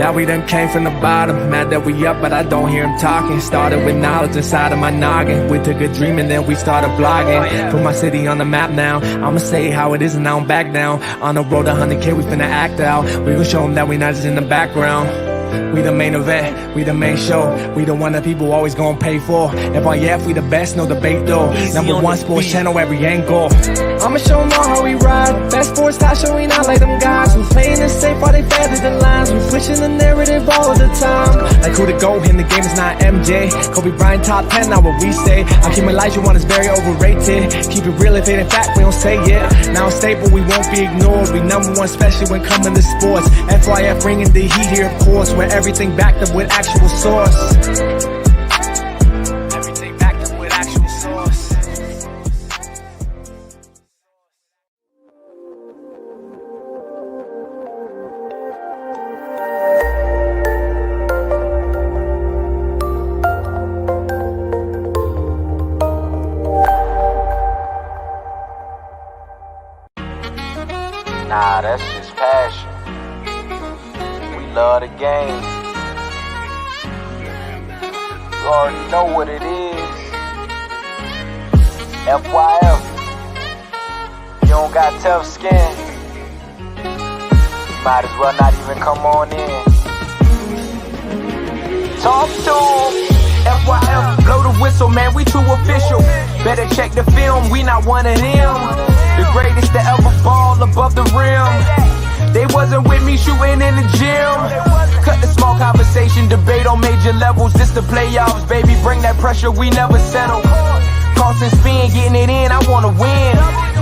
that we done came from the bottom. Mad that we up, but I don't hear him talking. Started with knowledge inside of my noggin. We took a dream and then we started blogging. Put my city on the map now. I'ma say how it is and I don't back down. On the road to 100K, we finna act out. We gon' show them that we not just in the background. We the main event, we the main show. We the one that people always gonna pay for. FYF, we the best, no debate though. Number one sports channel, every angle. I'ma show them all how we ride. Best sports talk show, we not like them guys. We playing it safe while they feather the lines. We switching the narrative all the time. Like who to go in the game is not MJ. Kobe Bryant top 10, not what we say. I keep Elijah one is very overrated. Keep it real if it ain't fact, we don't say it. Now it's stable, we won't be ignored. We number one, especially when coming to sports. FYF bringing the heat here, of course. Where everything backed up with actual source. Everything backed up with actual source. Nah, that's just passion. Love the game. You already know what it is. FYF. You don't got tough skin. Might as well not even come on in. Talk to 'em. FYF, blow the whistle, man, we too official. Better check the film, we not one of them. The greatest to ever ball above the rim. They wasn't with me shooting in the gym. Cut the small conversation, debate on major levels. This the playoffs, baby, bring that pressure, we never settle. Cross and spin, getting it in, I wanna win.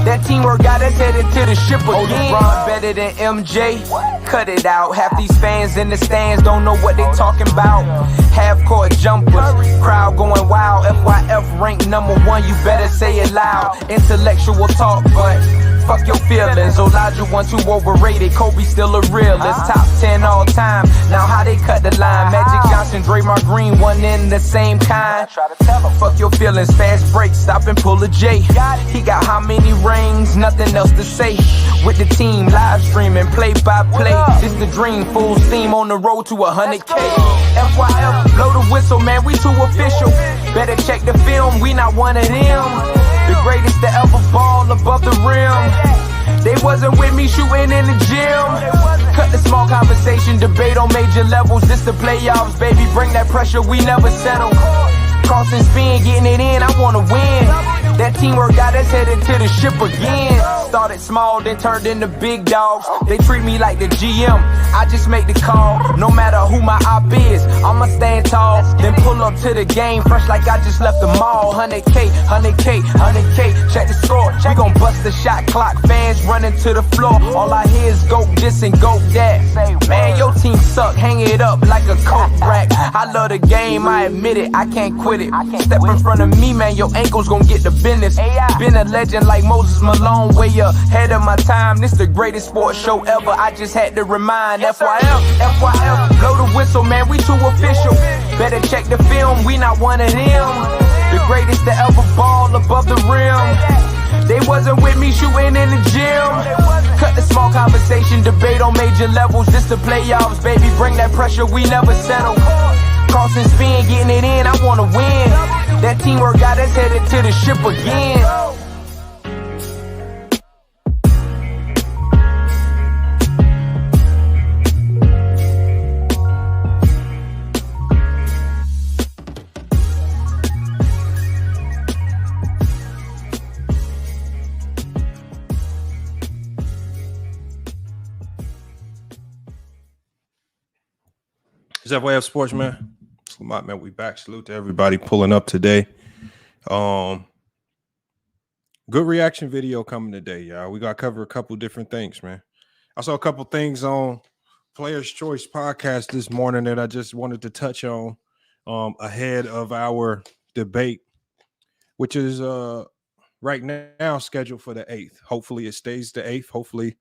That teamwork got us headed to the ship again. LeBron better than MJ, cut it out. Half these fans in the stands don't know what they talking about. Half court jumpers, crowd going wild. FYF ranked number one, you better say it loud. Intellectual talk, but fuck your feelings. Elijah 1 too overrated, Kobe still a realist. Top 10 all time, now how they cut the line. Magic Johnson, Draymond Green, one in the same kind. Try to tell 'em, fuck your feelings, fast break, stop and pull a J. He got how many rings, nothing else to say. With the team, live streaming, play by play. This the dream, full steam on the road to 100K. FYF, blow the whistle, man, we too official. Better check the film, we not one of them. The greatest to ever ball above the rim. They wasn't with me shooting in the gym. Cut the small conversation, debate on major levels. This the playoffs, baby, bring that pressure, we never settle. Cross and spin, getting it in, I wanna win. That teamwork got us headed to the ship again. Started small, then turned into big dogs. They treat me like the GM, I just make the call. No matter who my op is, I'ma stand tall. Then pull up to the game, fresh like I just left the mall. 100K, 100K, 100K, check the score. We gon' bust the shot clock, fans running to the floor. All I hear is go this and go that. Man, your team suck, hang it up like a coke rack. I love the game, I admit it, I can't quit it. Step in front of me, man, your ankles gon' get the business. Been a legend like Moses Malone, way ahead of my time. This the greatest sports show ever, I just had to remind. FYF, FYF, blow the whistle, man, we too official. Better check the film, we not one of them. The greatest to ever ball above the rim. They wasn't with me shooting in the gym. Cut the small conversation, debate on major levels. This the playoffs, baby, bring that pressure, we never settle. Cross and spin, getting it in, I wanna win. That teamwork got us headed to the ship again. It's FYF Sports, man. Lamont, man, we back. Salute to everybody pulling up today. Good reaction video coming today, y'all. We got to cover a couple different things, man. I saw a couple things on Players Choice podcast this morning that I just wanted to touch on ahead of our debate, which is right now scheduled for the 8th. Hopefully it stays the 8th. Hopefully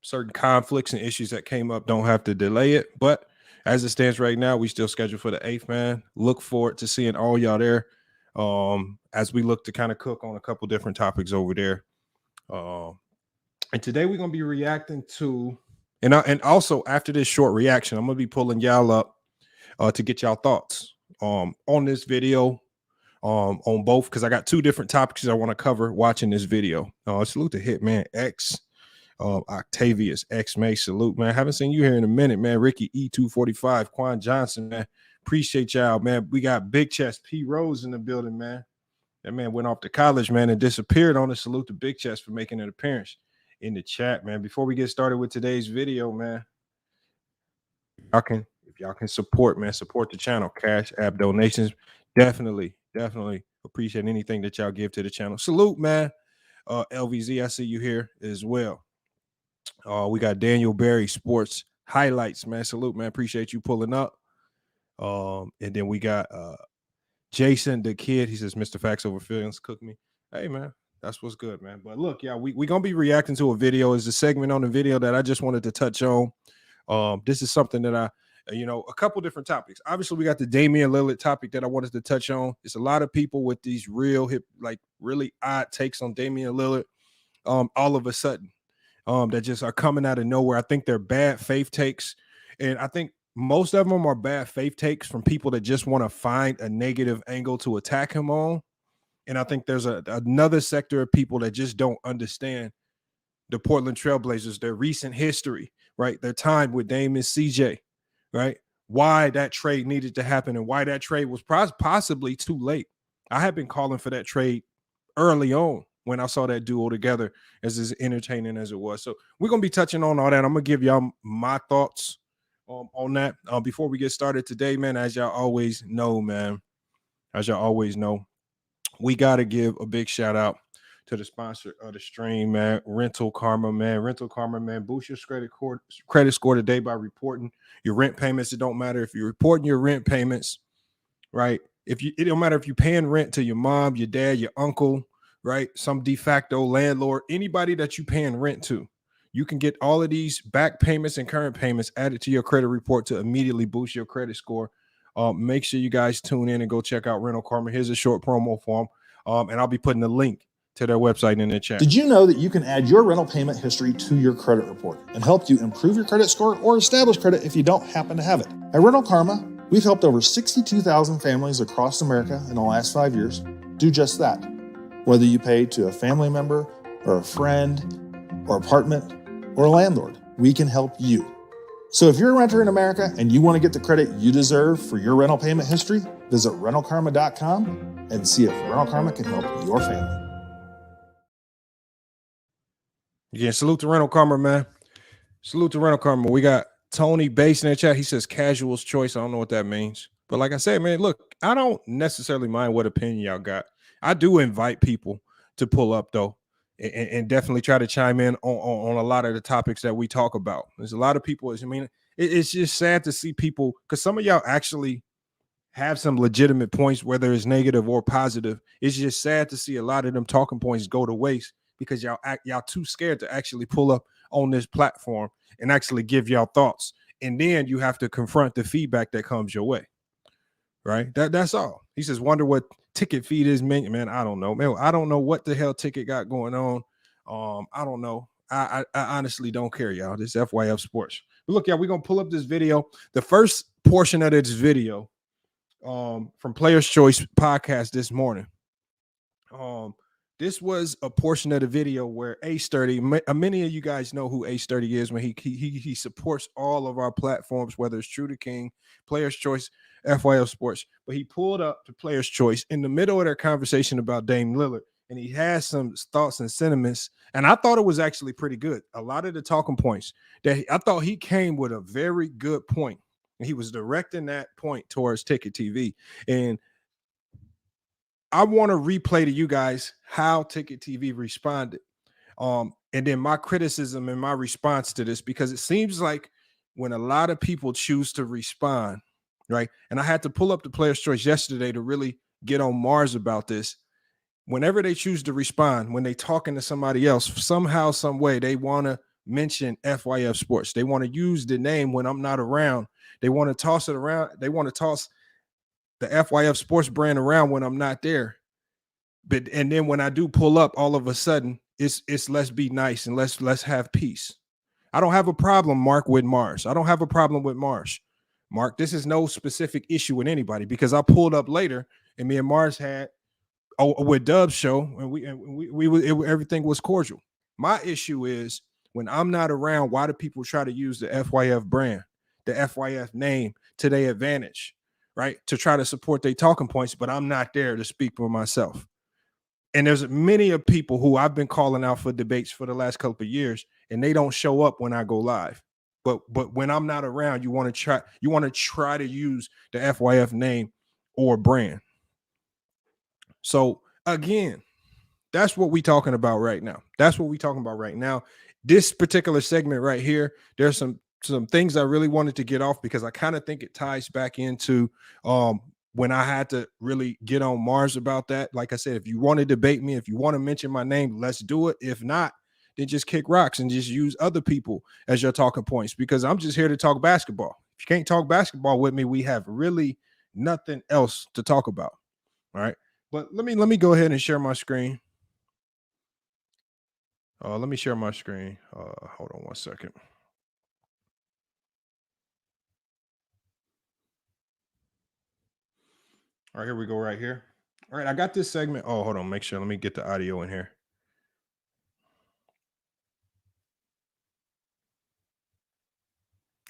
certain conflicts and issues that came up don't have to delay it. But as it stands right now, we still scheduled for the 8th, man. Look forward to seeing all y'all there as we look to kind of cook on a couple different topics over there. And today we're going to be reacting to And also after this short reaction, I'm gonna be pulling y'all up to get y'all thoughts on this video, on both, because I got two different topics I want to cover watching this video. Salute to Hitman X, Octavius X May, salute, man. Haven't seen you here in a minute, man. Ricky E245, Quan Johnson, man. Appreciate y'all, man. We got Big Chest P Rose in the building, man. That man went off to college, man, and disappeared on it. Salute to Big Chest for making an appearance in the chat, man. Before we get started with today's video, man, if y'all can support, man, support the channel. Cash App donations, definitely appreciate anything that y'all give to the channel. Salute, man. LVZ, I see you here as well. We got Daniel Berry Sports Highlights, man. Salute, man. Appreciate you pulling up. And then we got Jason the Kid. He says, Mr. Facts Over Feelings, cook me. Hey, man, that's what's good, man. But look, yeah, we gonna be reacting to a video. It's a segment on the video that I just wanted to touch on. This is something that a couple different topics. Obviously, we got the Damian Lillard topic that I wanted to touch on. It's a lot of people with these really odd takes on Damian Lillard. All of a sudden, that just are coming out of nowhere. I think they're bad faith takes, and I think most of them are bad faith takes from people that just want to find a negative angle to attack him on. And I think there's another sector of people that just don't understand the Portland Trailblazers, their recent history, right? Their time with Dame and CJ, right? Why that trade needed to happen and why that trade was possibly too late. I have been calling for that trade early on when I saw that duo together, as entertaining as it was. So we're going to be touching on all that. I'm going to give y'all my thoughts on that. Before we get started today, man, as y'all always know, we got to give a big shout out to the sponsor of the stream, man, Rental Karma, man. Boost your credit score today by reporting your rent payments. It don't matter if you're reporting your rent payments, right? It don't matter if you're paying rent to your mom, your dad, your uncle, right? Some de facto landlord, anybody that you paying rent to. You can get all of these back payments and current payments added to your credit report to immediately boost your credit score. Make sure you guys tune in and go check out Rental Karma. Here's a short promo for them, and I'll be putting the link to their website in the chat. Did you know that you can add your rental payment history to your credit report and help you improve your credit score or establish credit if you don't happen to have it? At Rental Karma, we've helped over 62,000 families across America in the last 5 years do just that. Whether you pay to a family member or a friend or apartment or a landlord, we can help you. So if you're a renter in America and you want to get the credit you deserve for your rental payment history, visit rentalkarma.com and see if Rental Karma can help your family. Again, salute to Rental Karma, man. Salute to Rental Karma. We got Tony Bass in the chat. He says casual's choice. I don't know what that means. But like I said, man, look, I don't necessarily mind what opinion y'all got. I do invite people to pull up, though, and definitely try to chime in on a lot of the topics that we talk about. There's a lot of people. It's just sad to see people, because some of y'all actually have some legitimate points, whether it's negative or positive. It's just sad to see a lot of them talking points go to waste because y'all too scared to actually pull up on this platform and actually give y'all thoughts. And then you have to confront the feedback that comes your way. Right? That's all. He says, wonder what ticket feed is, man. I don't know, man. I don't know what the hell ticket got going on. I don't know. I honestly don't care, y'all. This is Fyf Sports. But look, y'all, we're gonna pull up this video. The first portion of this video from Players Choice podcast this morning. This was a portion of the video where A-Sturdy, many of you guys know who A-Sturdy is, when he supports all of our platforms, whether it's True to King, Players Choice, Fyf Sports. But he pulled up to Players Choice in the middle of their conversation about Dame Lillard, and he has some thoughts and sentiments, and I thought it was actually pretty good. A lot of the talking points that I thought he came with a very good point, and he was directing that point towards TicketTV. And I want to replay to you guys how TicketTV responded, and then my criticism and my response to this, because it seems like when a lot of people choose to respond, right? And I had to pull up the Players' Choice yesterday to really get on Mars about this. Whenever they choose to respond, when they talking to somebody else, somehow, some way, they want to mention Fyf Sports. They want to use the name when I'm not around. They want to toss it around. They want to toss the Fyf Sports brand around when I'm not there. And then when I do pull up, all of a sudden it's let's be nice and let's have peace. I don't have a problem, Mark, with Mars. I don't have a problem with Mars. Mark, this is no specific issue with anybody because I pulled up later and me and Mars had with Dub's show and everything was cordial. My issue is when I'm not around, why do people try to use the FYF brand, the FYF name to their advantage, right? To try to support their talking points, but I'm not there to speak for myself. And there's many of people who I've been calling out for debates for the last couple of years, and they don't show up when I go live. But when I'm not around, you want to try to use the FYF name or brand. So again, that's what we're talking about right now. That's what we're talking about right now. This particular segment right here, there's some things I really wanted to get off because I kind of think it ties back into when I had to really get on Mars about that. Like I said, if you want to debate me, if you want to mention my name, let's do it. If not, then just kick rocks and just use other people as your talking points because I'm just here to talk basketball. If you can't talk basketball with me, we have really nothing else to talk about. All right. But let me go ahead and share my screen. Let me share my screen. Hold on one second. All right, here we go right here. All right, I got this segment. Oh, hold on. Make sure. Let me get the audio in here.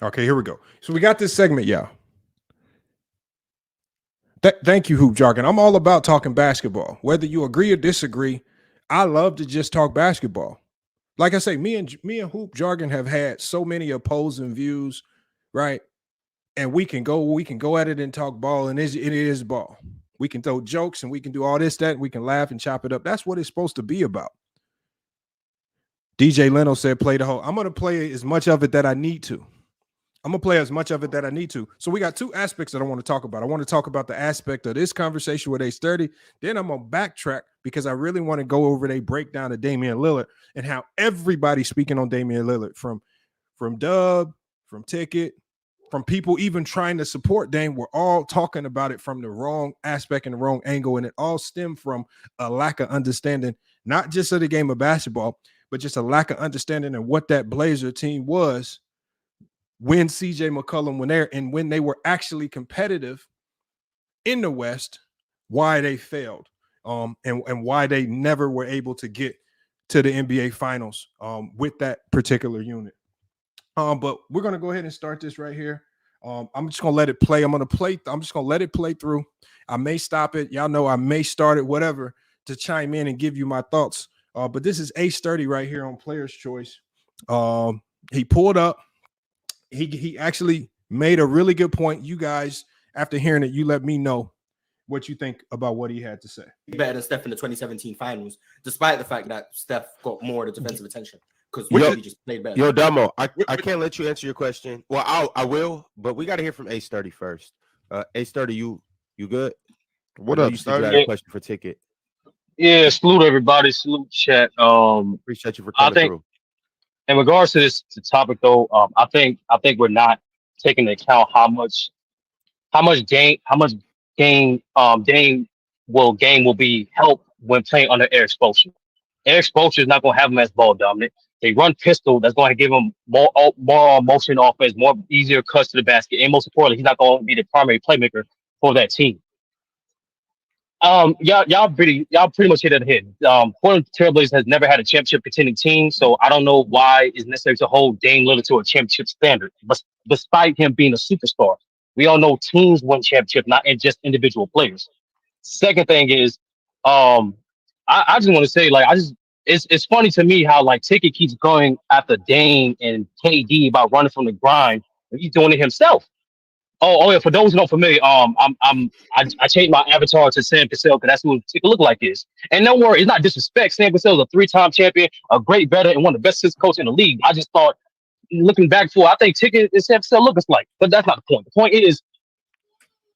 Okay, here we go. So we got this segment, y'all. Thank you, Hoop Jargon. I'm all about talking basketball. Whether you agree or disagree, I love to just talk basketball. Like I say, me and Hoop Jargon have had so many opposing views, right? And we can go at it and talk ball, and it is ball. We can throw jokes and we can do all this, that, and we can laugh and chop it up. That's what it's supposed to be about. DJ Leno said, play the whole. I'm going to play as much of it that I need to. So we got two aspects that I want to talk about. I want to talk about the aspect of this conversation with Ace 30. Then I'm going to backtrack because I really want to go over a breakdown of Damian Lillard and how everybody's speaking on Damian Lillard from Dub, from Ticket, from people even trying to support Dame. We're all talking about it from the wrong aspect and the wrong angle. And it all stemmed from a lack of understanding, not just of the game of basketball, but just a lack of understanding of what that Blazer team was when CJ McCollum went there and when they were actually competitive in the West, why they failed and why they never were able to get to the NBA Finals with that particular unit. But we're going to go ahead and start this right here. I'm just going to let it play. I'm just going to let it play through. I may stop it. Y'all know I may start it, whatever, to chime in and give you my thoughts. But this is Ace 30 right here on Player's Choice. He pulled up. He actually made a really good point. You guys, after hearing it, you let me know what you think about what he had to say. Better than Steph in the 2017 finals, despite the fact that Steph got more of the defensive attention because he just played better. Yo, Damo, I can't let you answer your question. Well, I will, but we got to hear from Ace 30 first. Ace 30, you good? What up, you still got a question for Ticket? Yeah, salute everybody. Salute chat. Appreciate you for coming through. In regards to this topic, though, I think we're not taking into account how much game Dame will be helped when playing under Eric Spoelstra. Eric Spoelstra is not going to have him as ball dominant. They run pistol. That's going to give him more motion offense, more easier cuts to the basket, and most importantly, he's not going to be the primary playmaker for that team. Y'all pretty much hit it ahead. Portland Trailblazers has never had a championship contending team, so I don't know why it's necessary to hold Dame Lillard to a championship standard. But despite him being a superstar, we all know teams win championship, not just individual players. Second thing is, I just want to say, it's funny to me how Ticket keeps going after Dame and KD about running from the grind, and he's doing it himself. Oh yeah. For those who don't familiar, I changed my avatar to Sam Cassell because that's who Ticket look like is. And don't worry, it's not disrespect. Sam Cassell is a 3-time champion, a great veteran, and one of the best assistant coaches in the league. I just thought, looking back I think Ticket and Sam Cassell look like, but that's not the point. The point is,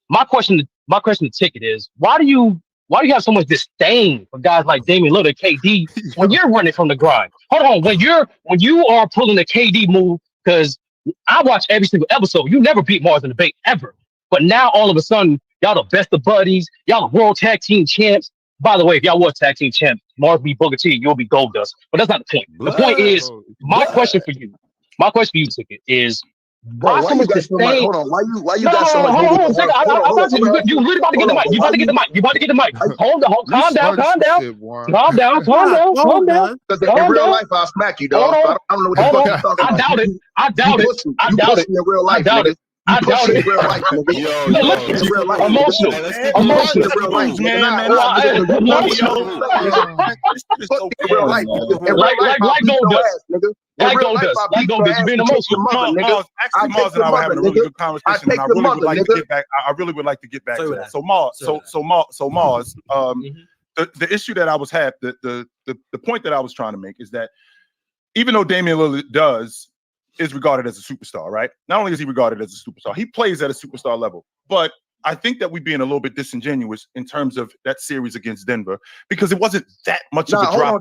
my question to Ticket is, why do you have so much disdain for guys like Damian Lillard, KD, when you're running from the grind? Hold on, when you are pulling the KD move, because I watch every single episode. You never beat Mars in the debate ever. But now all of a sudden, y'all the best of buddies. Y'all the world tag team champs. By the way, if y'all were tag team champs, Mars be Booker T, you'll be Gold Dust. But that's not the point. The point is, my question for you. My question for you, Ticket, is why Bro, so much disdain? Hold on. Why you No, got so much? hold on, Ticket. You really about to get the mic. You about to get the mic. You about to get the mic. Hold on. Calm down. Calm down. Calm down. Because in real life, I'll smack you, dog. So I don't know what the fuck you're talking about. I doubt it. I doubt it. In real life, nigga. I doubt it. In real life, nigga. Emotional. Like Gold does. You being emotional. Actually, Mars and I were having a really good conversation, and I really would like to get back. I really would like to get back to that. So Mars, the issue that I was the point that I was trying to make is that even though Damian Lillard is regarded as a superstar, right? Not only is he regarded as a superstar, he plays at a superstar level. But I think that we're being a little bit disingenuous in terms of that series against Denver because it wasn't that much of a drop. Hold on,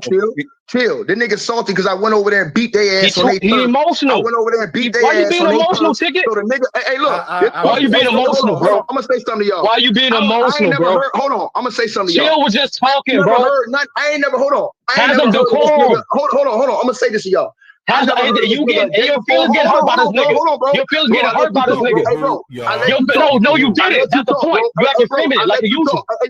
chill. The nigga salty because I went over there and beat their ass. He emotional. I went over there and beat their ass. Why you being emotional, Ticket? So the nigga, hey, look. Why you being emotional, bro? I'm gonna say something to y'all. Why you being emotional, bro? Hold on. I'm gonna say something to y'all. Chill was just talking, bro. I ain't never. Hold on. Hold on. I'm gonna say this to y'all. Your feelings get hurt by this nigga. Your feelings get hurt by this nigga. No, you didn't. That's the point. You acting feminine like you usual. Hey,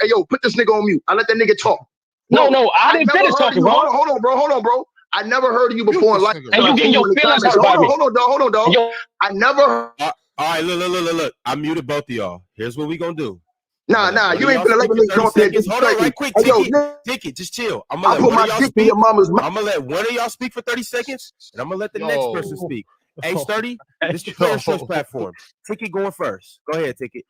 yo, put this nigga on mute. I let that nigga talk. No, I didn't finish talking, bro. Hold on, bro. I never heard of you before in life. And you getting your feelings hurt by me. Hold on, dog. I never. All right, look. I muted both of y'all. Here's what we gonna do. Nah, you ain't gonna let me go up there. Hold on, right quick. Ticket, just chill. I'm gonna let one of y'all speak for 30 seconds, and I'm gonna let the next person speak. Hey, Sturdy, this is the Player Choice platform. Ticket going first. Go ahead, Ticket.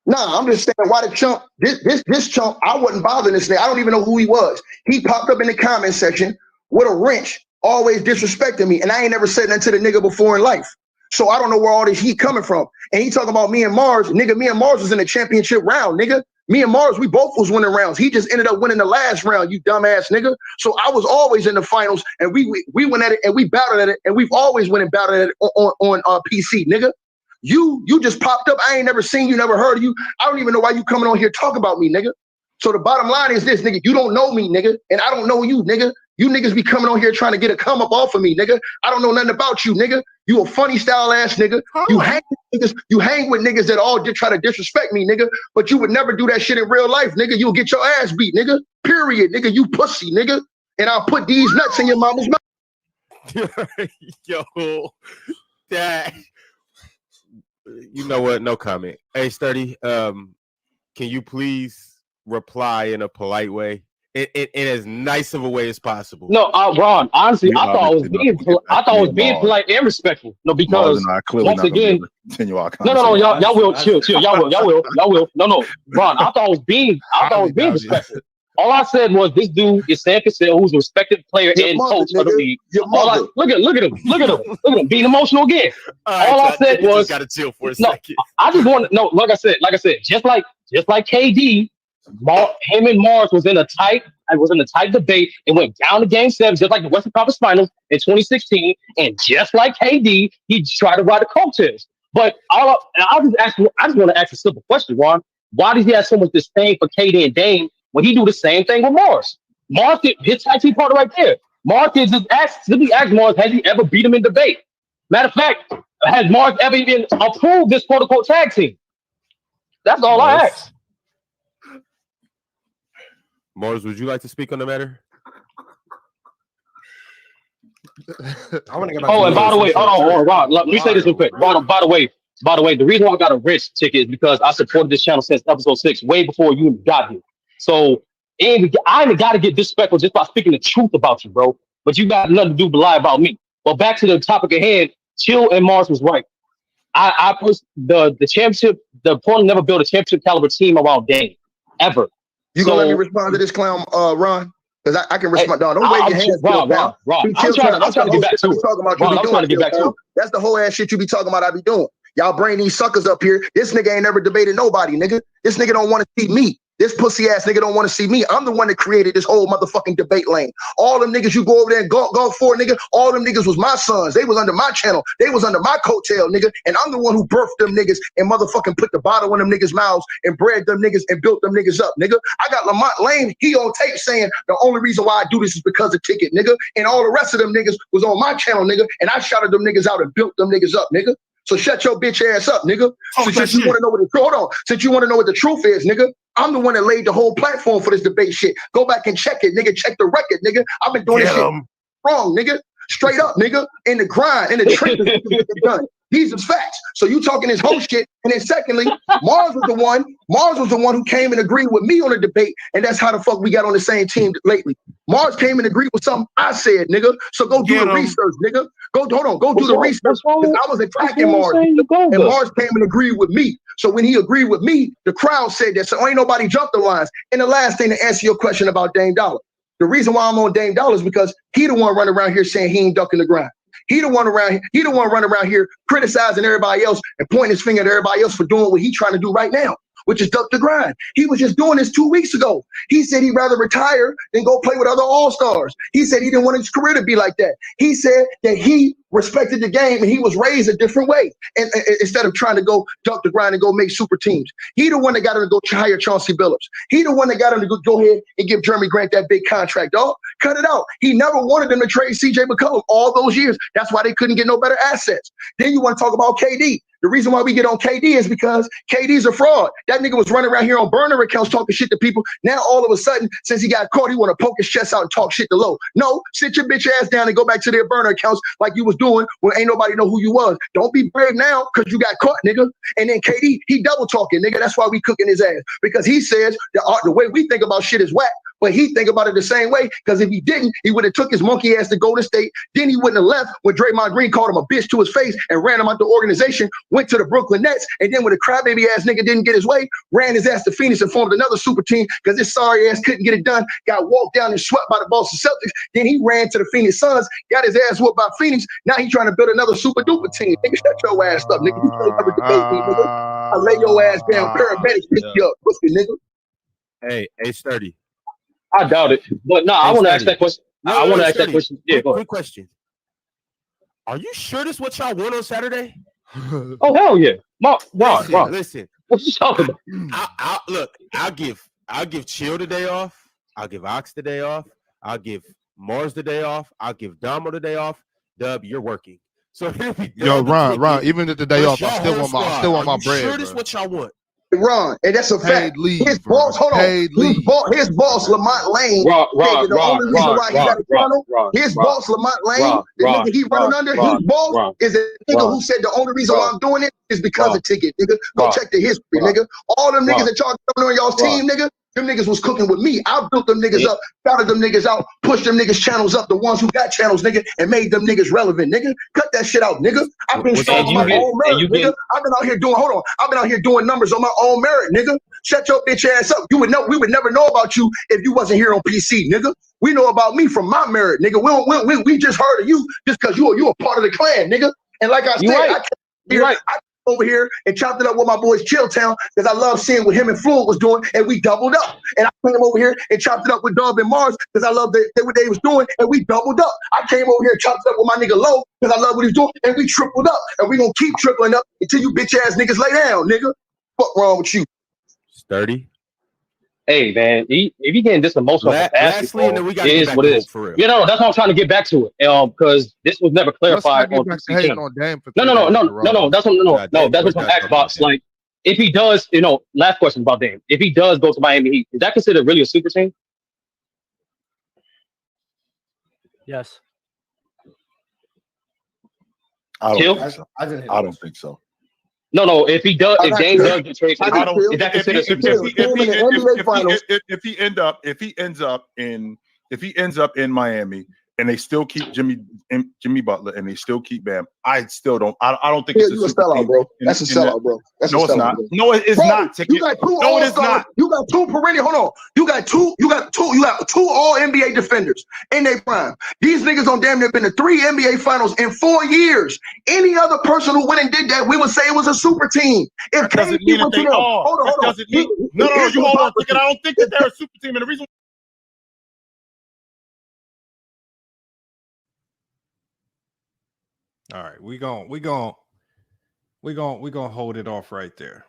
Nah, I'm just saying why the chump, this chump, I wasn't bothering this nigga. I don't even know who he was. He popped up in the comment section with a wrench, always disrespecting me, and I ain't never said that to the nigga before in life. So I don't know where all this heat coming from. And he talking about me and Mars. Nigga, me and Mars was in the championship round, nigga. Me and Mars, we both was winning rounds. He just ended up winning the last round, you dumbass nigga. So I was always in the finals, and we went at it, and we battled at it, and we've always went and battled at it on PC, nigga. You just popped up. I ain't never seen you, never heard of you. I don't even know why you coming on here talking about me, nigga. So the bottom line is this, nigga. You don't know me, nigga, and I don't know you, nigga. You niggas be coming on here trying to get a come up off of me, nigga. I don't know nothing about you, nigga. You a funny style ass nigga. You hang with niggas that all try to disrespect me, nigga. But you would never do that shit in real life, nigga. You'll get your ass beat, nigga. Period, nigga. You pussy, nigga. And I'll put these nuts in your mama's mouth. Yo, that. You know what? No comment. Hey, Sturdy, can you please reply in a polite way? In as nice of a way as possible. No, Ron. Honestly, I thought I was being polite and respectful. No, because once again, no, y'all will chill. Y'all will. No, Ron. I thought I was being respectful. All I said was this dude is Sam Cassell, who's a respected player and coach of the league. Look at him being emotional again. All I said was gotta chill for a second. I just want to like I said, just like KD. Him and Mars was in a tight debate. It went down to Game 7, just like the Western Conference Finals in 2016. And just like KD, he tried to ride the coattails. But I just want to ask a simple question, Ron. Why does he have so much disdain for KD and Dame when he do the same thing with Mars? Mars did his tag team partner right there. Mars did just simply ask Mars, has he ever beat him in debate? Matter of fact, has Mars ever even approved this quote unquote tag team? That's all I ask. Mars, would you like to speak on the matter? And by the way, hold on, Ron. Let me say this real quick. Ron, by the way, the reason why I got a rich ticket is because I supported this channel since episode 6, way before you even got here. So I ain't got to get disrespectful just by speaking the truth about you, bro. But you got nothing to do but lie about me. But back to the topic at hand, Chill and Mars was right. I pushed the championship. The Portland never built a championship caliber team around Dame ever. You gonna let me respond to this clown, Ron? Because I can respond. Don't wave your hands. Ron. I'm trying to get back to it. I'm trying to get back to it. That's the whole ass shit you be talking about. I be doing. Y'all bring these suckers up here. This nigga ain't never debated nobody, nigga. This nigga don't want to see me. This pussy ass nigga don't want to see me. I'm the one that created this whole motherfucking debate lane. All them niggas you go over there and go for, nigga, all them niggas was my sons. They was under my channel. They was under my coattail, nigga. And I'm the one who birthed them niggas and motherfucking put the bottle in them niggas' mouths and bred them niggas and built them niggas up, nigga. I got Lamont Lane, he on tape saying the only reason why I do this is because of Ticket, nigga. And all the rest of them niggas was on my channel, nigga. And I shouted them niggas out and built them niggas up, nigga. So shut your bitch ass up, nigga. Since you want to know what the truth, hold on. Since you want to know what the truth is, nigga, I'm the one that laid the whole platform for this debate shit. Go back and check it, nigga. Check the record, nigga. I've been doing this shit wrong, nigga. Straight up, nigga. In the grind, in the trenches, done. These are facts. So you talking this whole shit. And then secondly, Mars was the one who came and agreed with me on the debate. And that's how the fuck we got on the same team lately. Mars came and agreed with something I said, nigga. So go do the research, nigga. Go do the research. Because I was attacking Mars. And Mars came and agreed with me. So when he agreed with me, the crowd said that. So ain't nobody jumped the lines. And the last thing to answer your question about Dame Dollar. The reason why I'm on Dame Dollar is because he the one running around here saying he ain't ducking the grind. He the one running around here criticizing everybody else and pointing his finger at everybody else for doing what he's trying to do right now, which is duck the grind. He was just doing this 2 weeks ago. He said he'd rather retire than go play with other all-stars. He said he didn't want his career to be like that. He said that he respected the game and he was raised a different way. And instead of trying to go duck the grind and go make super teams. He the one that got him to go hire Chauncey Billups. He the one that got him to go ahead and give Jeremy Grant that big contract, dog. Cut it out. He never wanted them to trade CJ McCollum all those years. That's why they couldn't get no better assets. Then you want to talk about KD. The reason why we get on KD is because KD's a fraud. That nigga was running around here on burner accounts talking shit to people. Now all of a sudden, since he got caught, he want to poke his chest out and talk shit to Low. No, sit your bitch ass down and go back to their burner accounts like you was doing when ain't nobody know who you was. Don't be brave now because you got caught, nigga. And then KD, he double talking, nigga. That's why we cooking his ass. Because he says the way we think about shit is whack. But he think about it the same way, because if he didn't, he would have took his monkey ass to Golden State. Then he wouldn't have left when Draymond Green called him a bitch to his face and ran him out the organization, went to the Brooklyn Nets, and then when the crybaby ass nigga didn't get his way, ran his ass to Phoenix and formed another super team because this sorry ass couldn't get it done, got walked down and swept by the Boston Celtics. Then he ran to the Phoenix Suns, got his ass whooped by Phoenix. Now he trying to build another super duper team. Nigga, shut your ass up, nigga. You can't ever debate me, nigga. I lay your ass down, paramedics pick you up, pussy nigga. Hey, sturdy. I doubt it. But no, I want to ask that question. I want to ask that question. Yeah, go ahead. Quick question. Are you sure this is what y'all want on Saturday? Oh, hell yeah. Listen. What you talking about? I'll give Chill the day off. I'll give Ox the day off. I'll give Mars the day off. I'll give Damo the day off. Dub, you're working. So yo, Ron, even if the day off, I still want my bread. Sure this is what y'all want? Ron, and that's a fact. His boss, his boss, Lamont Lane, the only reason why he got a tunnel, his boss, Lamont Lane, the nigga he running under, his boss is a nigga who said the only reason why I'm doing it is because of Ticket, nigga. Go check the history, nigga. All them niggas that y'all coming on y'all's team, nigga, them niggas was cooking with me. I built them niggas up, shouted them niggas out, pushed them niggas channels up, the ones who got channels, nigga, and made them niggas relevant, nigga. Cut that shit out, nigga. I've been showing my own merit, nigga. I've been out here doing numbers on my own merit, nigga. Shut your bitch ass up. We would never know about you if you wasn't here on PC, nigga. We know about me from my merit, nigga. We just heard of you just because you a part of the clan, nigga. And like I said, I over here and chopped it up with my boys Chilltown because I love seeing what him and Fluent was doing, and we doubled up. And I came over here and chopped it up with Dub and Mars because I love what they was doing, and we doubled up. I came over here and chopped it up with my nigga Low because I love what he's doing, and we tripled up. And we gonna keep tripling up until you bitch ass niggas lay down, nigga. What wrong with you? Sturdy. Hey man, if you getting this emotional, basketball, it is what it is. For real. You know, that's why I'm trying to get back to it. Because this was never clarified on PC. No. That's what's on Xbox. Like, if he does, last question about Dame. If he does go to Miami Heat, is that considered really a super team? Yes. I don't think so. No. If he does, if Dame does get traded, is that considered a super team? If he ends up in Miami, and they still keep Jimmy Butler, and they still keep Bam. I still don't. I don't think it's a sellout, bro. That's a sellout, bro. No, it's not. No, it is not. You got two no, it is not. You got two perennial. Hold on. You got two all NBA defenders in their prime. These niggas on damn near been to 3 NBA finals in 4 years. Any other person who went and did that, we would say it was a super team. If doesn't mean that they are. Hold on. No, you hold on. I don't think that they're a super team, and the reason. All right, we gonna hold it off right there.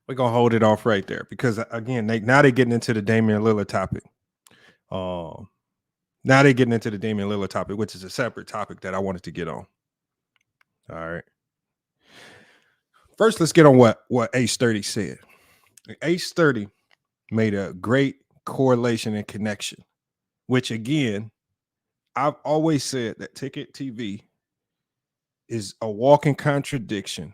We're gonna hold it off right there because again, now they're getting into the Damian Lillard topic. Now they're getting into the Damian Lillard topic, which is a separate topic that I wanted to get on. All right. First, let's get on what H30 said. H30 made a great correlation and connection, which again, I've always said that TicketTV is a walking contradiction,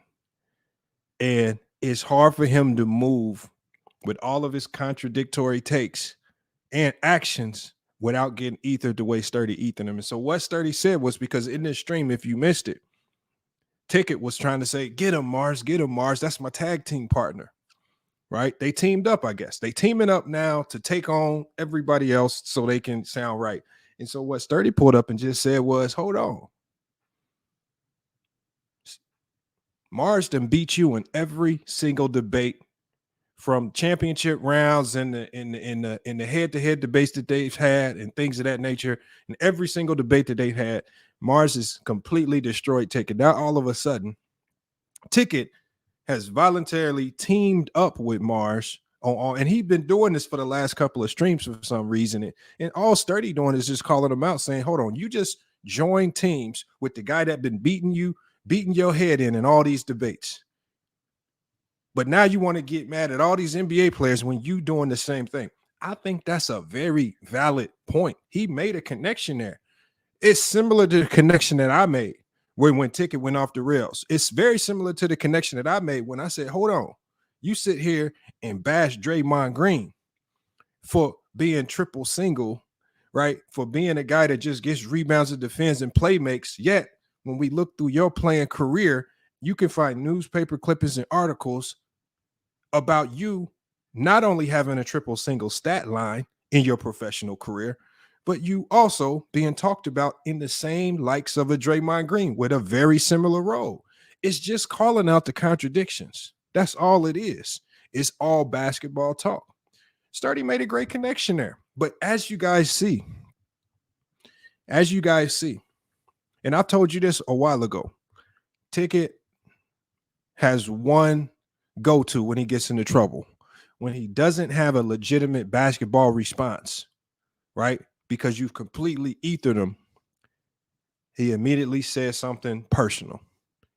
and it's hard for him to move with all of his contradictory takes and actions without getting ethered the way Sturdy ethered him. And so what Sturdy said was, because in this stream, if you missed it, Ticket was trying to say, get him, Mars, get him, Mars. That's my tag team partner, right? They teamed up, I guess. They teaming up now to take on everybody else so they can sound right. And so what Sturdy pulled up and just said was, hold on. Mars done beat you in every single debate, from championship rounds and the head-to-head debates that they've had and things of that nature. In every single debate that they've had, Mars has completely destroyed Ticket. Now all of a sudden, Ticket has voluntarily teamed up with Mars. And he's been doing this for the last couple of streams for some reason. And all Sturdy doing is just calling them out, saying, hold on, you just joined teams with the guy that been beating your head in all these debates. But now you want to get mad at all these NBA players when you doing the same thing. I think that's a very valid point. He made a connection there. It's similar to the connection that I made when Ticket went off the rails. It's very similar to the connection that I made when I said, hold on, you sit here and bash Draymond Green for being triple single, right? For being a guy that just gets rebounds and defends and play makes. Yet, when we look through your playing career, you can find newspaper clippings and articles about you not only having a triple single stat line in your professional career, but you also being talked about in the same likes of a Draymond Green with a very similar role. It's just calling out the contradictions. That's all it is. It's all basketball talk. Sturdy made a great connection there. But as you guys see, and I told you this a while ago, Ticket has one go-to when he gets into trouble. When he doesn't have a legitimate basketball response, right? Because you've completely ethered him, he immediately says something personal.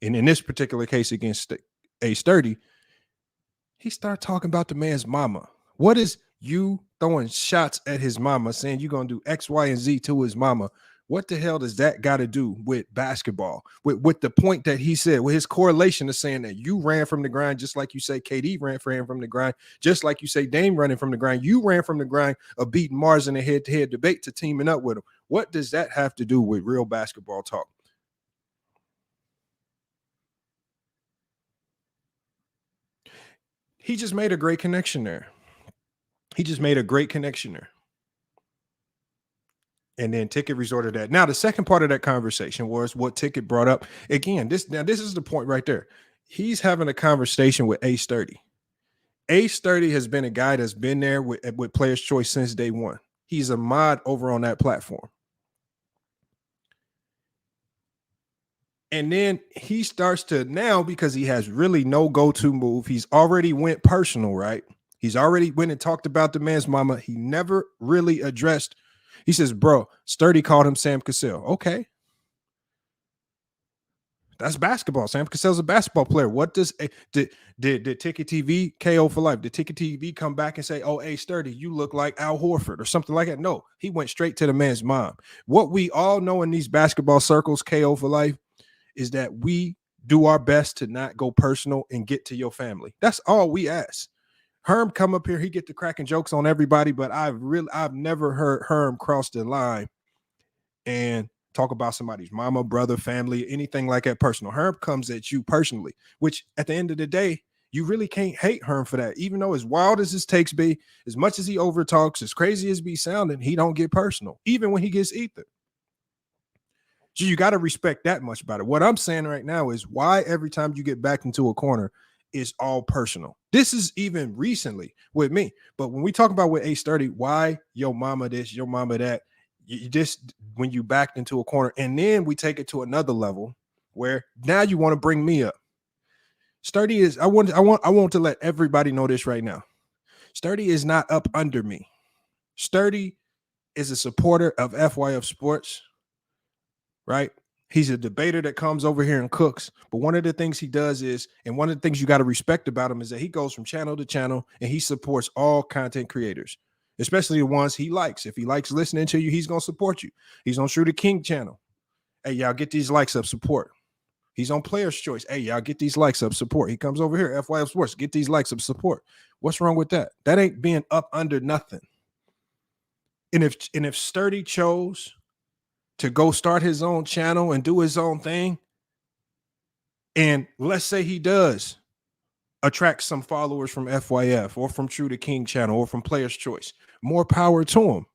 And in this particular case against H30, he started talking about the man's mama. What is you throwing shots at his mama, saying you're going to do X, Y, and Z to his mama? What the hell does that got to do with basketball? With the point that he said, with his correlation to saying that you ran from the grind, just like you say KD ran from the grind, just like you say Dame running from the grind. You ran from the grind of beating Mars in a head-to-head debate to teaming up with him. What does that have to do with real basketball talk? He just made a great connection there. And then Ticket resorted to that. Now, the second part of that conversation was what Ticket brought up. Again, this is the point right there. He's having a conversation with H30. H30 has been a guy that's been there with Players' Choice since day one. He's a mod over on that platform. And then he starts to now, because he has really no go-to move, he's already went personal, right? He's already went and talked about the man's mama. He never really addressed. He says, bro, Sturdy called him Sam Cassell. Okay. That's basketball. Sam Cassell's a basketball player. What does did TicketTV KO for life? Did TicketTV come back and say, oh, hey, Sturdy, you look like Al Horford or something like that? No, he went straight to the man's mom. What we all know in these basketball circles, KO for life, is that we do our best to not go personal and get to your family. That's all we ask. Herm come up here, he get the cracking jokes on everybody, but I've never heard Herm cross the line and talk about somebody's mama, brother, family, anything like that personal. Herm comes at you personally, which at the end of the day, you really can't hate Herm for that. Even though as wild as his takes be, as much as he over talks, as crazy as be sounding, he don't get personal, even when he gets ether. So you got to respect that much about it. What I'm saying right now is why every time you get backed into a corner, it's all personal. This is even recently with me. But when we talk about with A30, why your mama this, your mama that, you just when you backed into a corner, and then we take it to another level where now you want to bring me up. Sturdy is I want to let everybody know this right now. Sturdy is not up under me. Sturdy is a supporter of Fyf Sports, right? He's a debater that comes over here and cooks. But one of the things he does is, and one of the things you got to respect about him is that he goes from channel to channel and he supports all content creators, especially the ones he likes. If he likes listening to you, he's going to support you. He's on True the King channel. Hey, y'all get these likes up, support. He's on Player's Choice. Hey, y'all get these likes up, support. He comes over here, Fyf Sports, get these likes up, support. What's wrong with that? That ain't being up under nothing. And if Sturdy chose to go start his own channel and do his own thing, and let's say he does attract some followers from Fyf or from True the King channel or from Player's Choice, more power to him.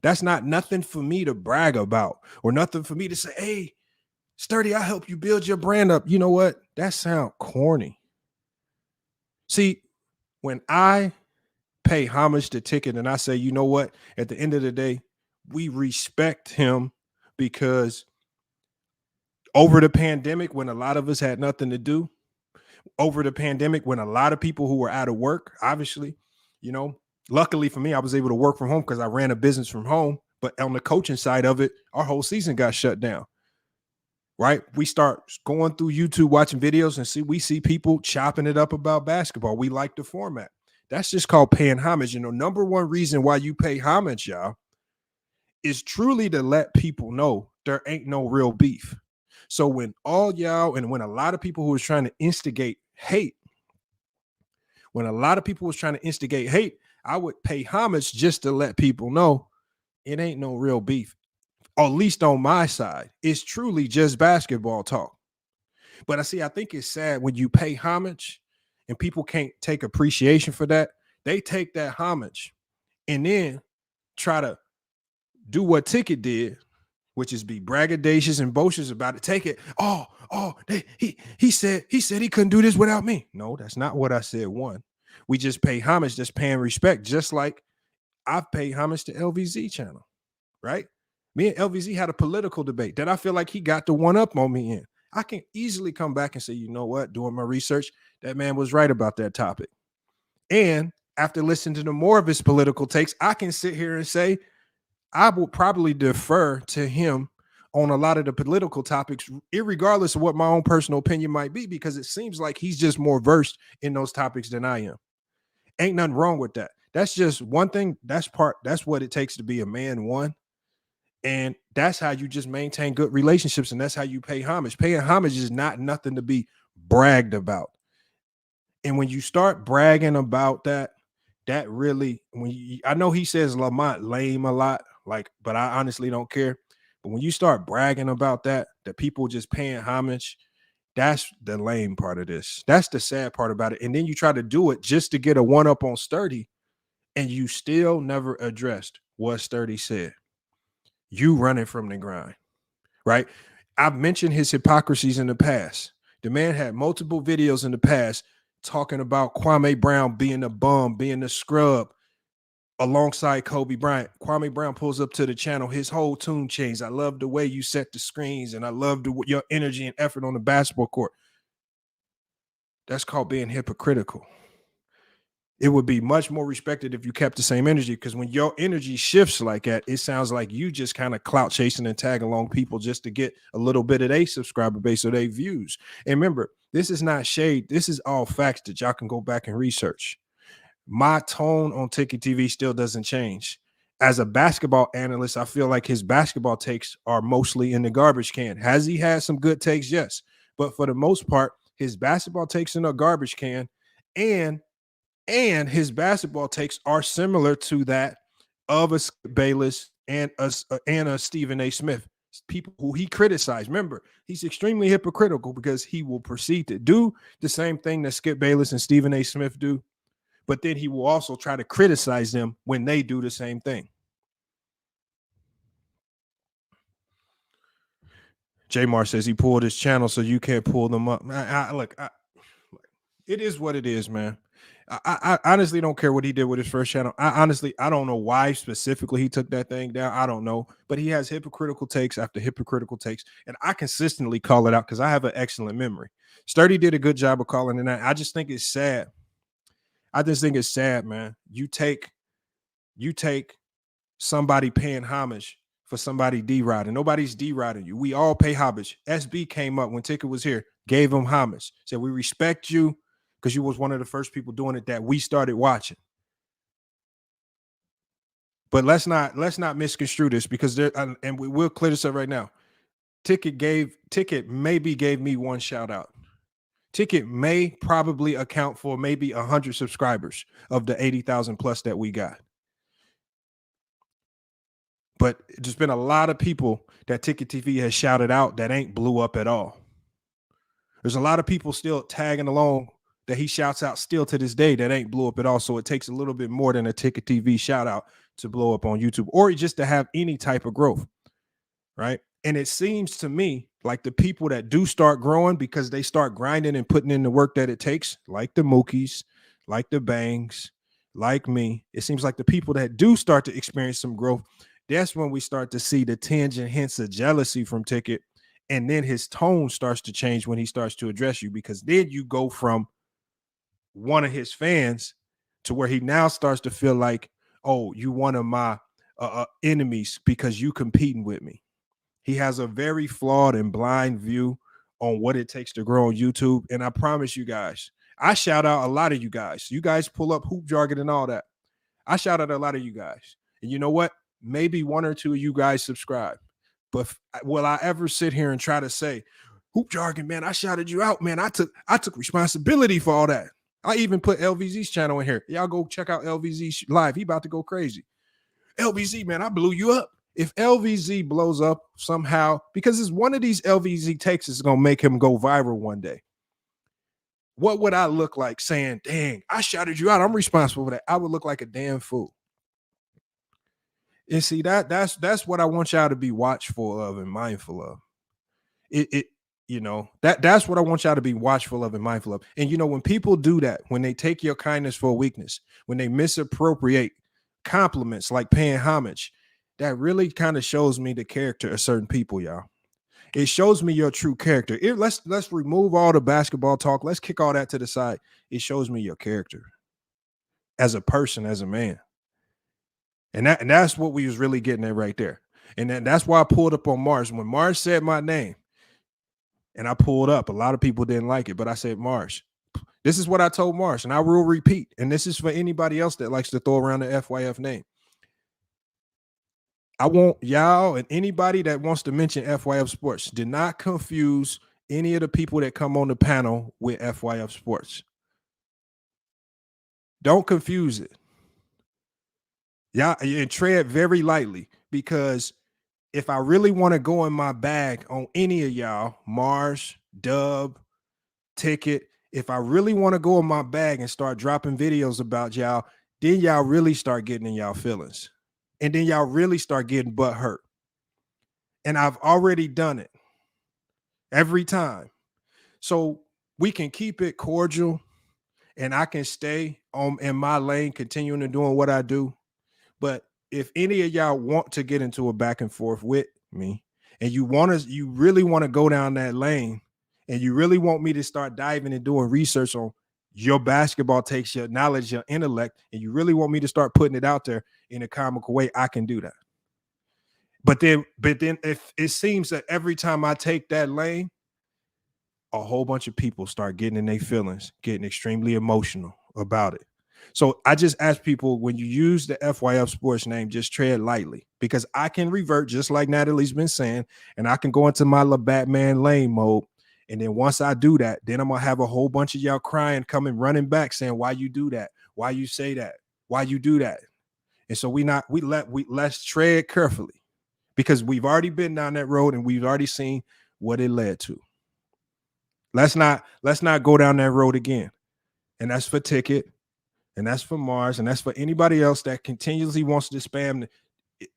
That's not nothing for me to brag about or nothing for me to say, hey, Sturdy, I help you build your brand up. You know what? That sounds corny. See, when I pay homage to Ticket and I say, you know what? At the end of the day, we respect him because over the pandemic, when a lot of us had nothing to do, over the pandemic, when a lot of people who were out of work, obviously, you know, luckily for me, I was able to work from home because I ran a business from home. But on the coaching side of it, our whole season got shut down. Right? We start going through YouTube, watching videos, and we see people chopping it up about basketball. We like the format. That's just called paying homage. You know, number one reason why you pay homage, y'all, is truly to let people know there ain't no real beef. So when all y'all and when a lot of people who was trying to instigate hate, I would pay homage just to let people know it ain't no real beef. Or at least on my side, it's truly just basketball talk. But I think it's sad when you pay homage and people can't take appreciation for that. They take that homage and then try to do what Ticket did, which is be braggadocious and boastful about it. Take it. He said he couldn't do this without me. No, that's not what I said. One, we just pay homage, just paying respect, just like I've paid homage to LVZ channel, right? Me and LVZ had a political debate that I feel like he got the one up on me in. I can easily come back and say, you know what, doing my research, that man was right about that topic. And after listening to more of his political takes, I can sit here and say, I will probably defer to him on a lot of the political topics, irregardless of what my own personal opinion might be, because it seems like he's just more versed in those topics than I am. Ain't nothing wrong with that. That's just one thing. That's what it takes to be a man, one. And that's how you just maintain good relationships. And that's how you pay homage. Paying homage is not nothing to be bragged about. And when you start bragging about that really, I know he says Lamont lame a lot, but I honestly don't care. But when you start bragging about that people just paying homage, that's the lame part of this. That's the sad part about it. And then you try to do it just to get a one up on Sturdy, and you still never addressed what Sturdy said. You running from the grind, right? I've mentioned his hypocrisies in the past. The man had multiple videos in the past talking about Kwame Brown being a bum, being a scrub alongside Kobe Bryant. Kwame Brown pulls up to the channel. His whole tune changed. I love the way you set the screens, and I love your energy and effort on the basketball court. That's called being hypocritical. It would be much more respected if you kept the same energy, because when your energy shifts like that, it sounds like you just kind of clout chasing and tag along people just to get a little bit of their subscriber base or their views. And remember, this is not shade. This is all facts that y'all can go back and research. My tone on TicketTV still doesn't change. As a basketball analyst, I feel like his basketball takes are mostly in the garbage can. Has he had some good takes? Yes. But for the most part, his basketball takes in a garbage can, and And his basketball takes are similar to that of a Skip Bayless and a Stephen A. Smith, people who he criticized. Remember, he's extremely hypocritical because he will proceed to do the same thing that Skip Bayless and Stephen A. Smith do, but then he will also try to criticize them when they do the same thing. Jamar says he pulled his channel, so you can't pull them up. Look, it is what it is, man. I honestly don't care what he did with his first channel. I don't know why specifically he took that thing down. I don't know, but he has hypocritical takes after hypocritical takes, and I consistently call it out because I have an excellent memory. Sturdy did a good job of calling it out. I just think it's sad. I just think it's sad, man. You take somebody paying homage for somebody D-riding. Nobody's D-riding you. We all pay homage. SB came up when Ticket was here, gave him homage, said we respect you because you was one of the first people doing it that we started watching. But let's not misconstrue this, because there, and we will clear this up right now. Ticket maybe gave me one shout out. Ticket may probably account for maybe 100 subscribers of the 80,000 plus that we got. But there's been a lot of people that TicketTV has shouted out that ain't blew up at all. There's a lot of people still tagging along that he shouts out still to this day that ain't blew up at all. So it takes a little bit more than a TicketTV shout out to blow up on YouTube, or just to have any type of growth, right? And it seems to me like the people that do start growing because they start grinding and putting in the work that it takes, like the Mookies, like the Bangs, like me, it seems like the people that do start to experience some growth, that's when we start to see the tinge and hints of jealousy from Ticket. And then his tone starts to change when he starts to address you, because then you go from one of his fans to where he now starts to feel like, oh, you one of my enemies because you competing with me. He has a very flawed and blind view on what it takes to grow on YouTube. And I promise you guys, I shout out a lot of you guys. You guys pull up hoop jargon and all that. I shout out a lot of you guys. And you know what? Maybe one or two of you guys subscribe. But will I ever sit here and try to say, hoop jargon, man, I shouted you out, man. I took responsibility for all that. I even put LVZ's channel in here. Y'all go check out LVZ live. He about to go crazy. LVZ, man, I blew you up. If LVZ blows up somehow, because it's one of these LVZ takes is going to make him go viral one day, what would I look like saying, dang, I shouted you out, I'm responsible for that? I would look like a damn fool. And see, that's what I want y'all to be watchful of and mindful of. That's what I want y'all to be watchful of and mindful of. And when people do that, when they take your kindness for a weakness, when they misappropriate compliments like paying homage, that really kind of shows me the character of certain people, y'all. It shows me your true character. Let's remove all the basketball talk. Let's kick all that to the side. It shows me your character as a person, as a man. And that's what we was really getting at right there. And that's why I pulled up on Mars. When Mars said my name and I pulled up, a lot of people didn't like it, but I said, Mars, this is what I told Mars, and I will repeat. And this is for anybody else that likes to throw around the FYF name. I want y'all and anybody that wants to mention Fyf Sports, do not confuse any of the people that come on the panel with Fyf Sports. Don't confuse it. Yeah, and tread very lightly, because if I really want to go in my bag on any of y'all, Mars, Dub, Ticket, if I really want to go in my bag and start dropping videos about y'all, then y'all really start getting in y'all feelings. And then y'all really start getting butt hurt. And I've already done it every time. So we can keep it cordial and I can stay in my lane, continuing to doing what I do. But if any of y'all want to get into a back and forth with me, and you really want to go down that lane, and you really want me to start diving and doing research on your basketball takes, your knowledge, your intellect, and you really want me to start putting it out there in a comical way, I can do that. But then if it seems that every time I take that lane, a whole bunch of people start getting in their feelings, getting extremely emotional about it. So I just ask people, when you use the Fyf Sports name, just tread lightly, because I can revert just like Natalie's been saying, and I can go into my little Batman lane mode. And then once I do that, then I'm going to have a whole bunch of y'all crying, coming running back saying, why you do that? Why you say that? Why you do that? And so let's tread carefully, because we've already been down that road and we've already seen what it led to. Let's not go down that road again. And that's for Ticket, and that's for Mars, and that's for anybody else that continuously wants to spam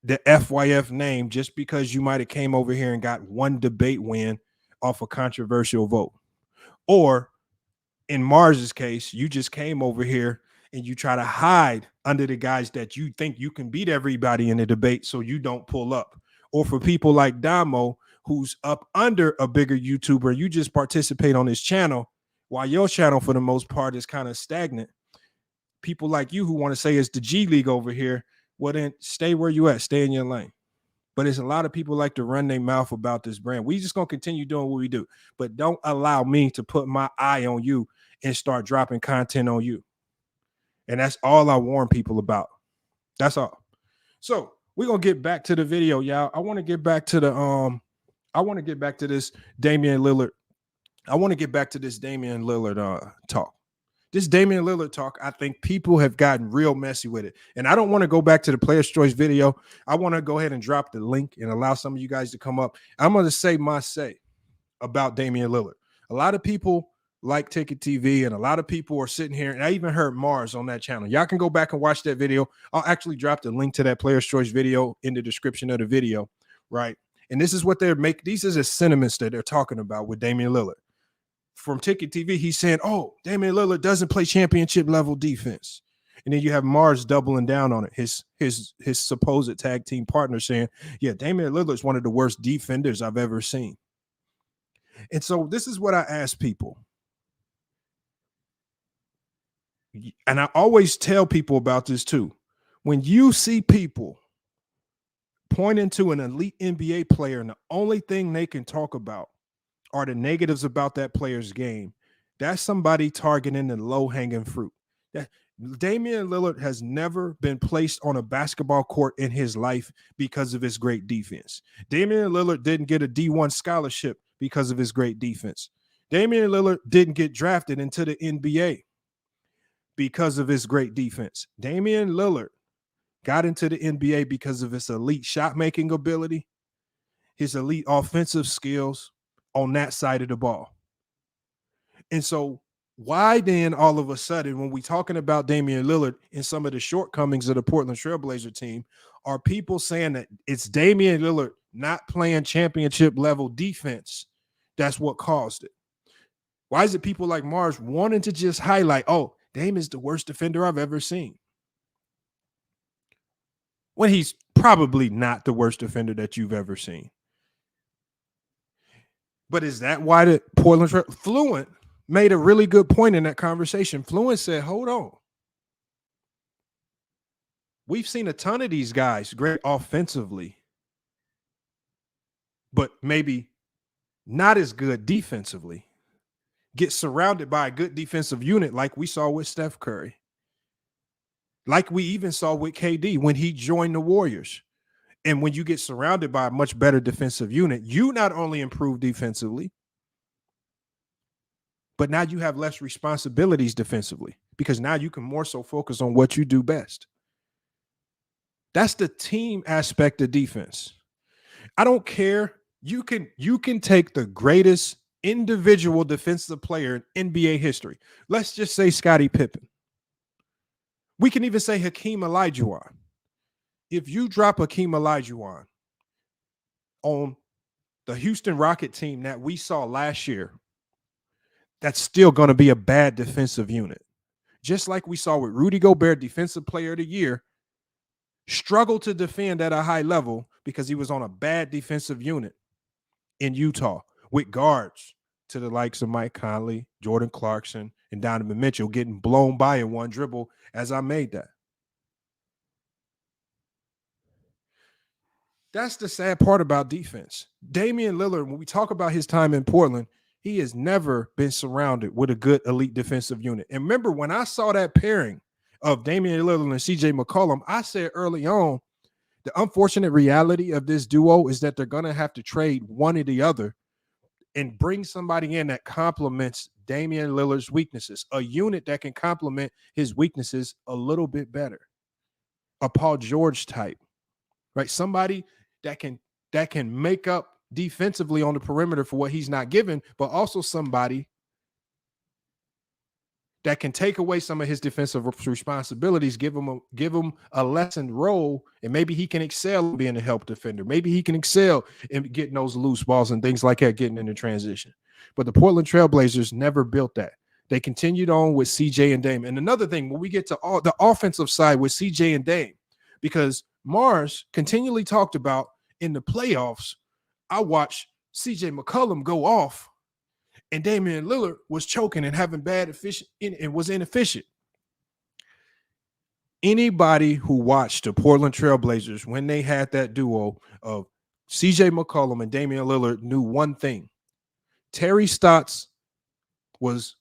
the FYF name just because you might have came over here and got one debate win off a controversial vote. Or in Mars's case, you just came over here and you try to hide under the guys that you think you can beat everybody in the debate so you don't pull up. Or for people like Damo, who's up under a bigger YouTuber, you just participate on his channel while your channel for the most part is kind of stagnant. People like you who want to say it's the G League over here, well then stay where you at, stay in your lane. But there's a lot of people like to run their mouth about this brand. We just gonna continue doing what we do, but don't allow me to put my eye on you and start dropping content on you. And that's all I warn people about. That's all. So we're gonna get back to the video, y'all. I want to get back to this Damian Lillard. I want to get back to this Damian Lillard talk. This Damian Lillard talk, I think people have gotten real messy with it. And I don't want to go back to the Player's Choice video. I want to go ahead and drop the link and allow some of you guys to come up. I'm going to say my say about Damian Lillard. A lot of people like TicketTV, and a lot of people are sitting here, and I even heard Mars on that channel. Y'all can go back and watch that video. I'll actually drop the link to that Player's Choice video in the description of the video, right? And this is what they're making. These are the sentiments that they're talking about with Damian Lillard. From TicketTV, he's saying, oh, Damian Lillard doesn't play championship level defense. And then you have Mars doubling down on it. His supposed tag team partner saying, yeah, Damian Lillard's one of the worst defenders I've ever seen. And so this is what I ask people. And I always tell people about this too. When you see people pointing to an elite NBA player and the only thing they can talk about are the negatives about that player's game, that's somebody targeting the low-hanging fruit. That Damian Lillard has never been placed on a basketball court in his life because of his great defense. Damian Lillard didn't get a D1 scholarship because of his great defense. Damian Lillard didn't get drafted into the NBA because of his great defense. Damian Lillard got into the NBA because of his elite shot-making ability, his elite offensive skills on that side of the ball. And so why then all of a sudden, when we're talking about Damian Lillard and some of the shortcomings of the Portland Trailblazer team, are people saying that it's Damian Lillard not playing championship level defense that's what caused it? Why is it people like Mars wanting to just highlight, oh, Dame is the worst defender I've ever seen, when he's probably not the worst defender that you've ever seen? But is that why the Portland Fluent made a really good point in that conversation? Fluent said, hold on. We've seen a ton of these guys great offensively, but maybe not as good defensively. Get surrounded by a good defensive unit like we saw with Steph Curry. Like we even saw with KD when he joined the Warriors. And when you get surrounded by a much better defensive unit, you not only improve defensively, but now you have less responsibilities defensively because now you can more so focus on what you do best. That's the team aspect of defense. I don't care. You can take the greatest individual defensive player in NBA history. Let's just say Scottie Pippen. We can even say Hakeem Olajuwon. If you drop Hakeem Olajuwon on the Houston Rocket team that we saw last year, that's still going to be a bad defensive unit. Just like we saw with Rudy Gobert, Defensive Player of the Year, struggled to defend at a high level because he was on a bad defensive unit in Utah with guards to the likes of Mike Conley, Jordan Clarkson, and Donovan Mitchell getting blown by in one dribble as I made that. That's the sad part about defense. Damian Lillard, when we talk about his time in Portland, he has never been surrounded with a good elite defensive unit. And remember, when I saw that pairing of Damian Lillard and CJ McCollum, I said early on, the unfortunate reality of this duo is that they're going to have to trade one or the other and bring somebody in that complements Damian Lillard's weaknesses, a unit that can complement his weaknesses a little bit better. A Paul George type, right? Somebody that can make up defensively on the perimeter for what he's not given, but also somebody that can take away some of his defensive responsibilities, give him a lessened role, and maybe he can excel in being a help defender. Maybe he can excel in getting those loose balls and things like that, getting into transition. But the Portland Trailblazers never built that. They continued on with CJ and Dame. And another thing, when we get to all the offensive side with CJ and Dame, because Mars continually talked about in the playoffs, I watched CJ McCollum go off, and Damian Lillard was choking and having bad efficient and was inefficient. Anybody who watched the Portland Trailblazers when they had that duo of CJ McCollum and Damian Lillard knew one thing. Terry Stotts was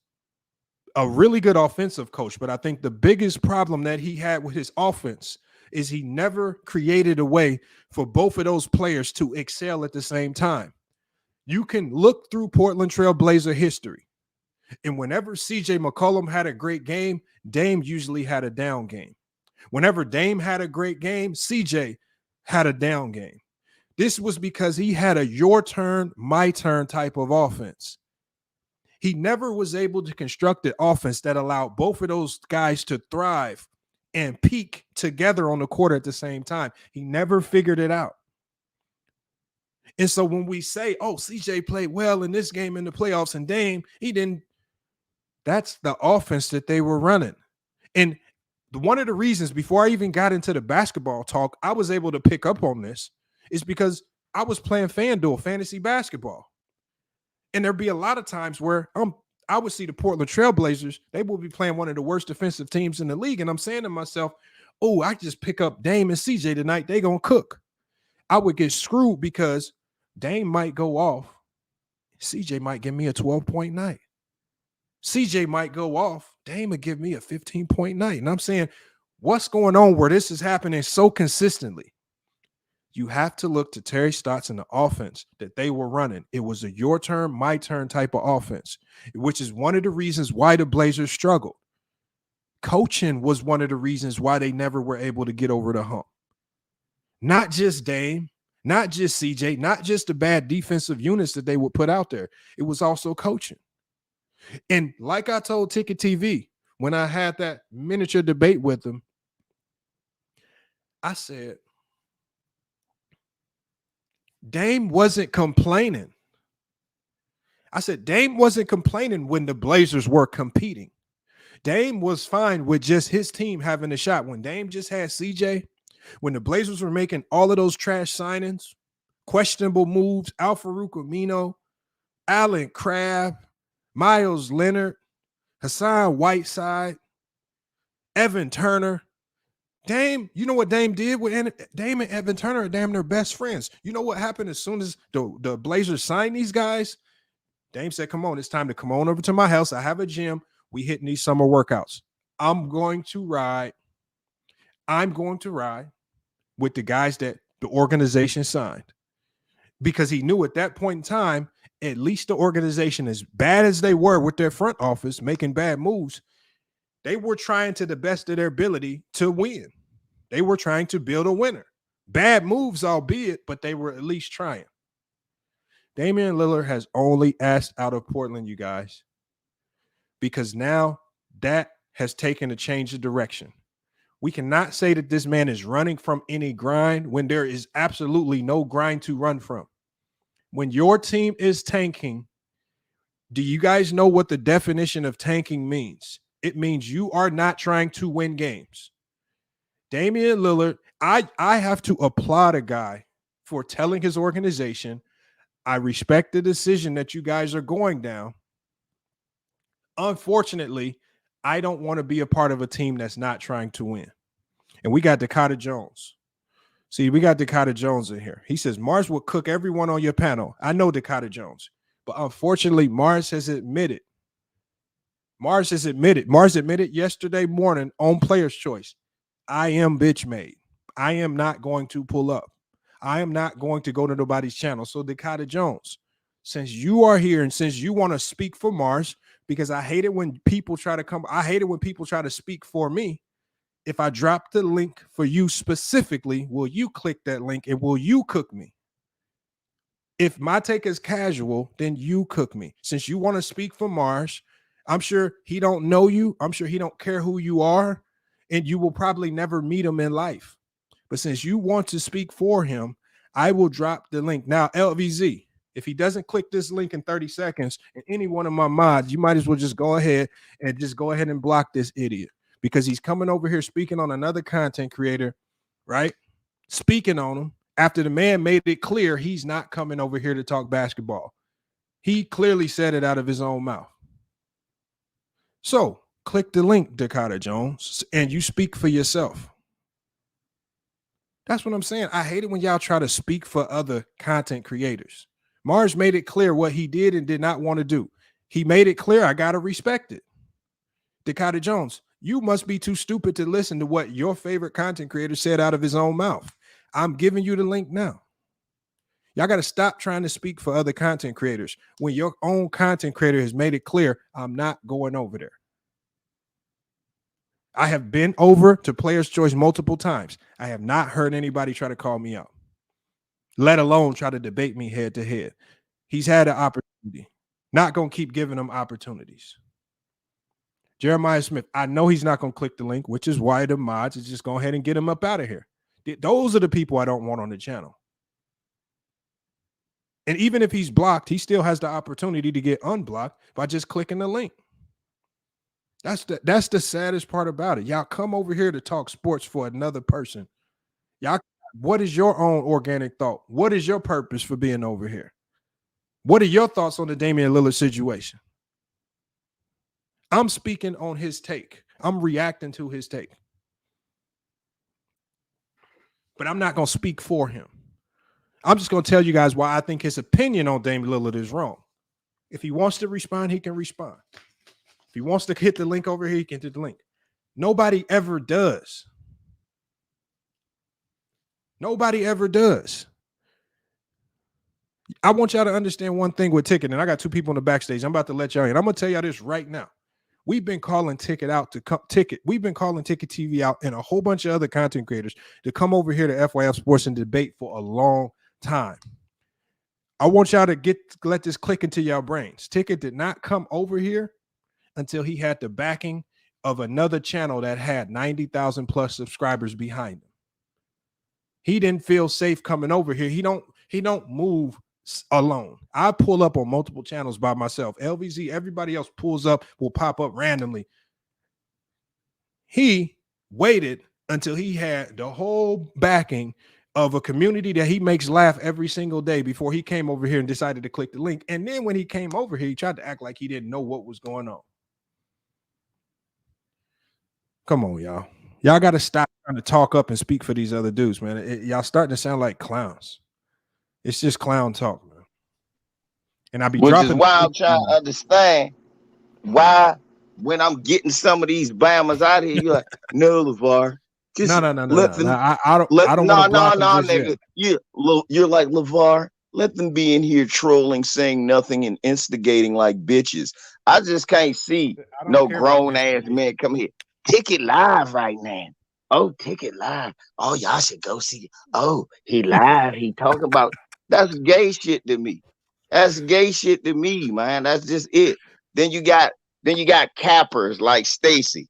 a really good offensive coach, but I think the biggest problem that he had with his offense is he never created a way for both of those players to excel at the same time. You can look through Portland Trailblazer history, and whenever CJ McCollum had a great game, Dame usually had a down game. Whenever Dame had a great game, CJ had a down game. This was because he had a your turn, my turn type of offense. He never was able to construct an offense that allowed both of those guys to thrive and peak together on the court at the same time. He never figured it out. And so when we say, oh, CJ played well in this game in the playoffs and Dame, he didn't, that's the offense that they were running. And one of the reasons before I even got into the basketball talk, I was able to pick up on this is because I was playing FanDuel fantasy basketball. And there'd be a lot of times where I would see the Portland Trailblazers, they will be playing one of the worst defensive teams in the league. And I'm saying to myself, oh, I just pick up Dame and CJ tonight. They going to cook. I would get screwed because Dame might go off. CJ might give me a 12-point night. CJ might go off. Dame would give me a 15-point night. And I'm saying, what's going on where this is happening so consistently? You have to look to Terry Stotts and the offense that they were running. It was a your turn, my turn type of offense, which is one of the reasons why the Blazers struggled. Coaching was one of the reasons why they never were able to get over the hump. Not just Dame, not just CJ, not just the bad defensive units that they would put out there. It was also coaching. And like I told TicketTV, when I had that miniature debate with them, I said, Dame wasn't complaining. I said, Dame wasn't complaining when the Blazers were competing. Dame was fine with just his team having a shot. When Dame just had CJ, when the Blazers were making all of those trash signings, questionable moves, Al-Farouq Amino, Allen Crabbe, Miles Leonard, Hassan Whiteside, Evan Turner. Dame, you know what Dame did with Dame and Evan Turner are damn near best friends. You know what happened as soon as the Blazers signed these guys? Dame said, come on, it's time to come on over to my house. I have a gym. We hitting these summer workouts. I'm going to ride with the guys that the organization signed, because he knew at that point in time, at least the organization, as bad as they were with their front office making bad moves, they were trying to the best of their ability to win. They were trying to build a winner. Bad moves, albeit, but they were at least trying. Damian Lillard has only asked out of Portland, you guys, because now that has taken a change of direction. We cannot say that this man is running from any grind when there is absolutely no grind to run from. When your team is tanking, do you guys know what the definition of tanking means? It means you are not trying to win games. Damian Lillard, I have to applaud a guy for telling his organization, I respect the decision that you guys are going down. Unfortunately, I don't want to be a part of a team that's not trying to win. And we got Dakota Jones. See, we got Dakota Jones in here. He says, Mars will cook everyone on your panel. I know Dakota Jones. But unfortunately, Mars admitted yesterday morning on Player's Choice, I am bitch made. I am not going to pull up. I am not going to go to nobody's channel. So Dakota Jones, since you are here and since you want to speak for Mars, because I hate it when people try to speak for me. If I drop the link for you specifically, will you click that link and will you cook me? If my take is casual, then you cook me. Since you want to speak for Marsh, I'm sure he don't know you. I'm sure he don't care who you are, and you will probably never meet him in life. But since you want to speak for him, I will drop the link. Now, LVZ, if he doesn't click this link in 30 seconds, and any one of my mods, you might as well just go ahead and block this idiot, because he's coming over here speaking on another content creator, right? Speaking on him after the man made it clear he's not coming over here to talk basketball. He clearly said it out of his own mouth. So click the link, Dakota Jones, and you speak for yourself. That's what I'm saying. I hate it when y'all try to speak for other content creators. Mars made it clear what he did and did not want to do. He made it clear. I got to respect it. Dakota Jones, you must be too stupid to listen to what your favorite content creator said out of his own mouth. I'm giving you the link now. Y'all got to stop trying to speak for other content creators when your own content creator has made it clear, I'm not going over there. I have been over to Player's Choice multiple times. I have not heard anybody try to call me out, let alone try to debate me head to head. He's had an opportunity. Not going to keep giving him opportunities. Jeremiah Smith, I know he's not going to click the link, which is why the mods is just go ahead and get him up out of here. Those are the people I don't want on the channel. And even if he's blocked, he still has the opportunity to get unblocked by just clicking the link. That's the saddest part about it. Y'all come over here to talk sports for another person. Y'all, what is your own organic thought? What is your purpose for being over here? What are your thoughts on the Damian Lillard situation? I'm speaking on his take. I'm reacting to his take. But I'm not going to speak for him. I'm just going to tell you guys why I think his opinion on Damian Lillard is wrong. If he wants to respond, he can respond. If he wants to hit the link over here, he can hit the link. Nobody ever does. Nobody ever does. I want y'all to understand one thing with Ticket, and I got two people in the backstage. I'm about to let y'all in. I'm going to tell y'all this right now. We've been calling Ticket out to come Ticket. We've been calling TicketTV out and a whole bunch of other content creators to come over here to Fyf Sports and debate for a long time. I want y'all to let this click into y'all brains. Ticket did not come over here until he had the backing of another channel that had 90,000 plus subscribers behind him. He didn't feel safe coming over here. He don't move alone. I pull up on multiple channels by myself. LVZ, everybody else pulls up, will pop up randomly. He waited until he had the whole backing of a community that he makes laugh every single day before he came over here and decided to click the link. And then when he came over here, he tried to act like he didn't know what was going on. Come on, y'all. Y'all got to stop trying to talk up and speak for these other dudes, man. Y'all starting to sound like clowns. It's just clown talk, man. And I be Which dropping. is why I'm trying to understand why when I'm getting some of these Bammers out here, you're like, no, LeVar. No. I don't want to block them just nigga. You're like, LeVar, let them be in here trolling, saying nothing, and instigating like bitches. I just can't see no grown ass man come here. Ticket live right now. Oh, Ticket live. Oh, y'all should go see. Oh, he live. He talking about. That's gay shit to me. That's gay shit to me, man. That's just it. Then you got cappers like Stacy.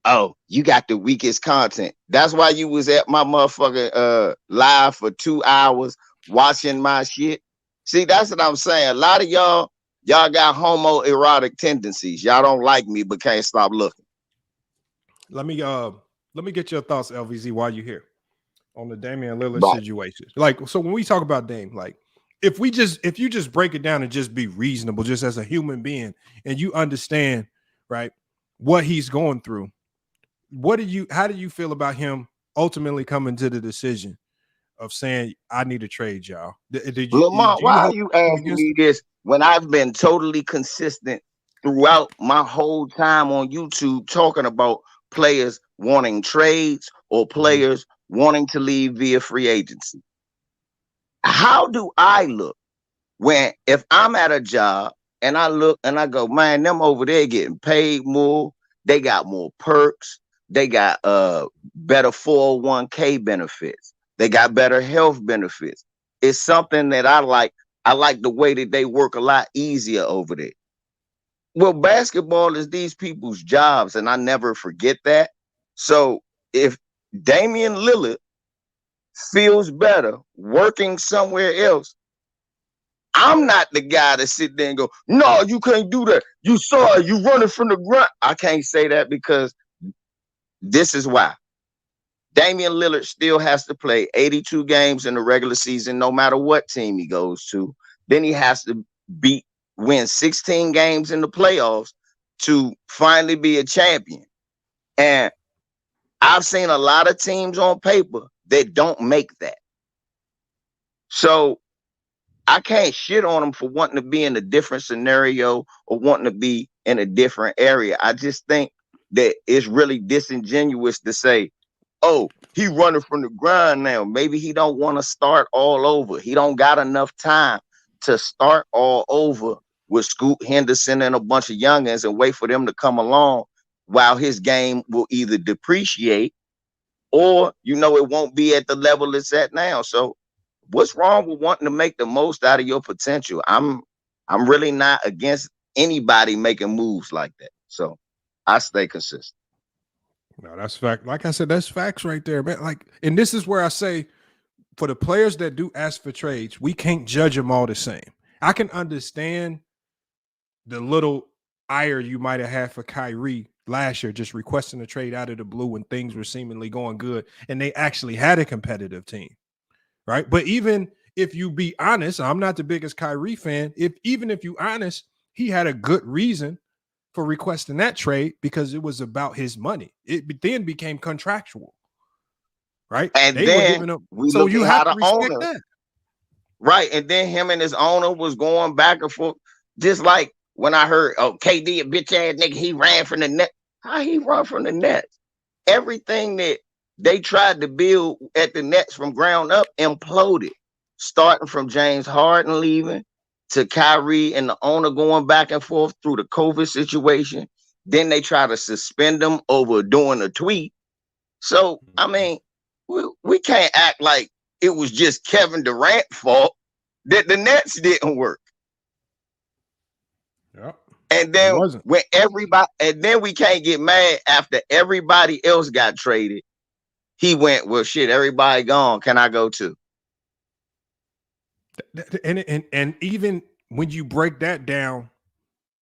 Oh, you got the weakest content. That's why you was at my motherfucking live for 2 hours watching my shit. See, that's what I'm saying. A lot of y'all got homoerotic tendencies. Y'all don't like me, but can't stop looking. Let me get your thoughts, LVZ, while you're here on the Damian Lillard situation. Like, so when we talk about Dame, like, if you just break it down and just be reasonable, just as a human being, and you understand, right, what he's going through, how do you feel about him ultimately coming to the decision of saying, I need to trade y'all? Lamar, why are you asking me this when I've been totally consistent throughout my whole time on YouTube talking about players wanting trades or players wanting to leave via free agency? How do I look when, if I'm at a job and I look and I go, man, them over there getting paid more. They got more perks. They got better 401k benefits. They got better health benefits. It's something that I like. I like the way that they work a lot easier over there. Well, basketball is these people's jobs, and I never forget that. So if Damian Lillard feels better working somewhere else, I'm not the guy to sit there and go, no, you can't do that. You saw it, you running from the grunt. I can't say that because this is why. Damian Lillard still has to play 82 games in the regular season, no matter what team he goes to. Then he has to win 16 games in the playoffs to finally be a champion. And I've seen a lot of teams on paper that don't make that. So I can't shit on them for wanting to be in a different scenario or wanting to be in a different area. I just think that it's really disingenuous to say, oh, he running from the grind now. Maybe he don't want to start all over. He don't got enough time to start all over with Scoot Henderson and a bunch of youngins and wait for them to come along while his game will either depreciate or, it won't be at the level it's at now. So what's wrong with wanting to make the most out of your potential? I'm really not against anybody making moves like that. So I stay consistent. No, that's fact. Like I said, that's facts right there, man. Like, and this is where I say, for the players that do ask for trades, we can't judge them all the same. I can understand the little ire you might have had for Kyrie last year, just requesting a trade out of the blue when things were seemingly going good, and they actually had a competitive team, right? But even if you be honest, I'm not the biggest Kyrie fan. Even if you honest, he had a good reason for requesting that trade because it was about his money. It then became contractual, right? And they then were giving up, we so look you at have how to the respect owner, that, right? And then him and his owner was going back and forth, just like when I heard, oh, KD, a bitch ass nigga, he ran from the net. How he run from the Nets? Everything that they tried to build at the Nets from ground up imploded, starting from James Harden leaving to Kyrie and the owner going back and forth through the COVID situation. Then they try to suspend them over doing a tweet. So, I mean, we can't act like it was just Kevin Durant's fault that the Nets didn't work. Yep. And then we can't get mad after everybody else got traded. He went, well, shit, everybody gone. Can I go too? And even when you break that down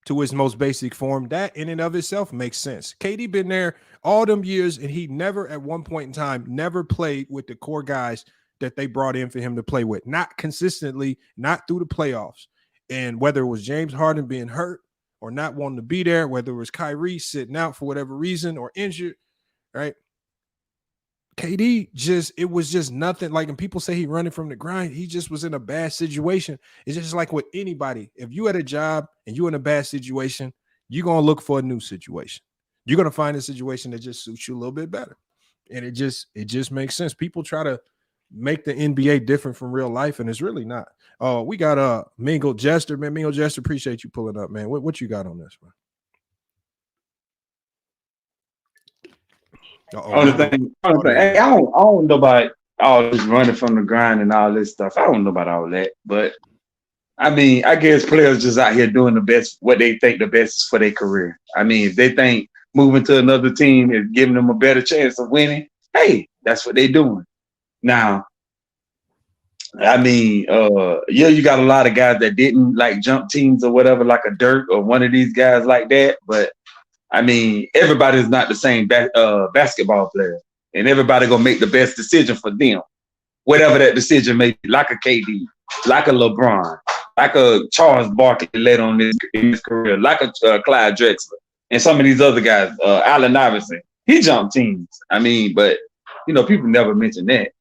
to its most basic form, that in and of itself makes sense. KD been there all them years, and he never at one point in time never played with the core guys that they brought in for him to play with. Not consistently, not through the playoffs. And whether it was James Harden being hurt or not wanting to be there, whether it was Kyrie sitting out for whatever reason or injured, right? KD it was just nothing. Like, when people say he running from the grind, he just was in a bad situation. It's just like with anybody. If you had a job and you're in a bad situation, you're going to look for a new situation. You're going to find a situation that just suits you a little bit better. And it just makes sense. People try to make the NBA different from real life, and it's really not. We got Mingle Jester, man. Mingle Jester, appreciate you pulling up, man. What you got on this, man? Only thing, hey, I don't know about all this running from the grind and all this stuff. I don't know about all that, but I mean, I guess players just out here doing the best, what they think the best is for their career. I mean, if they think moving to another team is giving them a better chance of winning, hey, that's what they're doing. Now, I mean, you got a lot of guys that didn't like jump teams or whatever, like a Dirk or one of these guys like that. But I mean, everybody's not the same basketball player, and everybody gonna make the best decision for them, whatever that decision may be. Like a KD, like a LeBron, like a Charles Barkley late on in his career, like a Clyde Drexler, and some of these other guys, Allen Iverson. He jumped teams. I mean, but people never mention that.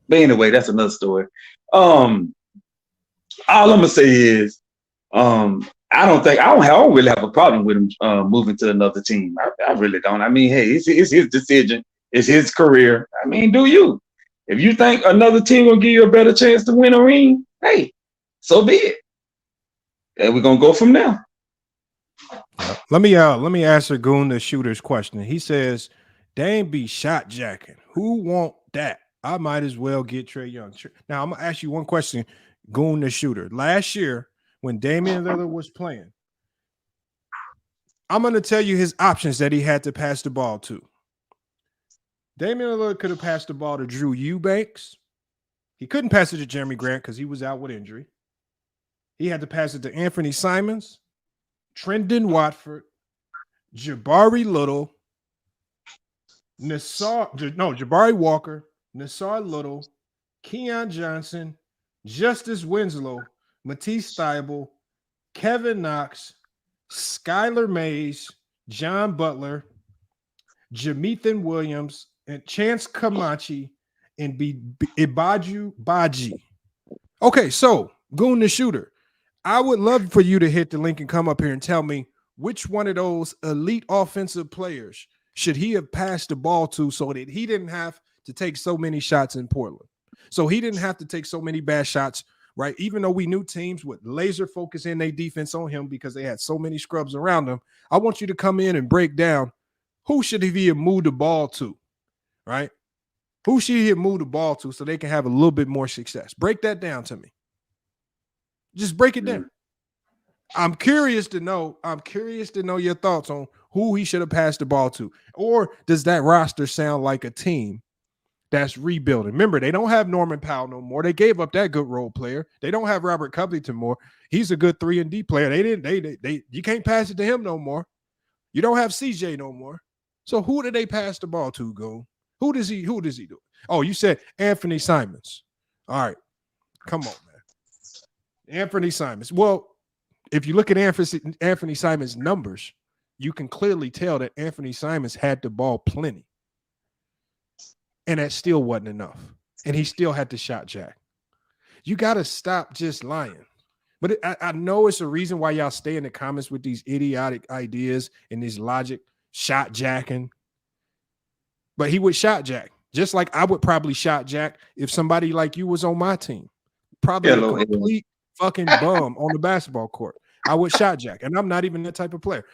But anyway, that's another story. All I'm gonna say is, I don't really have a problem with him moving to another team. I really don't. I mean, hey, it's his decision. It's his career. I mean, do you? If you think another team will give you a better chance to win a ring, hey, so be it. and we're gonna go from there. Let me answer Goon the Shooter's question. He says, Dame be shot jacking. Who want that? I might as well get Trae Young. Now I'm gonna ask you one question, Goon the Shooter. Last year, when Damian Lillard was playing, I'm gonna tell you his options that he had to pass the ball to. Damian Lillard could have passed the ball to Drew Eubanks. He couldn't pass it to Jeremy Grant because he was out with injury. He had to pass it to Anthony Simons, Trendon Watford, Jabari Little, Jabari Walker, Nassar Little, Keon Johnson, Justice Winslow, Matisse Thybulle, Kevin Knox, Skylar Mays, John Butler, Jamethan Williams, and Chance Kamachi, and Ibaju Baji. Okay, so Goon the Shooter, I would love for you to hit the link and come up here and tell me which one of those elite offensive players should he have passed the ball to so that he didn't have to take so many shots in Portland. So he didn't have to take so many bad shots, right? Even though we knew teams would laser focus in their defense on him because they had so many scrubs around him. I want you to come in and break down who should he have moved the ball to, right? Who should he have moved the ball to so they can have a little bit more success? Break that down to me. Just break it down. I'm curious to know your thoughts on who he should have passed the ball to. Or does that roster sound like a team that's rebuilding? Remember, they don't have Norman Powell no more. They gave up that good role player. They don't have Robert Covington more. He's a good 3-and-D player. You can't pass it to him no more. You don't have CJ no more. So who did they pass the ball to, Goon? Who does he do? Oh, you said Anthony Simons. All right. Come on, man. Anthony Simons. Well, if you look at Anthony Simons' numbers, you can clearly tell that Anthony Simons had the ball plenty. And that still wasn't enough. And he still had the shot jack. You got to stop just lying. But I know it's a reason why y'all stay in the comments with these idiotic ideas and this logic, shot jacking. But he would shot jack. Just like I would probably shot jack if somebody like you was on my team. Probably a complete fucking bum on the basketball court. I would shot jack. And I'm not even that type of player.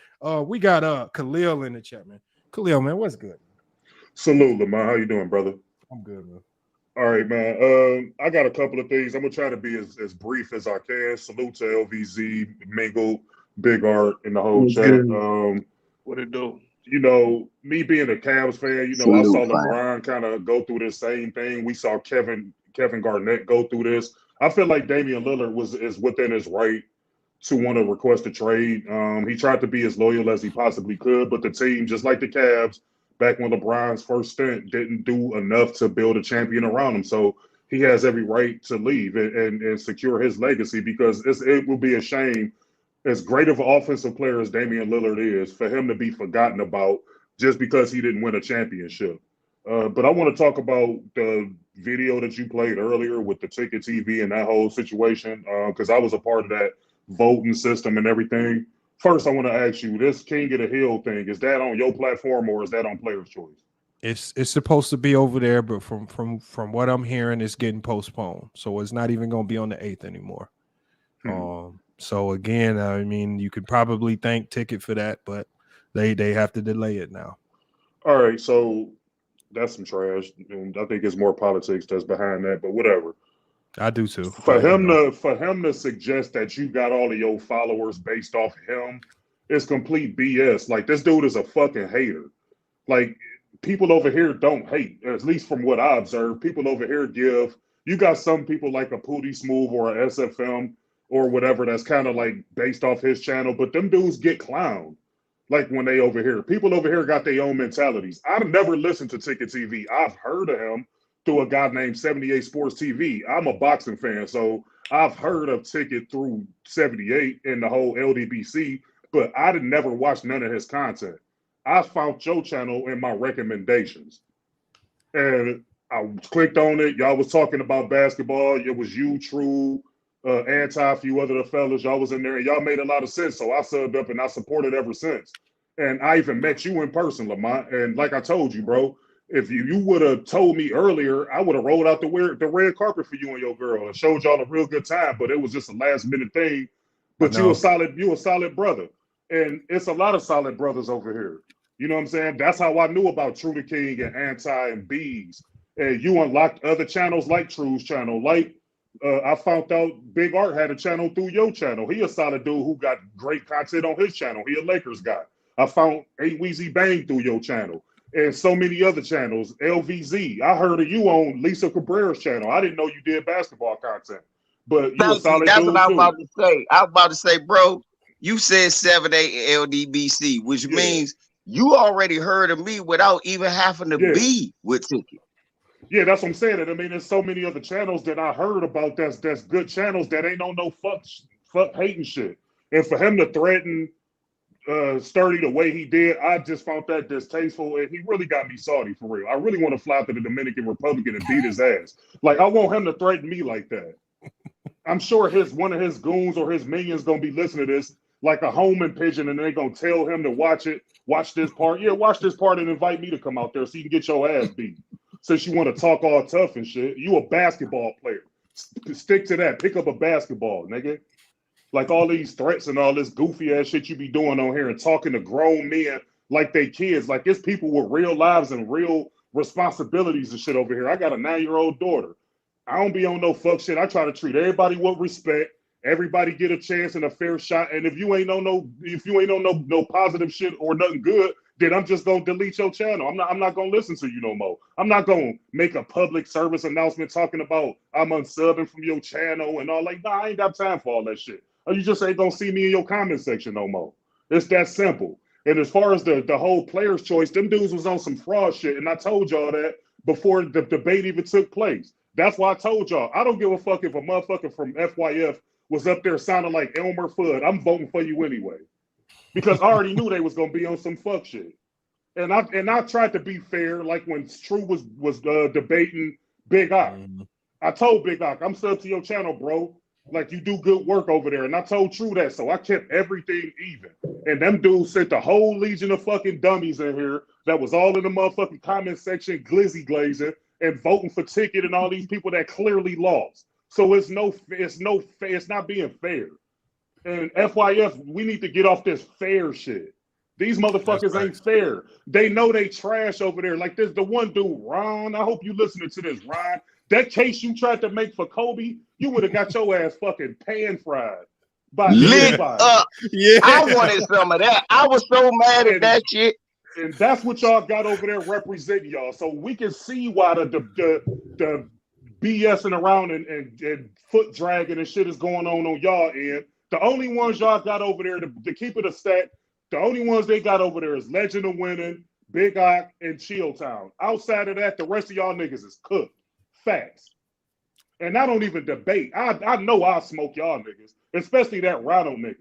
We got Khalil in the chat, man. Khalil, man, what's good? Salute, Lamar. How you doing, brother? I'm good, man. All right, man. I got a couple of things. I'm gonna try to be as brief as I can. Salute to LVZ, Mingle, Big Art, and the whole chat. What it do? You know, me being a Cavs fan, I saw LeBron kind of go through the same thing. We saw Kevin Garnett go through this. I feel like Damian Lillard is within his right to want to request a trade. He tried to be as loyal as he possibly could, but the team, just like the Cavs, back when LeBron's first stint, didn't do enough to build a champion around him. So he has every right to leave and secure his legacy, because it will be a shame, as great of an offensive player as Damian Lillard is, for him to be forgotten about just because he didn't win a championship. But I want to talk about the video that you played earlier with the TicketTV and that whole situation, because I was a part of that voting system and everything. First, I want to ask you, this King of the Hill thing, is that on your platform or is that on Player's Choice? It's supposed to be over there, but from what I'm hearing, it's getting postponed. So it's not even going to be on the 8th anymore. So again, I mean, you could probably thank Ticket for that, but they have to delay it now. All right, so that's some trash, and I think it's more politics that's behind that, but whatever. I do too. For him to suggest that you got all of your followers based off him is complete BS. Like, this dude is a fucking hater. Like, people over here don't hate, at least from what I observe. People over here you got some people like a Pootie Smooth or a SFM or whatever that's kind of like based off his channel, but them dudes get clowned. Like, when they over here, people over here got their own mentalities. I've never listened to Ticket TV. I've heard of him through a guy named 78 Sports TV. I'm a boxing fan, so I've heard of Ticket through 78 and the whole LDBC, but I didn't never watch none of his content. I found your channel in my recommendations, and I clicked on it. Y'all was talking about basketball. It was you, True, Anti, a few other fellas. Y'all was in there, and y'all made a lot of sense. So I subbed up, and I supported ever since. And I even met you in person, Lamont. And like I told you, bro, if you would have told me earlier, I would have rolled out the red carpet for you and your girl and showed y'all a real good time. But it was just a last minute thing But you a solid brother. And it's a lot of solid brothers over here. You know what I'm saying? That's how I knew about True the King and Anti and Bees. And you unlocked other channels like True's channel. Like I found out Big Art had a channel through your channel. He a solid dude who got great content on his channel. He a Lakers guy. I found Aweezy Bang through your channel. And so many other channels. LVZ. I heard of you on Lisa Cabrera's channel. I didn't know you did basketball content. But you a solid that's dude what I was too. about to say. I was about to say, bro, you said 7-8 LDBC, which means you already heard of me without even having to be with Ticket. Yeah, that's what I'm saying. And I mean, there's so many other channels that I heard about that's good channels that ain't on no fuck hating shit. And for him to threaten Sturdy the way he did, I just found that distasteful, and he really got me salty for real. I really want to fly to the Dominican Republic and beat his ass. Like, I want him to threaten me like that. I'm sure one of his goons or his minions gonna be listening to this like a homing pigeon, and they gonna tell him to watch this part. Yeah, watch this part and invite me to come out there so you can get your ass beat. Since you want to talk all tough and shit, you a basketball player. Stick to that. Pick up a basketball, nigga. Like all these threats and all this goofy ass shit you be doing on here and talking to grown men like they kids. Like it's people with real lives and real responsibilities and shit over here. I got a 9-year-old daughter. I don't be on no fuck shit. I try to treat everybody with respect. Everybody get a chance and a fair shot. And if you ain't on no positive shit or nothing good, then I'm just gonna delete your channel. I'm not gonna listen to you no more. I'm not gonna make a public service announcement talking about I'm unsubbing from your channel and all. Like, nah, I ain't got time for all that shit. Or you just ain't gonna see me in your comment section no more. It's that simple. And as far as the whole player's choice, them dudes was on some fraud shit, and I told y'all that before the debate even took place. That's why I told y'all I don't give a fuck if a motherfucker from FYF was up there sounding like Elmer Fudd. I'm voting for you anyway. Because I already knew they was gonna be on some fuck shit, and I tried to be fair. Like when True was debating Big Ock, I told Big Ock, I'm sub to your channel, bro. Like you do good work over there, and I told True that, so I kept everything even. And them dudes sent the whole legion of fucking dummies in here that was all in the motherfucking comment section, glizzy glazing and voting for Ticket and all these people that clearly lost. So it's not being fair. And FYF, we need to get off this fair shit. These motherfuckers ain't fair. They know they trash over there. Like there's the one dude, Ron. I hope you listening to this, Ron. That case you tried to make for Kobe, you would have got your ass fucking pan fried. Lit up. Yeah. I wanted some of that. I was so mad at that shit. And that's what y'all got over there representing y'all. So we can see why the BSing around and foot dragging and shit is going on y'all end. The only ones y'all got over there to keep it a stack, the only ones they got over there is Legend of Winning, Big Ock, and Chill Town. Outside of that, the rest of y'all niggas is cooked. Facts. And I don't even debate. I know I'll smoke y'all niggas, especially that Rhino nigga.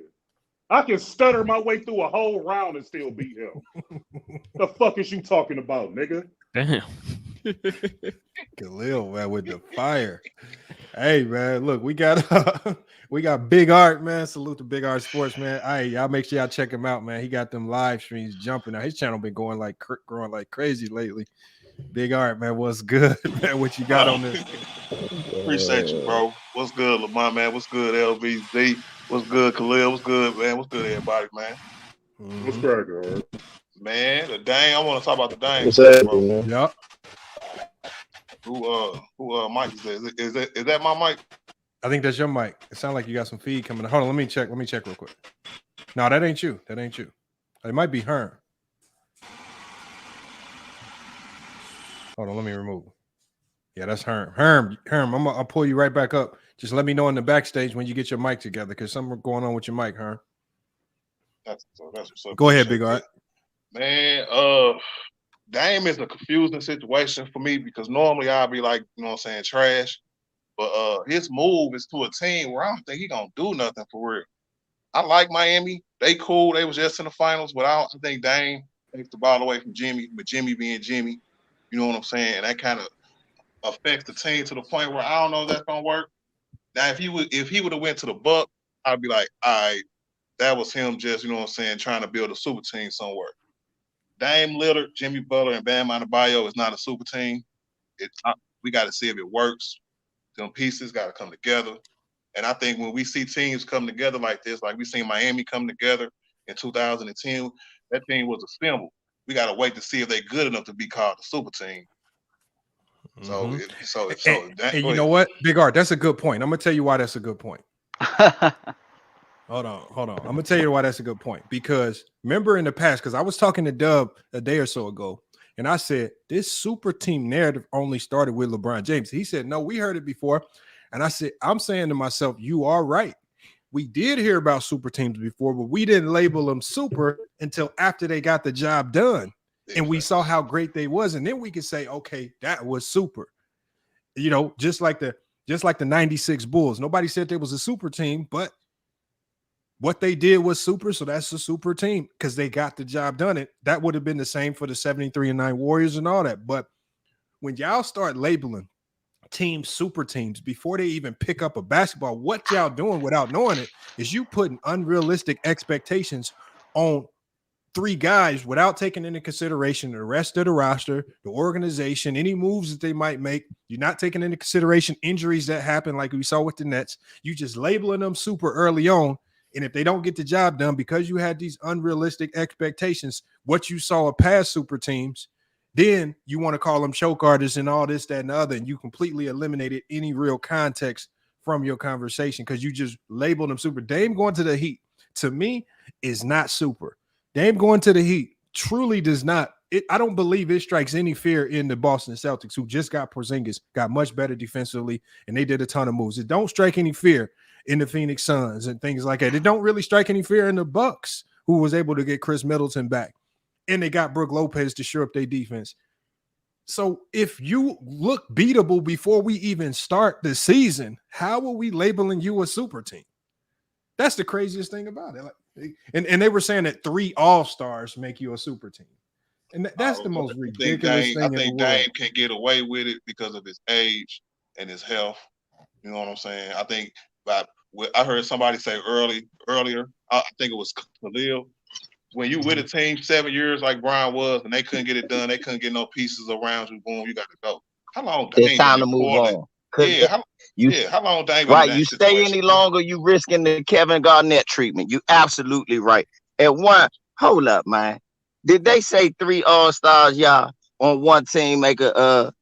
I can stutter my way through a whole round and still beat him. The fuck is you talking about, nigga? Damn. Khalil, man, with the fire. Hey, man, look, we got Big Art, man. Salute to Big Art Sports, man. Hey, y'all make sure y'all check him out, man. He got them live streams jumping. Now his channel been growing like crazy lately. Big Art, man, what's good, man? What you got on this? Appreciate you, bro. What's good, Lamar, man? What's good, LVZ? What's good, Khalil? What's good, man? What's good, everybody, man? What's cracking, man? The Dame. I want to talk about the Dame. What's up, bro? man? Yep. Who Mike is that? Is that my mic? I think that's your mic. It sounds like you got some feed coming. Hold on, let me check real quick. No, that ain't you. It might be Herm. Hold on, let me remove him. Yeah, that's Herm. Herm, I'll pull you right back up. Just let me know in the backstage when you get your mic together, because something going on with your mic, Herm. That's what's up. Go ahead, Big Art. Man, Dame is a confusing situation for me because normally I'll be like, you know what I'm saying, trash. But his move is to a team where I don't think he gonna do nothing for real. I like Miami. They cool. They was just in the finals, but I think Dame takes the ball away from Jimmy, but Jimmy being Jimmy, you know what I'm saying? And that kind of affects the team to the point where I don't know if that's gonna work. Now, if he would have went to the Bucks, I'd be like, all right, that was him just, you know what I'm saying, trying to build a super team somewhere. Dame Lillard, Jimmy Butler, and Bam Adebayo is not a super team. We got to see if it works. Them pieces got to come together. And I think when we see teams come together like this, like we seen Miami come together in 2010, that team was a symbol. We got to wait to see if they're good enough to be called a super team. So, and you know what, Big Art, that's a good point. I'm gonna tell you why that's a good point. Hold on. I'm gonna tell you why that's a good point. Because remember in the past, because I was talking to Dub a day or so ago, and I said this super team narrative only started with LeBron James. He said, no, we heard it before. And I said, I'm saying to myself, you are right. We did hear about super teams before, but we didn't label them super until after they got the job done. And we saw how great they was. And then we could say, okay, that was super. You know, just like the 96 Bulls. Nobody said they was a super team, but what they did was super, so that's a super team because they got the job done. That would have been the same for the 73-9 Warriors and all that. But when y'all start labeling teams super teams before they even pick up a basketball, what y'all doing without knowing it is you putting unrealistic expectations on 3 guys without taking into consideration the rest of the roster, the organization, any moves that they might make. You're not taking into consideration injuries that happen like we saw with the Nets. You just labeling them super early on. And if they don't get the job done because you had these unrealistic expectations, what you saw of past super teams, then you want to call them choke artists and all this, that, and the other, and you completely eliminated any real context from your conversation because you just labeled them super. Dame going to the Heat, to me, is not super. Dame going to the Heat truly does not. I don't believe it strikes any fear in the Boston Celtics, who just got Porzingis, got much better defensively, and they did a ton of moves. It don't strike any fear in the Phoenix Suns and things like that. It don't really strike any fear in the Bucks, who was able to get Chris Middleton back. And they got Brook Lopez to shore up their defense. So if you look beatable before we even start the season, how are we labeling you a super team? That's the craziest thing about it. Like, and they were saying that 3 all-stars make you a super team. And that's the most ridiculous thing. I think Dame can get away with it because of his age and his health. You know what I'm saying? I think I heard somebody say earlier, I think it was Khalil, when you with a team 7 years like Brian was and they couldn't get it done, they couldn't get no pieces around you, boom, you got to go. How long? It's time to move on. How long Dame? Right, you stay any longer, you risking the Kevin Garnett treatment. You absolutely right. Hold up, man. Did they say 3 all-stars, y'all, on one team make a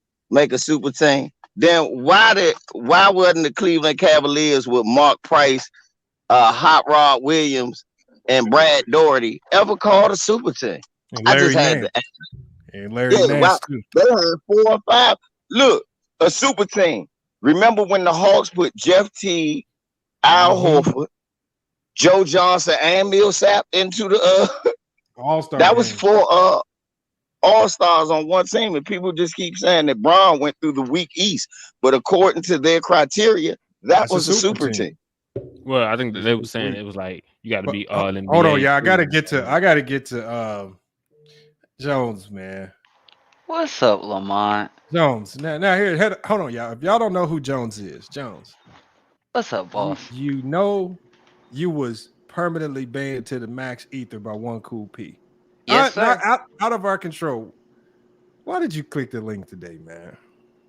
super team? Then why wasn't the Cleveland Cavaliers with Mark Price, Hot Rod Williams, and Brad Daugherty ever called a super team? I just had to ask. And Larry Nance too. They had 4 or 5. Look, a super team. Remember when the Hawks put Jeff Teague, Al Horford, Joe Johnson, and Millsap into the All-Star? That was 4 all-stars on one team, and people just keep saying that Braun went through the weak East, but according to their criteria, that's was a super team. Well, I think that they were saying it was like you got to be all NBA. Hold on, yeah, I gotta get to Jones, man. What's up, Lamont? Jones. Now here, hold on, y'all. If y'all don't know who Jones is, Jones. What's up, boss? You know, you was permanently banned to the max ether by One Cool P. Yes, sir. Out of our control. Why did you click the link today, man?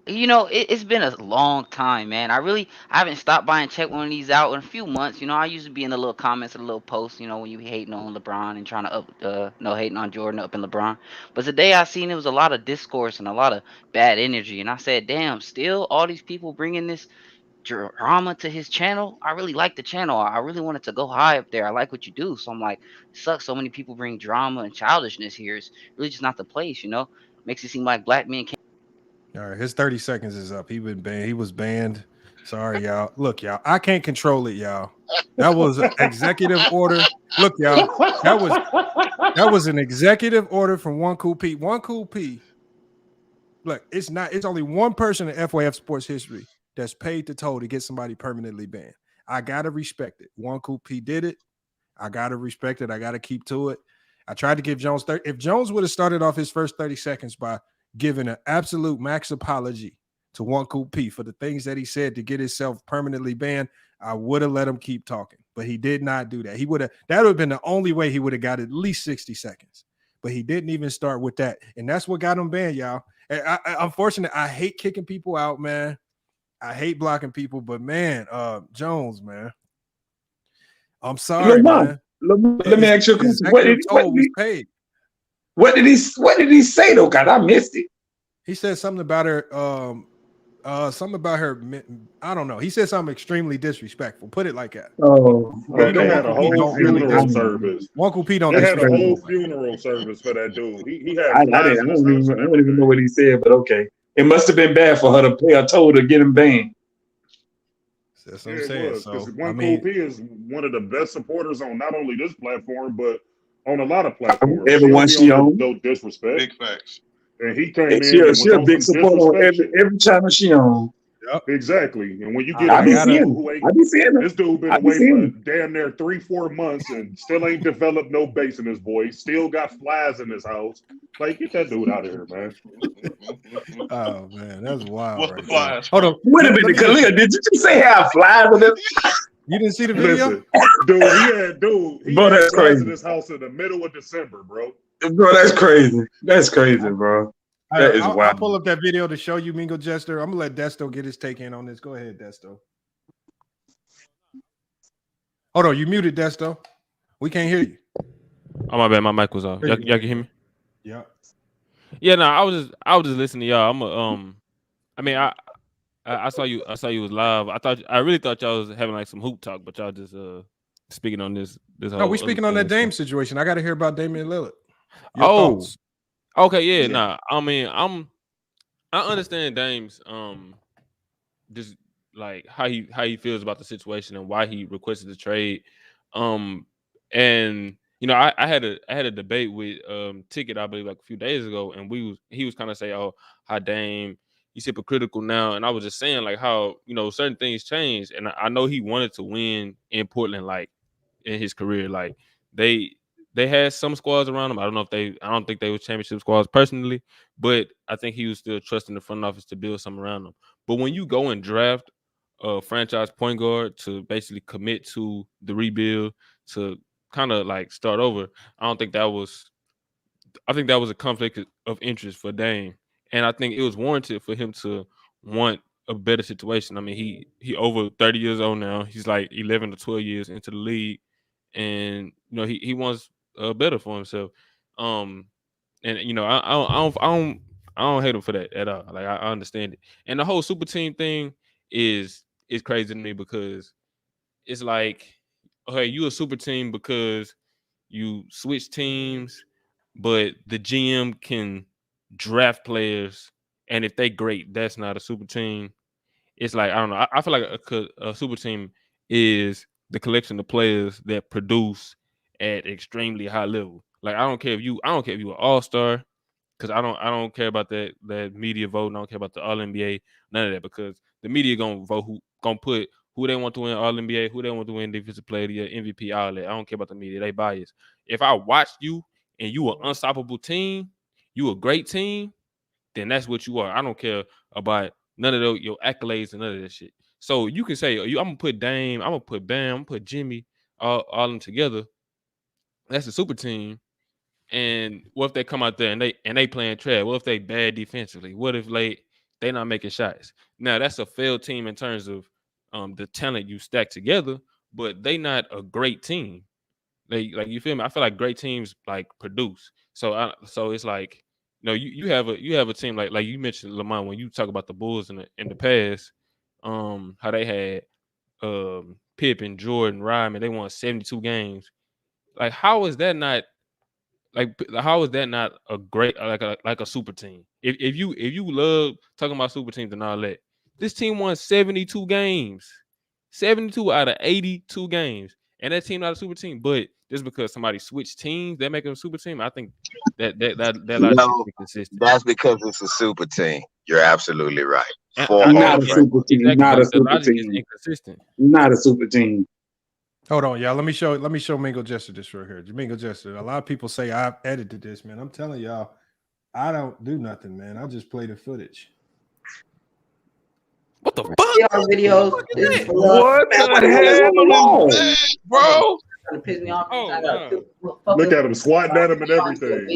You know, it's been a long time, man. I haven't stopped by and checked one of these out in a few months. You know, I used to be in the little comments of the little posts, you know, when you hating on LeBron and trying to hating on Jordan up in LeBron. But today I seen it was a lot of discourse and a lot of bad energy. And I said, damn, still all these people bringing this drama to his channel. I really like the channel. I really wanted to go high up there. I like what you do. So I'm like, it sucks so many people bring drama and childishness here. It's really just not the place, you know? Makes it seem like black men can't. All right, his 30 seconds is up. He was banned. Sorry, y'all. Look, y'all, I can't control it, y'all. That was an executive order. Look, y'all, that was an executive order from One Cool P. One Cool P. Look, it's only one person in FYF sports history that's paid the toll to get somebody permanently banned. I gotta respect it. One Cool P did it. I gotta respect it. I gotta keep to it. I tried to give Jones 30. If Jones would have started off his first 30 seconds by giving an absolute max apology to One Cool P for the things that he said to get himself permanently banned, I would have let him keep talking. But he did not do that. That would have been the only way he would have got at least 60 seconds. But he didn't even start with that. And that's what got him banned, y'all. Unfortunately, I hate kicking people out, man. I hate blocking people, but man, Jones, man, I'm sorry, man. Let me ask you a question. What did he say though? God, I missed it. He said something about her. I don't know. He said something extremely disrespectful. Put it like that. Oh, they had a whole funeral service. Uncle Pete don't. They had a whole funeral service for that dude. He had. I don't even know what he said, but okay. It must have been bad for her to pay a toll to get him banned. That's what I'm saying. So, Cool P is one of the best supporters on not only this platform, but on a lot of platforms. Everyone she owns. No disrespect. Big facts. And he came in. She a big supporter on every channel she owns. Yep. Exactly. And when you get this dude been away for damn near 3-4 months and still ain't developed no bass in his voice, still got flies in his house. Like, get that dude out of here, man. Oh man, that's wild. What's the flies? Hold on. Wait a minute, Khalil. Did you just say have flies in this? You didn't see the video? Listen, he bro, had that's flies crazy. in his house in the middle of December, bro. Bro, that's crazy. That's crazy, bro. That is wild. I'll pull up that video to show you, Mingo Jester. I'm gonna let Desto get his take in on this. Go ahead, Desto. Hold on, you muted, Desto. We can't hear you. Oh my bad, my mic was off. Y'all can hear me? Yeah. Yeah, no, I was just listening to y'all. I saw you was live. I really thought y'all was having like some hoop talk, but y'all just speaking on this whole. No, we speaking on that Dame situation. I got to hear about Damian Lillard. Your thoughts. Okay, yeah, nah. I mean, I understand Dame's just like how he feels about the situation and why he requested the trade. And you know, I had a debate with Ticket, I believe, like a few days ago, and he was kind of saying, "Oh, how Dame he's hypocritical now," and I was just saying like how, you know, certain things changed, and I know he wanted to win in Portland, like in his career, like they had some squads around him. I don't think they were championship squads personally, but I think he was still trusting the front office to build something around them. But when you go and draft a franchise point guard to basically commit to the rebuild, to kind of like start over, I think that was a conflict of interest for Dame. And I think it was warranted for him to want a better situation. I mean, he over 30 years old now. He's like 11 to 12 years into the league. And, you know, he wants better for himself. And, you know, I don't hate him for that at all. Like, I understand it. And the whole super team thing is crazy to me because it's like, okay, you a super team because you switch teams, but the GM can draft players, and if they great, that's not a super team. It's like, I don't know. I feel like a super team is the collection of players that produce at extremely high level. Like, I don't care if you an all-star, because I don't care about that media vote. I don't care about the All-NBA, none of that, because the media gonna vote gonna put who they want to win All-NBA, who they want to win Defensive Player of the Year, MVP, all that. I don't care about the media. They biased. If I watched you and you an unstoppable team, you a great team, then that's what you are. I don't care about none of those, your accolades and none of that shit. So you can say, I'm gonna put Dame, I'm gonna put Bam, I'm gonna put Jimmy, all them together. That's a super team. And what if they come out there and they playing trash? What if they bad defensively? What if they not making shots? Now that's a failed team in terms of the talent you stack together, but they not a great team. Like you feel me? I feel like great teams like produce. So it's like, you know, you have a team like you mentioned, Lamont, when you talk about the Bulls in the past, how they had Pippen, Jordan, Rodman, they won 72 games. Like, how is that not a great like a super team? If you love talking about super teams and all that, this team won 72 games, 72 out of 82 games, and that team not a super team. But just because somebody switched teams, they make them a super team. I think that no, consistent. That's because it's a super team. You're absolutely right. Not a super team. Not a super team. Inconsistent. Not a super team. Hold on, y'all. Let me show Mingo Jester this right here. Mingo Jester. A lot of people say I've edited this, man. I'm telling y'all, I don't do nothing, man. I just play the footage. What the fuck? Videos. What the hell, bro? To piss me off. Look at him squatting at him and everything.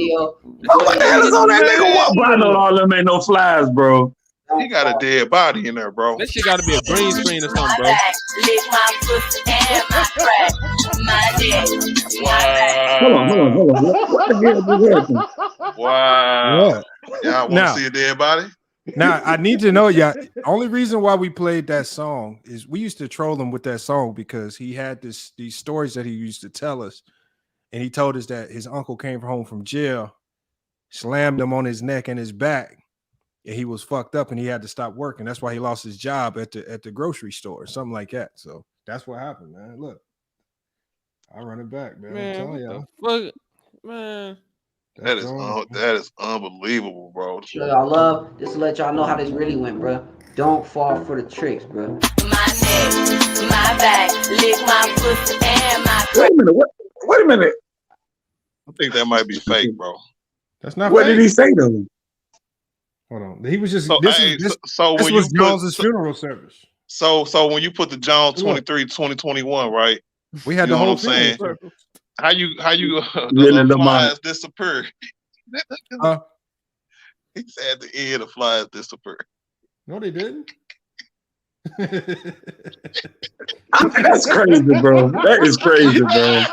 What the hell is on that nigga? What? Bro, I know all them ain't no flies, bro. He got a dead body in there, bro. That shit got to be a green screen or something, bro. Hold on. What the hell just happened? Wow. What? Y'all want to Now- see a dead body? Now I need to know, yeah. Only reason why we played that song is we used to troll him with that song because he had these stories that he used to tell us, and he told us that his uncle came home from jail, slammed him on his neck and his back, and he was fucked up and he had to stop working. That's why he lost his job at the grocery store, something like that. So that's what happened, man. Look, I run it back, man. I'm telling you, fuck, man. That is unbelievable, bro. Show y'all love. Just to let y'all know how this really went, bro. Don't fall for the tricks, bro. My neck, my back, lick my pussy and my Wait a minute. Wait a minute. I think that might be fake, bro. That's not. What fake. did he say though? Hold on. He was just. So, this hey, is, this, so this when was you put- Jones's funeral service. So when you put the John 23, 2021, right? We had You the know whole what I'm saying? funeral service. How you Really, the Lamont. flies disappear? Huh? He said at the end the flies disappear. No, they didn't. That's crazy, bro. That is crazy, bro.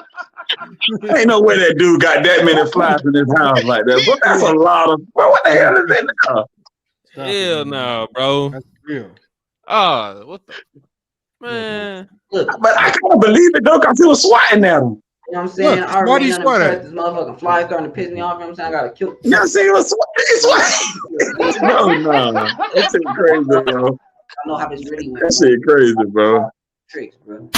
Ain't no way that dude got that many flies in his house like that. But that's a lot of. Bro, what the hell is in there? Hell no, bro. That's real. Ah, what the man? Look, But I can't believe it though, because he was swatting at him. you know what I'm saying? Look, I why do already you done sweat at impressed this motherfucking fly starting to piss me off. You know what I'm saying? I gotta kill. You know what I'm saying? He was swatting. Bro, no. That shit crazy, bro. I know how this really went. That shit crazy, bro. Tricks, bro. my neck,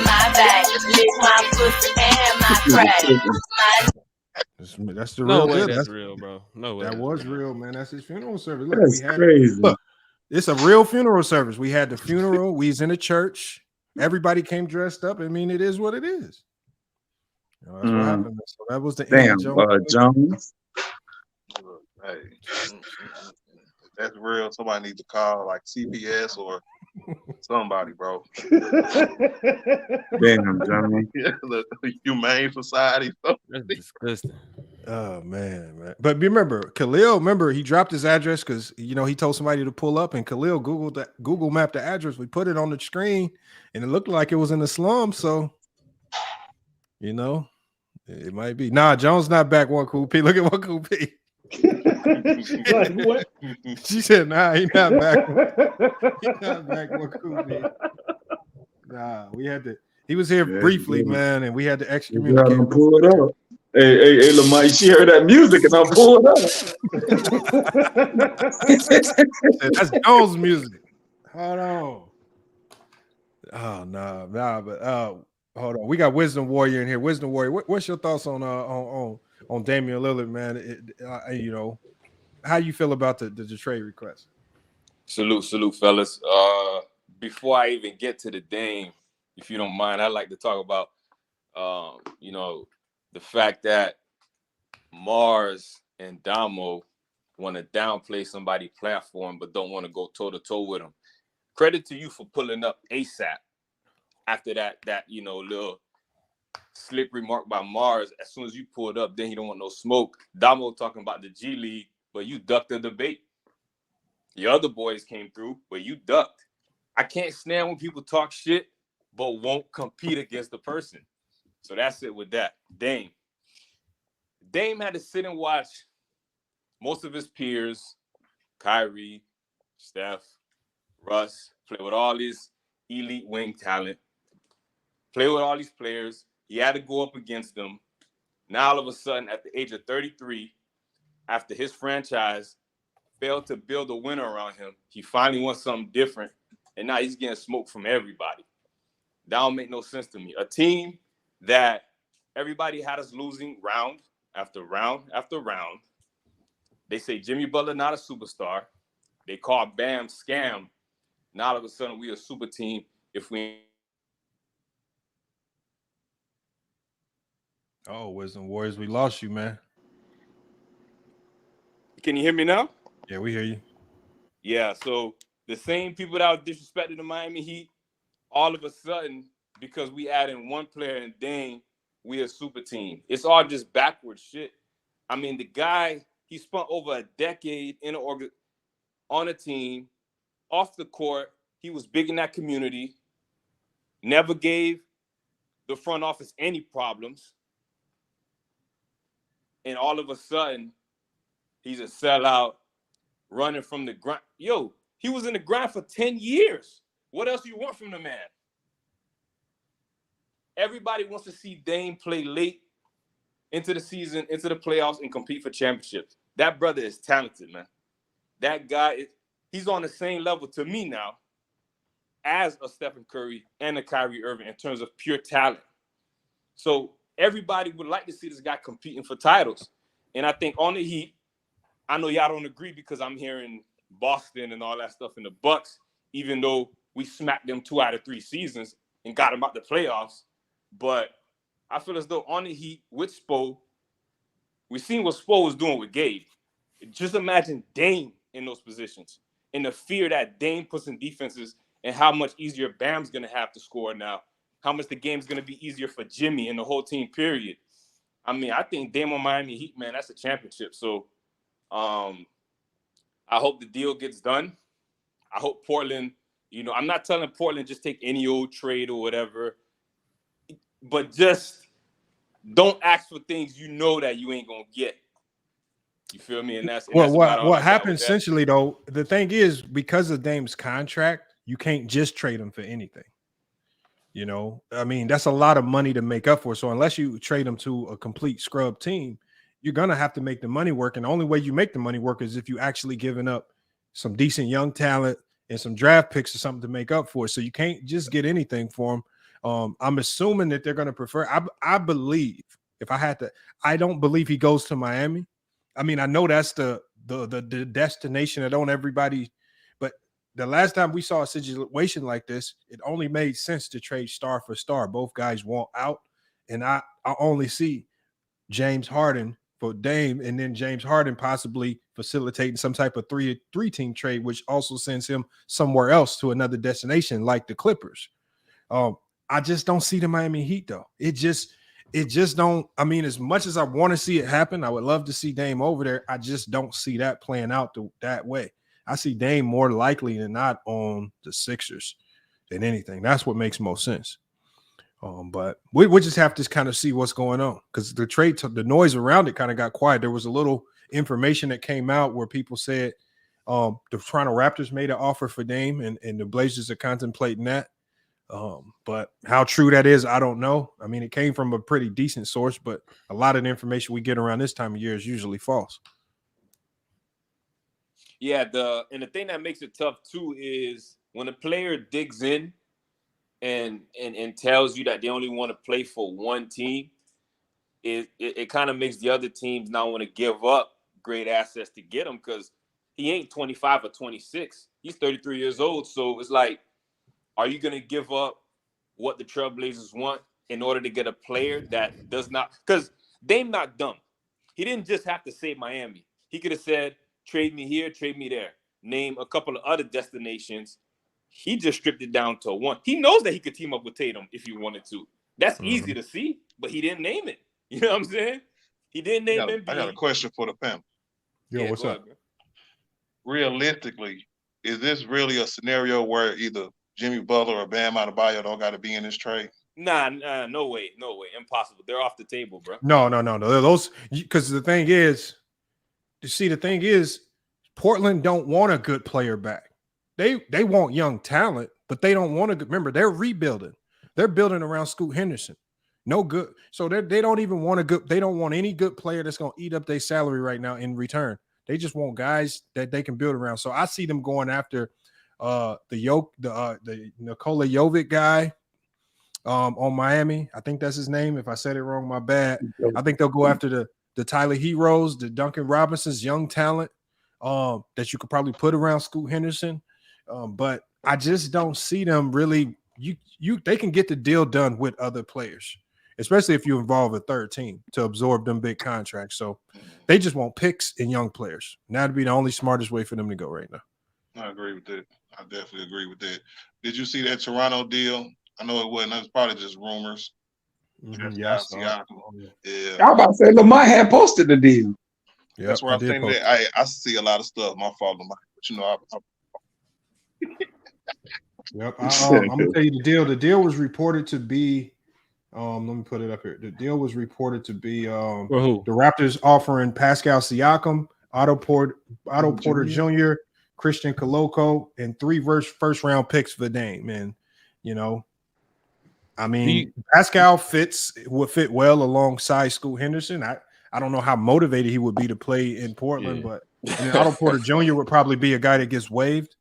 my back, lick my pussy and my crack. That's the No real way, deal. that's real, bro. No way. That that's was real. real, man. That's his funeral service. Look, That's we had, crazy. Look, it's a real funeral service. We had the funeral. We was in a church. Everybody came dressed up. I mean, it is what it is. You know, that's what happened. So that was the Damn, end of Jones. Hey, if that's real, somebody needs to call like CPS or somebody, bro. Damn, Johnny. Yeah, the Humane Society. That's disgusting. Oh man. But remember, Khalil, he dropped his address because he told somebody to pull up, and Khalil Google mapped the address. We put it on the screen, and it looked like it was in the slum. So, it might be. Nah, Jones not back. One cool P. Look at one cool P. Like what? She said, "Nah, he not back. He not back." One cool P. Nah, we had to. He was here briefly, man, and we had to excommunicate. You pull it up. Hey, Lamar, she heard that music and I pulled up. That's Jones music. Hold on. Oh no, but hold on. We got Wisdom Warrior in here. Wisdom Warrior, what's your thoughts on Damian Lillard, man? How you feel about the trade request? Salute, fellas. Before I even get to the Dame, if you don't mind, I'd like to talk about the fact that Mars and Damo want to downplay somebody's platform but don't want to go toe-to-toe with them. Credit to you for pulling up ASAP after that little slip remark by Mars. As soon as you pulled up, then he don't want no smoke. Damo talking about the G League, but you ducked the debate. The other boys came through, but you ducked. I can't stand when people talk shit but won't compete against the person. So that's it with that. Dame had to sit and watch most of his peers, Kyrie, Steph, Russ, play with all his elite wing talent, play with all these players. He had to go up against them. Now, all of a sudden, at the age of 33, after his franchise failed to build a winner around him, he finally wants something different, and now he's getting smoked from everybody. That don't make no sense to me. A team that everybody had us losing round after round after round. They say Jimmy Butler not a superstar. They call Bam scam. Now all of a sudden we a super team if we. Oh, Wisdom Warriors, we lost you, man. Can you hear me now? Yeah, we hear you. Yeah, so the same people that were disrespected the Miami Heat, all of a sudden, because we add in one player and Dame, we a super team. It's all just backwards shit. I mean, the guy, he spent over a decade in an on a team, off the court. He was big in that community. Never gave the front office any problems. And all of a sudden, he's a sellout, running from the grind. Yo, he was in the grind for 10 years. What else you want from the man? Everybody wants to see Dame play late into the season, into the playoffs, and compete for championships. That brother is talented, man. That guy, he's on the same level to me now as a Stephen Curry and a Kyrie Irving in terms of pure talent. So everybody would like to see this guy competing for titles. And I think on the Heat, I know y'all don't agree because I'm hearing Boston and all that stuff in the Bucks, even though we smacked them 2 out of 3 seasons and got them out the playoffs. But I feel as though on the Heat with Spo, we've seen what Spo was doing with Gabe. Just imagine Dame in those positions and the fear that Dame puts in defenses and how much easier Bam's going to have to score now, how much the game's going to be easier for Jimmy and the whole team, period. I mean, I think Dame on Miami Heat, man, that's a championship. So I hope the deal gets done. I hope Portland, I'm not telling Portland just take any old trade or whatever, but just don't ask for things you know that you ain't going to get. You feel me? And that's what happened essentially, though, the thing is, because of Dame's contract, you can't just trade him for anything. I mean, that's a lot of money to make up for. So unless you trade him to a complete scrub team, you're going to have to make the money work. And the only way you make the money work is if you actually giving up some decent young talent and some draft picks or something to make up for it. So you can't just get anything for him. I'm assuming that they're going to prefer. I believe, if I had to, I don't believe he goes to Miami. I mean, I know that's the destination that everybody, but the last time we saw a situation like this, it only made sense to trade star for star. Both guys want out, and I only see James Harden for Dame, and then James Harden possibly facilitating some type of three-team trade, which also sends him somewhere else to another destination like the Clippers. I just don't see the Miami Heat, though. It just don't. I mean, as much as I want to see it happen, I would love to see Dame over there. I just don't see that playing out that way. I see Dame more likely than not on the Sixers than anything. That's what makes most sense. But we just have to kind of see what's going on, because the noise around it kind of got quiet. There was a little information that came out where people said the Toronto Raptors made an offer for Dame, and the Blazers are contemplating that. But how true that is, I don't know. I mean, it came from a pretty decent source, but a lot of the information we get around this time of year is usually false. Yeah, and the thing that makes it tough too is when a player digs in and tells you that they only want to play for one team, it kind of makes the other teams not want to give up great assets to get him, because he ain't 25 or 26. He's 33 years old. So it's like, are you going to give up what the Trailblazers want in order to get a player that does not? Because Dame not dumb. He didn't just have to say Miami. He could have said, trade me here, trade me there. Name a couple of other destinations. He just stripped it down to one. He knows that he could team up with Tatum if he wanted to. That's easy to see, but he didn't name it. You know what I'm saying? He didn't name Embiid. I got a question for the panel. Yo, what's up? Realistically, is this really a scenario where either Jimmy Butler or Bam Adebayo don't got to be in this trade? Nah, no way, impossible. They're off the table, bro. No. Those, because the thing is, Portland don't want a good player back. They want young talent, but they don't want to. Remember, they're rebuilding. They're building around Scoot Henderson. No good. So they don't even want they don't want any good player that's going to eat up their salary right now in return. They just want guys that they can build around. So I see them going after the Nikola Jovic guy on Miami. I think that's his name. If I said it wrong, my bad. I think they'll go after the Tyler Heroes, the Duncan Robinsons, young talent that you could probably put around Scoot Henderson. But I just don't see them really. They can get the deal done with other players, especially if you involve a third team to absorb them big contracts. So they just want picks and young players. And that'd be the only smartest way for them to go right now. I agree with that. I definitely agree with that. Did you see that Toronto deal? I know it wasn't. It was probably just rumors. Yeah. Yeah. I was about to say, Lamar had posted the deal. That's where I'm saying that I see a lot of stuff. My fault, Lamar. But you know, Yep. I'm gonna tell you the deal. The deal was reported to be. Let me put it up here. The deal was reported to be the Raptors offering Pascal Siakam, Otto Porter Jr., Christian Coloco, and 3 first round picks for Dame. And you know, I mean, Pascal would fit well alongside Scoot Henderson. I don't know how motivated he would be to play in Portland, but and then Otto Porter Jr. would probably be a guy that gets waived.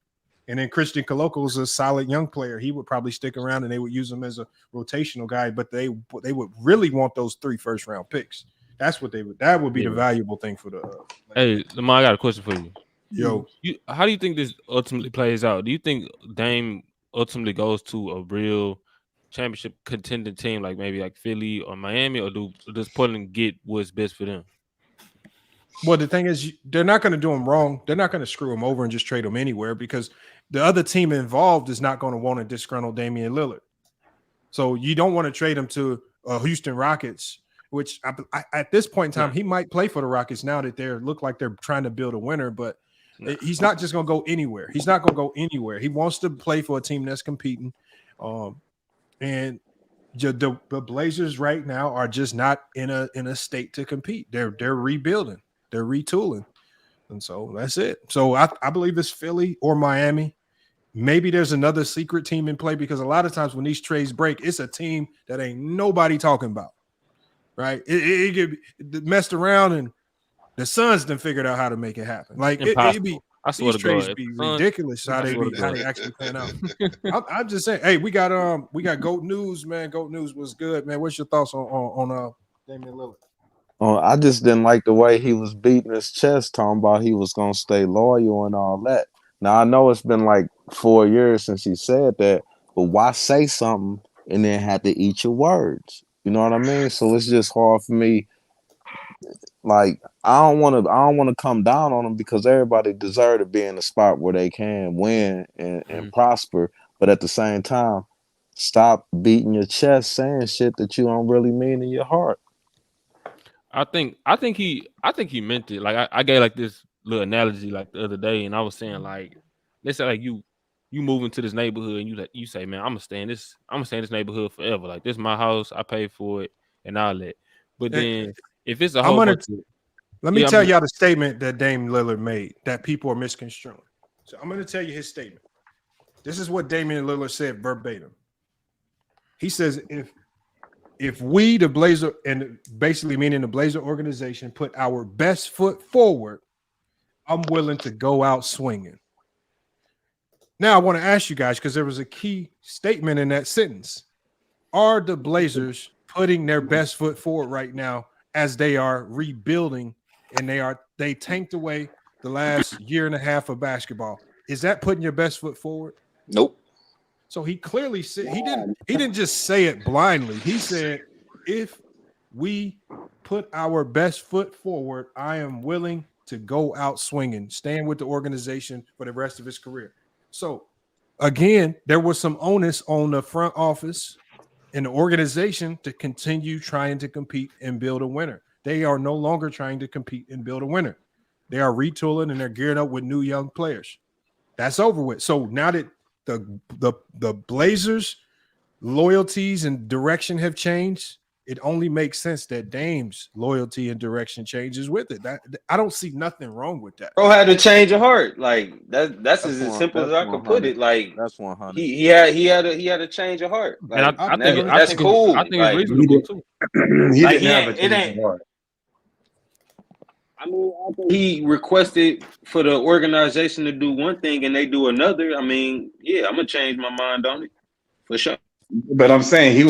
And then Christian Coloco is a solid young player. He would probably stick around, and they would use him as a rotational guy. But they would really want those 3 first round picks. That's what they would. That would be the valuable thing for the. Hey, Lamar, I got a question for you. Yo, how do you think this ultimately plays out? Do you think Dame ultimately goes to a real championship contending team, like maybe like Philly or Miami, or does Portland get what's best for them? Well, the thing is, they're not going to do him wrong. They're not going to screw him over and just trade him anywhere because the other team involved is not going to want to disgruntle Damian Lillard. So you don't want to trade him to Houston Rockets, which at this point in time, he might play for the Rockets now that they look like they're trying to build a winner, but he's not just going to go anywhere. He's not going to go anywhere. He wants to play for a team that's competing. And the Blazers right now are just not in a state to compete. They're rebuilding. They're retooling. And so that's it. So I believe it's Philly or Miami. Maybe there's another secret team in play because a lot of times when these trades break, it's a team that ain't nobody talking about, right? It get messed around and the Suns done figured out how to make it happen. Like it be I swear these to trades God, be ridiculous how they actually pan out. I'm just saying, hey, we got GOAT News, man. GOAT News was good, man. What's your thoughts on Damian Lillard? I just didn't like the way he was beating his chest, talking about he was gonna stay loyal and all that. Now I know it's been like 4 years since he said that, but why say something and then have to eat your words? You know what I mean? So it's just hard for me. Like I don't want to come down on them because everybody deserves to be in a spot where they can win and prosper. But at the same time, stop beating your chest saying shit that you don't really mean in your heart. I think he meant it. Like I gave like this little analogy like the other day, and I was saying like, let's say like you move into this neighborhood and you say, man, I'm gonna stay in this neighborhood forever. Like this is my house, I pay for it and all that. But then if it's a whole let me tell y'all the statement that Dame Lillard made that people are misconstruing. So I'm going to tell you his statement. This is what Damian Lillard said verbatim. He says, if we, the Blazer, and basically meaning the Blazer organization, put our best foot forward, I'm willing to go out swinging. Now, I want to ask you guys, because there was a key statement in that sentence. Are the Blazers putting their best foot forward right now as they are rebuilding and they tanked away the last year and a half of basketball? Is that putting your best foot forward? Nope. So he clearly said he didn't just say it blindly. He said, if we put our best foot forward, I am willing to go out swinging, staying with the organization for the rest of his career. So again, there was some onus on the front office and the organization to continue trying to compete and build a winner. They are no longer trying to compete and build a winner. They are retooling and they're gearing up with new young players. That's over with. So now that the Blazers' loyalties and direction have changed, it only makes sense that Dame's loyalty and direction changes with it. I don't see nothing wrong with that. Bro had to change of heart. Like that's as simple as I could put it. Like that's 100. He had a change of heart. Like, and I think that's cool. I think like, it's reasonable too. He like, didn't have a change of heart. I mean, he requested for the organization to do one thing and they do another. I mean, yeah, I'm gonna change my mind on it for sure. But I'm saying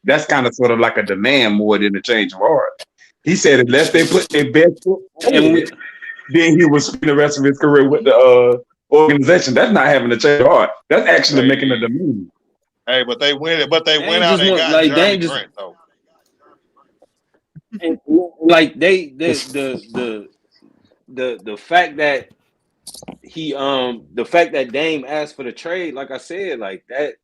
that's kind of sort of like a demand more than a change of heart. He said unless they put their best foot forward, then he would spend the rest of his career with the organization. That's not having a change of heart. That's actually making a demand. Hey, but they went out and got like Jeremy Grant though. And, like the fact that the fact that Dame asked for the trade, like I said, like that,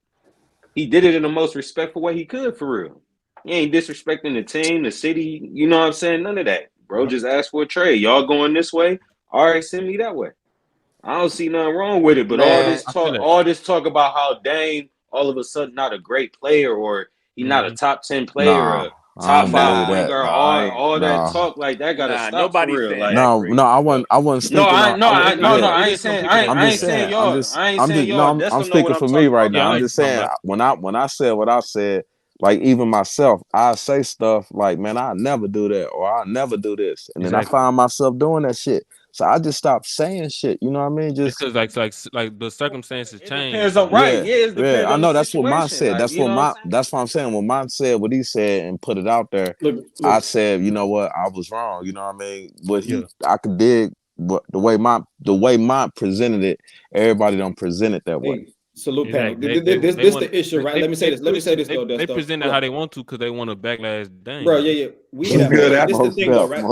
he did it in the most respectful way he could, for real. He ain't disrespecting the team, the city, you know what I'm saying? None of that. Bro just asked for a trade. Y'all going this way? All right, send me that way. I don't see nothing wrong with it. But all this talk about how Dame all of a sudden not a great player or he not a top 10 player or Nah, a I top don't 5 believe point that. guard, all that talk like that gotta stop nobody for real. saying Like that No, crazy no, stuff. I wasn't no, speaking on. I ain't saying I ain't saying y'all. I ain't saying y'all. That's I'm don't know what speaking I'm for talking me right about. now. I'm just saying when I said what I said, like even myself, I say stuff like, man, I'll never do that or I'll never do this, and then I find myself doing that shit. So I just stopped saying shit. You know what I mean? Just because like the circumstances change. Depends on it depends I on know the that's what mine situation. said. Like, you know what I'm saying? That's what I'm saying. When mine said what he said and put it out there, I said, you know what, I was wrong. You know what I mean? But I could dig but the way mine presented it, everybody don't present it that way. Hey, salute panel. Exactly. This the issue, right? Let me say this. Let me say this though. They present it how they want to because they want to backlash Dame. Bro, yeah. We hear that. But this the thing though, right?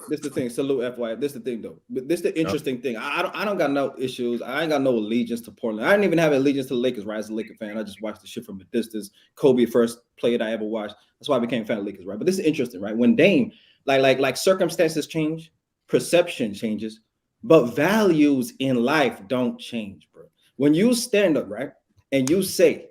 This the thing. Salute FYI. This the thing though. But this the interesting thing. I don't got no issues. I ain't got no allegiance to Portland. I didn't even have allegiance to the Lakers, right? As a Laker fan, I just watched the shit from a distance. Kobe, first player I ever watched. That's why I became a fan of Lakers, right? But this is interesting, right? When Dame, like circumstances change, perception changes, but values in life don't change, bro. When you stand up, right, and you say,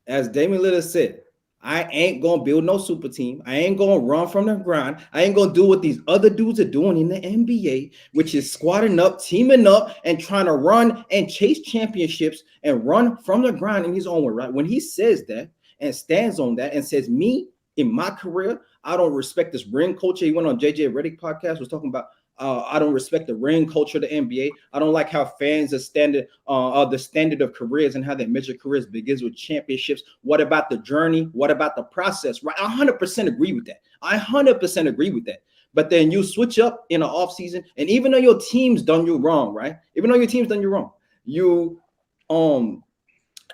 as Damian Lillard said, I ain't gonna build no super team. I ain't gonna run from the grind. I ain't gonna do what these other dudes are doing in the NBA, which is squatting up, teaming up, and trying to run and chase championships and run from the grind in his own way, right? When he says that and stands on that and says, me, in my career, I don't respect this ring culture. He went on JJ Redick podcast, was talking about I don't respect the ring culture of the NBA. I don't like how fans are the standard of careers and how they measure careers begins with championships. What about the journey? What about the process? Right? I 100% agree with that. I 100% agree with that. But then you switch up in the offseason, and even though your team's done you wrong, right? Even though your team's done you wrong, you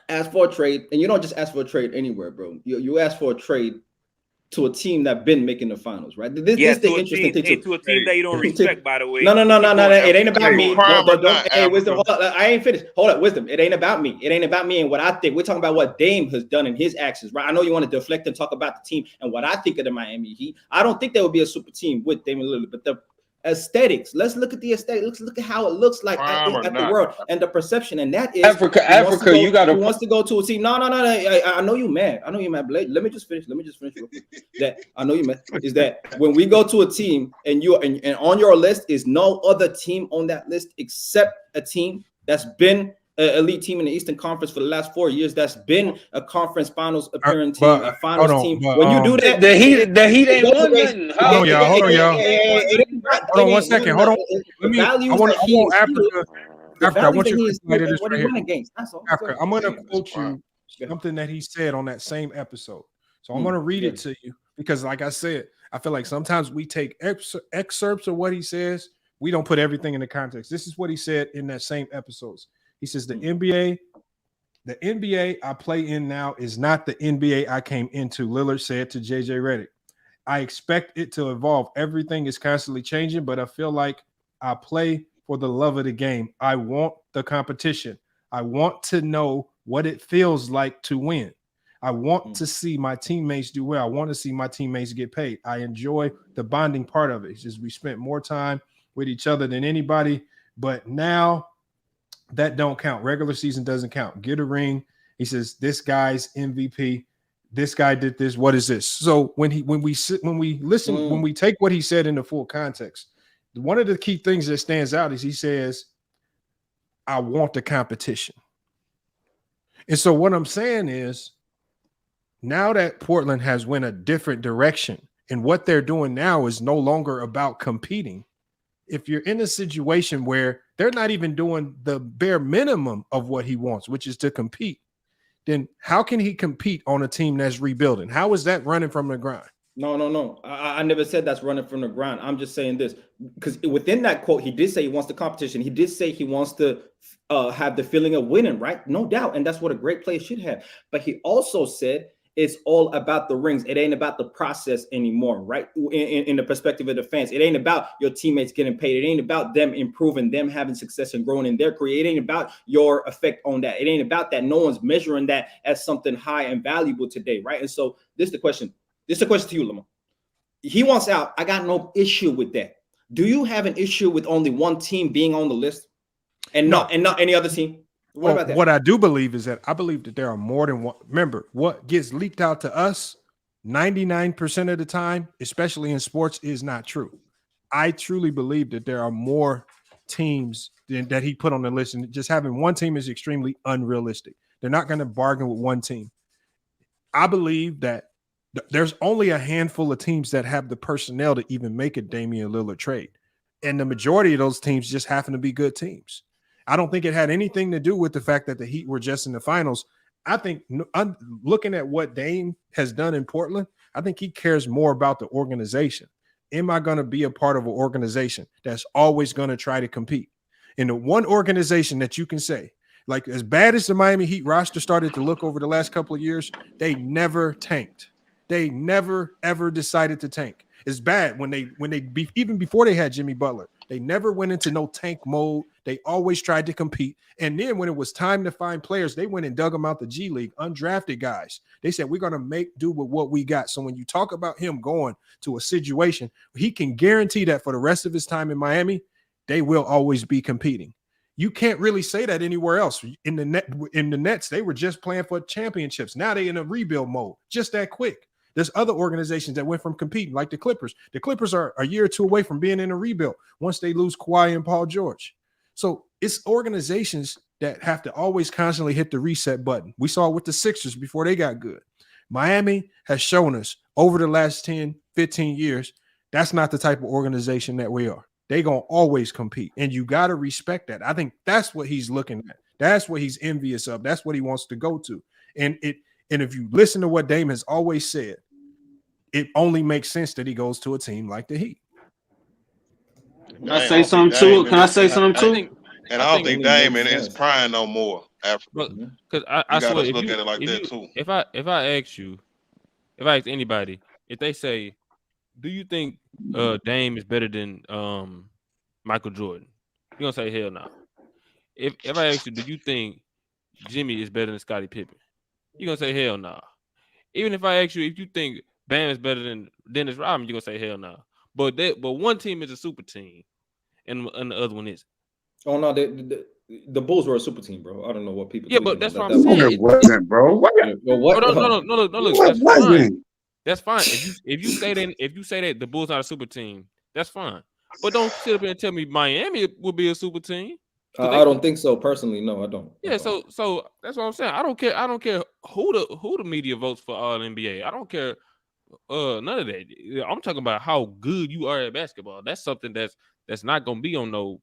ask for a trade, and you don't just ask for a trade anywhere, bro. You ask for a trade to a team that been making the finals, right? This the interesting thing too. To a team that you don't respect, by the way. No. It ain't about me. Don't, hey, Wisdom, I ain't finished. Hold up, Wisdom. It ain't about me. It ain't about me and what I think. We're talking about what Dame has done in his actions, right? I know you want to deflect and talk about the team and what I think of the Miami Heat. I don't think there would be a super team with Damian Lillard, but the aesthetics. Let's look at the aesthetic. Let's look at how it looks like at the world and the perception. And that is Africa. You got to wants to go to a team. No. I know you mad. Blade. Let me just finish. Real quick. That I know you mad is that when we go to a team and you and on your list is no other team on that list except a team that's been an elite team in the Eastern Conference for the last 4 years. That's been a conference finals appearing team, a finals team. When you do that, the Heat ain't won nothing. Hold on, y'all. Hold on 1 second. Hold on. I want Africa. I want you to consider this right here. Africa, I'm going to quote you something that he said on that same episode. So I'm going to read it to you because, like I said, I feel like sometimes we take excerpts of what he says. We don't put everything in the context. This is what he said in that same episodes. He says the NBA I play in now is not the NBA I came into, Lillard said to JJ Redick. I expect it to evolve. Everything is constantly changing, but I feel like I play for the love of the game. I want the competition. I want to know what it feels like to win. I want to see my teammates do well. I want to see my teammates get paid. I enjoy the bonding part of it. It's just we spent more time with each other than anybody, but now that don't count. Regular season doesn't count. Get a ring. He says, this guy's MVP. This guy did this. What is this? So when we take what he said in the full context, one of the key things that stands out is he says, I want the competition. And so what I'm saying is now that Portland has went a different direction and what they're doing now is no longer about competing. If you're in a situation where they're not even doing the bare minimum of what he wants, which is to compete, then how can he compete on a team that's rebuilding? How is that running from the grind? No. I never said that's running from the grind. I'm just saying this because within that quote, he did say he wants the competition. He did say he wants to have the feeling of winning, right? No doubt. And that's what a great player should have. But he also said it's all about the rings. It ain't about the process anymore, right? In the perspective of the fans, it ain't about your teammates getting paid. It ain't about them improving, them having success and growing in their career. It ain't about your effect on that. It ain't about that. No one's measuring that as something high and valuable today, right? And so this is the question. This is a question to you, Lamar. He wants out. I got no issue with that. Do you have an issue with only one team being on the list? and not any other team. What about that? What I do believe is that I believe that there are more than one. Remember, what gets leaked out to us 99% of the time, especially in sports, is not true. I truly believe that there are more teams that he put on the list, and just having one team is extremely unrealistic. They're not going to bargain with one team. I believe that there's only a handful of teams that have the personnel to even make a Damian Lillard trade. And the majority of those teams just happen to be good teams. I don't think it had anything to do with the fact that the Heat were just in the finals. I think I'm looking at what Dame has done in Portland. I think he cares more about the organization. Am I going to be a part of an organization that's always going to try to compete? And the one organization that you can say, like as bad as the Miami Heat roster started to look over the last couple of years, they never tanked. They never, ever decided to tank. It's bad when they even before they had Jimmy Butler, they never went into no tank mode. They always tried to compete. And then when it was time to find players, they went and dug them out the G League, undrafted guys. They said, we're going to make do with what we got. So when you talk about him going to a situation, he can guarantee that for the rest of his time in Miami, they will always be competing. You can't really say that anywhere else. In the Nets, they were just playing for championships. Now they in a rebuild mode, just that quick. There's other organizations that went from competing, like the Clippers. The Clippers are a year or two away from being in a rebuild once they lose Kawhi and Paul George. So it's organizations that have to always constantly hit the reset button. We saw it with the Sixers before they got good. Miami has shown us over the last 10, 15 years, that's not the type of organization that we are. They're going to always compete, and you got to respect that. I think that's what he's looking at. That's what he's envious of. That's what he wants to go to. And if you listen to what Dame has always said, it only makes sense that he goes to a team like the Heat. Can I say something too? Can I say something too? And I don't think Dame in his prime no more. Because I swear, look at it like that too. If I ask anybody, if they say, do you think Dame is better than Michael Jordan? You're gonna say hell no. If I ask you, do you think Jimmy is better than Scottie Pippen? You're gonna say hell no. Even if I ask you if you think Bam is better than Dennis Rodman, you're gonna say hell no. But one team is a super team, and the other one isn't. Oh no, the Bulls were a super team, bro. I don't know what people. Yeah, but that's what I'm saying. It wasn't, bro. What? Well, what? No. Look, What that's was fine. it? That's fine. If you say that the Bulls are a super team, that's fine. But don't sit up here and tell me Miami will be a super team. I don't think so personally. No, I don't. Yeah, so that's what I'm saying. I don't care who the media votes for All NBA. I don't care none of that. I'm talking about how good you are at basketball. That's something that's not gonna be on no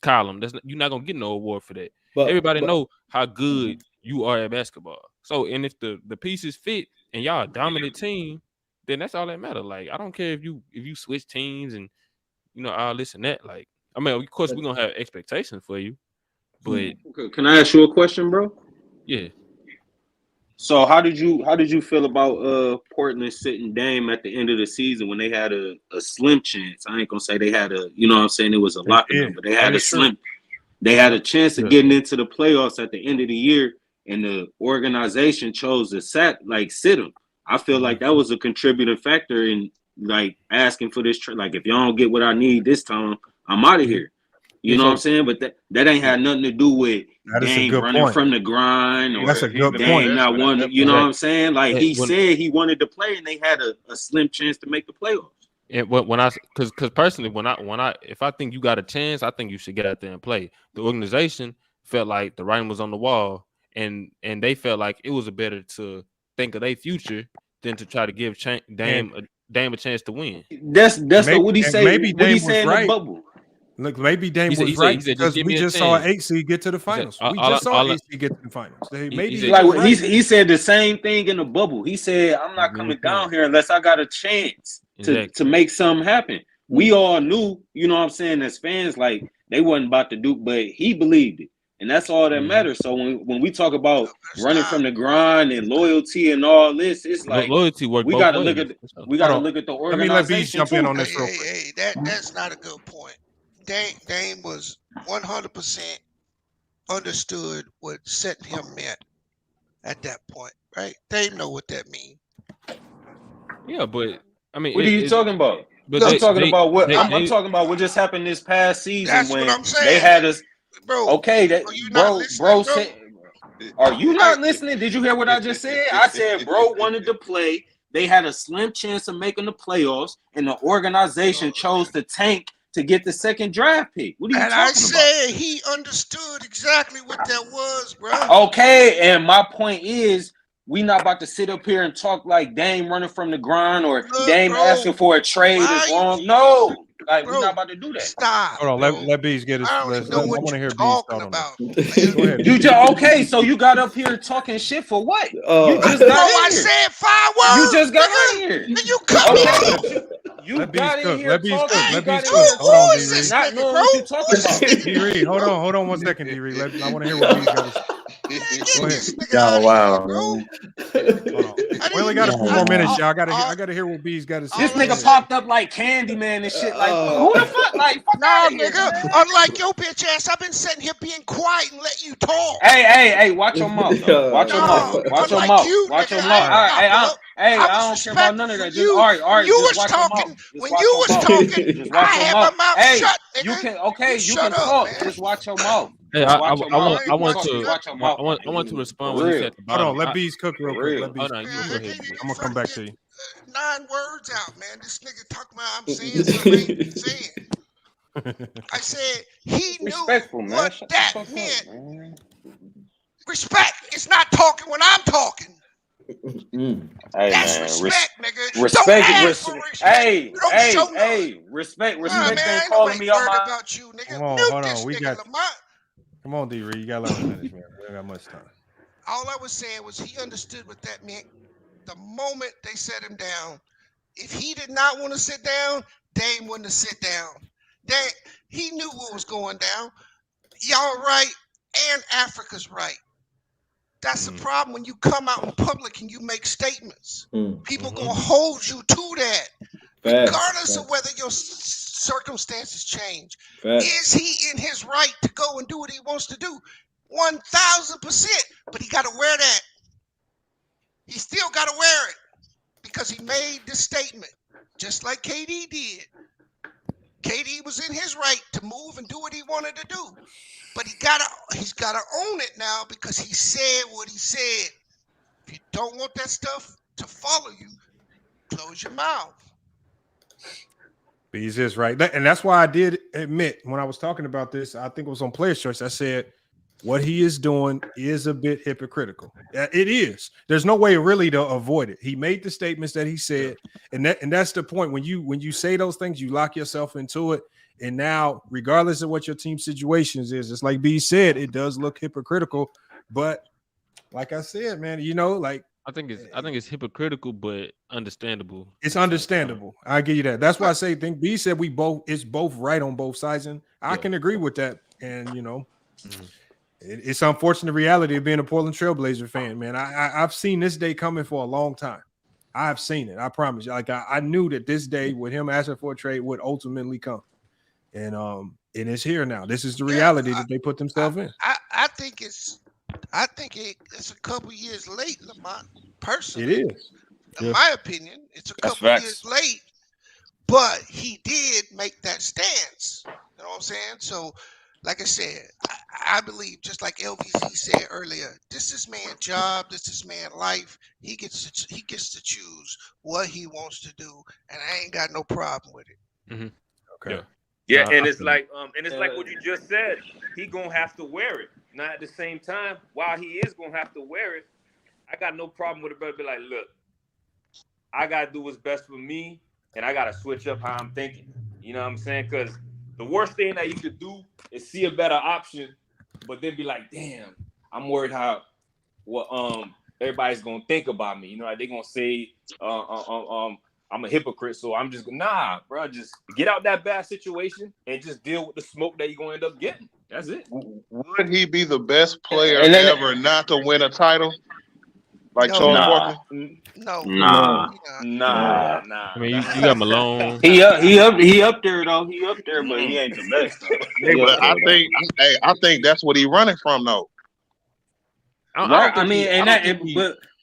column. You're not gonna get no award for that. But everybody know how good you are at basketball. So and if the pieces fit and y'all a dominant team, then that's all that matters. Like I don't care if you switch teams and all this and that. Like I mean, of course we're gonna have expectations for you, but Can I ask you a question, bro? Yeah. So how did you feel about Portland sitting Dame at the end of the season when they had a slim chance? I ain't gonna say they had it was a lock of them, but they had they had a chance of getting into the playoffs at the end of the year, and the organization chose to sit him. I feel like that was a contributing factor in like asking for this like if y'all don't get what I need this time, I'm out of here. You know what I'm saying? But that ain't had nothing to do with Dame running from the grind or that's a good Dame point. not wanting. You know what I'm saying? Like he said he wanted to play, and they had a slim chance to make the playoffs. And because personally, when I if I think you got a chance, I think you should get out there and play. The organization felt like the writing was on the wall, and they felt like it was better to think of their future than to try to give Dame a chance to win. That's what he said. Maybe Dame was in right. the bubble. Look, maybe Dame was he right said, because we just saw an 8 seed get to the finals. We just saw 8 seed get to the finals. He said the same thing in the bubble. He said, "I'm not coming down here unless I got a chance to make something happen." We all knew, you know what I'm saying, as fans, like they wasn't about to do, but he believed it, and that's all that matters. So when we talk about running from the grind and loyalty and all this, it's like loyalty work. We got to look at the organization. Let me let B jump in on this real quick. Hey, that's not a good point. Dame was 100% understood what setting him meant at that point, right? Dame know what that means. Yeah, but I mean, what are you talking about? But I'm talking about what I'm talking about what just happened this past season. That's when what I'm saying. they had us, bro. Okay, that bro said. Are you not listening? Did you hear what I just said? I said, bro wanted to play. They had a slim chance of making the playoffs, and the organization chose to tank to get the second draft pick. What are you And talking I about? said he understood exactly what that was, bro. Okay, and my point is, we not about to sit up here and talk like Dame running from the grind or Dame asking for a trade is wrong. No, like we're not about to do that. Stop. Hold on, let Bees get his. I want to hear Bees thought on that. Go ahead. You just okay? So you got up here talking shit for what? You just got I in here. said 5 words. You just got in here. And you cut me off. You Let Bees got in cook. here Let Bees talking. cook. Let Bees You cook. Hold on, is D. this not nigga, knowing bro? what you talking about. D. Reed, hold on 1 second, D. Reed. I want to hear what Bees got to say. Go ahead. Y'all wow. Hold on. We only got a few more minutes, y'all. I gotta hear what Bees got to say. This nigga popped up like Candyman and shit. Like who the fuck? Like fuck Nah, outta here, nigga. man. Unlike your bitch ass, I've been sitting here being quiet and let you talk. Hey, watch your mouth. Watch your mouth. Watch your mouth. Watch your mouth. I don't care about none of that. Just all right. You Just was watch your talking mouth. when you was talking. Just I watch your had mouth. my mouth Hey, shut. you can you Shut can up, talk. man. Just watch your mouth. Hey, Just I watch your mouth. want to respond when you said at the bottom. Hold on, let Bees cook real quick. Let Bees Hold on, you cook. go ahead. I'm gonna come back to you. 9 words out, man. This nigga talking about I'm saying something I ain't saying. I said he knew Respectful, man. what Shut the that fuck up, meant. man. Respect is not talking when I'm talking. Hey That's man, respect, nigga. respect. Don't ask for respect. Hey, Don't show none. respect. Nah, Respect man, ain't ain't calling nobody me out worried my. about you, nigga. Come on, Mute hold this on. We nigga, got. Lamont. Come on, D. Reed. You gotta let him finish, man. We don't got much time. All I was saying was he understood what that meant the moment they set him down. If he did not want to sit down, Dame wouldn't have sit down. He knew what was going down. Y'all right, and Africa's right. That's the problem when you come out in public and you make statements. People gonna hold you to that, regardless of whether your circumstances change. Is he in his right to go and do what he wants to do? 1,000%. But he got to wear that. He still got to wear it because he made this statement, just like KD did. KD was in his right to move and do what he wanted to do. But he's gotta own it now because he said what he said. If you don't want that stuff to follow you, close your mouth. Bees is right. And that's why I did admit when I was talking about this, I think it was on Player's Choice, I said, what he is doing is a bit hypocritical. It is. There's no way really to avoid it. He made the statements that he said, and that's the point. When you say those things, you lock yourself into it. And now, regardless of what your team situations is, it's like B said, it does look hypocritical. But like I said, man, like I think it's hypocritical, but understandable. It's understandable. I give you that. That's why I say, think B said it's both right on both sides, and I can agree with that. And it's unfortunate reality of being a Portland Trailblazer fan, man. I've seen this day coming for a long time. I've seen it. I promise you. Like I knew that this day with him asking for a trade would ultimately come, and it is here now. This is the reality that they put themselves in. I think it's a couple years late, Lamont. Personally, it is. In my opinion, it's a couple years late. But he did make that stance. You know what I'm saying? So, like I said, I believe, just like LVZ said earlier, this is man's job, this is man's life. He gets to choose what he wants to do, and I ain't got no problem with it. Mm-hmm. Okay. Yeah, and it's like what you just said. He gonna have to wear it. Now at the same time, while he is gonna have to wear it, I got no problem with it. But be like, look, I gotta do what's best for me, and I gotta switch up how I'm thinking. You know what I'm saying? Because the worst thing that you could do is see a better option, but then be like, damn, I'm worried how everybody's gonna think about me. You know, like they're gonna say I'm a hypocrite, so I'm just bro, just get out that bad situation and just deal with the smoke that you're gonna end up getting. That's it. Would he be the best player ever not to win a title? Like Charles Barkley? No. Nah. I mean, you got Malone. He up there though. He up there, but he ain't the best. But I think that's what he running from though. But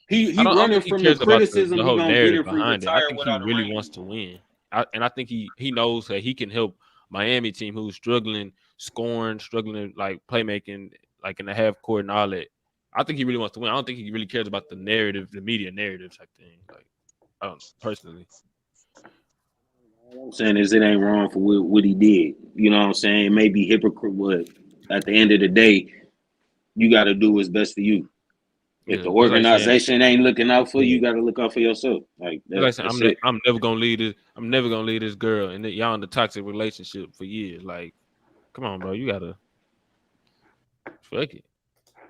he running from the criticism. He gonna get it if he retire I think he really wants to win. I think he knows that he can help Miami team who's struggling, scoring, struggling like playmaking, like in the half court and all that. I think he really wants to win. I don't think he really cares about the narrative, the media narrative type thing. Like, I don't know, personally. What I'm saying is it ain't wrong for what he did. You know what I'm saying? It may be hypocrite, but at the end of the day, you got to do what's best for you. If the organization ain't looking out for you, you got to look out for yourself. Like that's it. I'm never gonna leave this. I'm never gonna leave this girl, and y'all in the toxic relationship for years. Like, come on, bro, you gotta fuck it.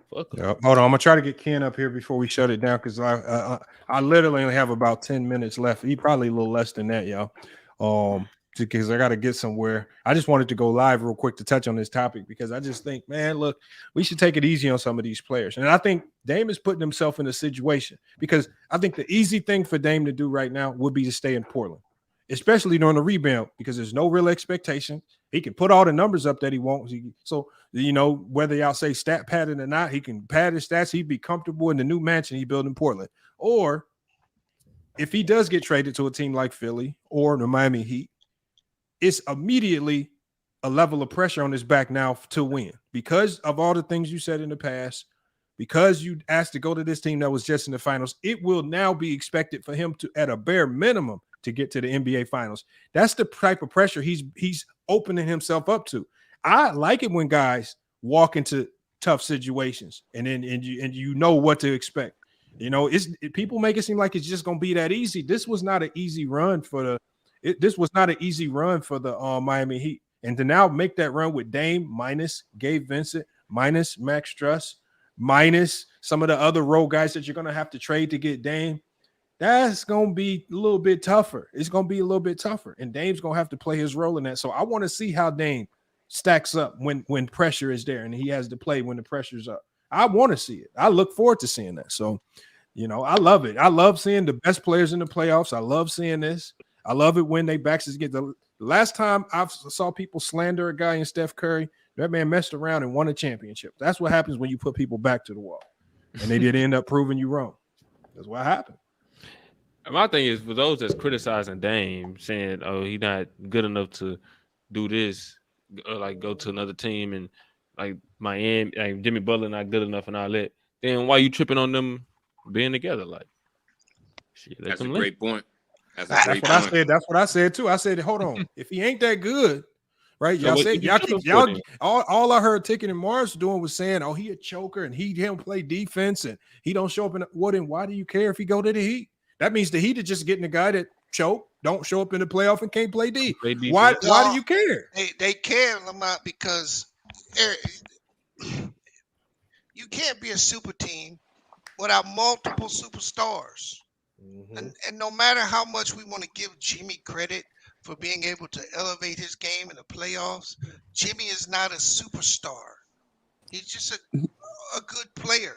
Hold on, I'm gonna try to get Ken up here before we shut it down because I literally only have about 10 minutes left. He probably a little less than that, y'all. Because I got to get somewhere. I just wanted to go live real quick to touch on this topic because I just think, man, look, we should take it easy on some of these players. And I think Dame is putting himself in a situation because I think the easy thing for Dame to do right now would be to stay in Portland, especially during the rebound because there's no real expectation. He can put all the numbers up that he wants. So, whether y'all say stat padding or not, he can pad his stats. He'd be comfortable in the new mansion he built in Portland. Or if he does get traded to a team like Philly or the Miami Heat, it's immediately a level of pressure on his back now to win because of all the things you said in the past, because you asked to go to this team that was just in the finals. It will now be expected for him to, at a bare minimum, to get to the NBA finals. That's the type of pressure he's opening himself up to. I like it when guys walk into tough situations and you know what to expect. People make it seem like it's just going to be that easy. This was not an easy run for the Miami Heat. And to now make that run with Dame minus Gabe Vincent, minus Max Struss, minus some of the other role guys that you're going to have to trade to get Dame, that's going to be a little bit tougher. It's going to be a little bit tougher. And Dame's going to have to play his role in that. So I want to see how Dame stacks up when pressure is there and he has to play when the pressure's up. I want to see it. I look forward to seeing that. So, I love it. I love seeing the best players in the playoffs. I love seeing this. I love it when they backs get the last time I saw people slander a guy in Steph Curry, that man messed around and won a championship. That's what happens when you put people back to the wall. And they did end up proving you wrong. That's what happened. My thing is for those that's criticizing Dame, saying, "Oh, he's not good enough to do this, like go to another team," and like Miami, like Jimmy Butler not good enough and all that. Then why you tripping on them being together? Like, shit, that's a great point. That's what I said too. I said, hold on, if he ain't that good, right? Y'all say all I heard Ticket and Mars doing was saying, "Oh, he a choker and he don't play defense and he don't show up in what? And why do you care if he go to the Heat? That means the Heat are just getting a guy that choke, don't show up in the playoff and can't play D. Why do you care? They care, Lamont, because you can't be a super team without multiple superstars. And no matter how much we want to give Jimmy credit for being able to elevate his game in the playoffs, Jimmy is not a superstar. He's just a good player.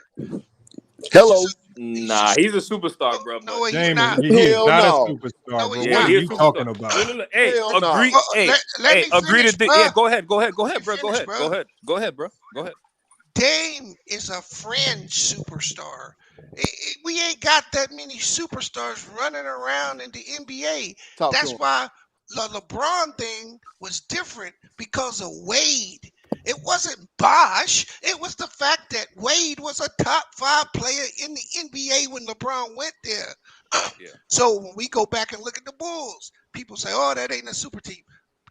Hello. He's a superstar, bro. No, he's Damon, not. He's not a superstar, bro. What are you talking about? Hey, agree. Hey, agree to. Yeah, go ahead, bro. Go ahead, bro. Go ahead. Dame is a fringe superstar. We ain't got that many superstars running around in the NBA. That's why the LeBron thing was different because of Wade. It wasn't Bosh. It was the fact that Wade was a top 5 player in the NBA when LeBron went there. So when we go back and look at the Bulls, people say, "Oh, that ain't a super team."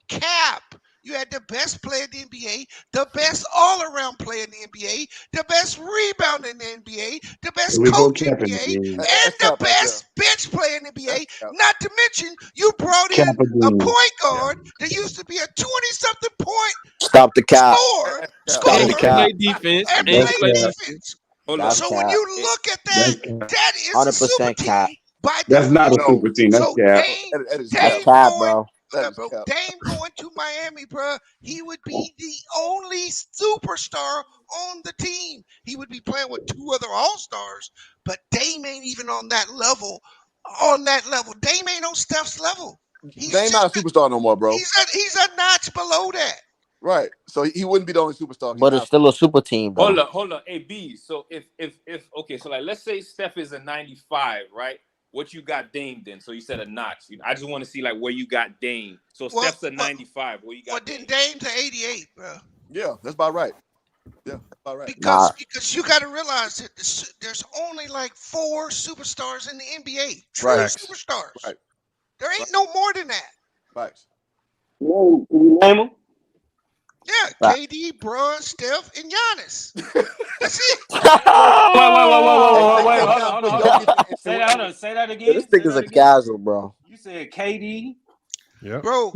Cap. You had the best player in the NBA, the best all-around player in the NBA, the best rebounder in the NBA, the best coach in the NBA, and the best bench player in the NBA. Not to mention, you brought in a point guard that used to be a 20-something point Stop the cap. Score. Play defense. And play defense. So when you look at that is 100% cap. That's not a super team. That's cap. That's cap, bro. Dame going to Miami, bro. He would be the only superstar on the team. He would be playing with 2 other all-stars, but Dame ain't even on that level. Dame ain't on Steph's level. Dame not a superstar no more, bro. He's a notch below that. Right. So he wouldn't be the only superstar. But it's still a super team, bro. Hold on. Hey, B. So if okay, so like let's say Steph is a 95, right? what you got Dame then? So you said a notch. I just want to see like where you got Dame. So Steph's a 95. Where you got? Well, then Dame's an 88, bro. Yeah, that's about right. Yeah, that's about right. Because you got to realize that there's only like 4 superstars in the NBA. True superstars. Right. There ain't no more than that. Right. Can you name them? Yeah, KD, Bron, Steph, and Giannis. That's it. Wait, hold on. Say that again. This nigga's a casual, bro. You said KD. Yeah. Bro,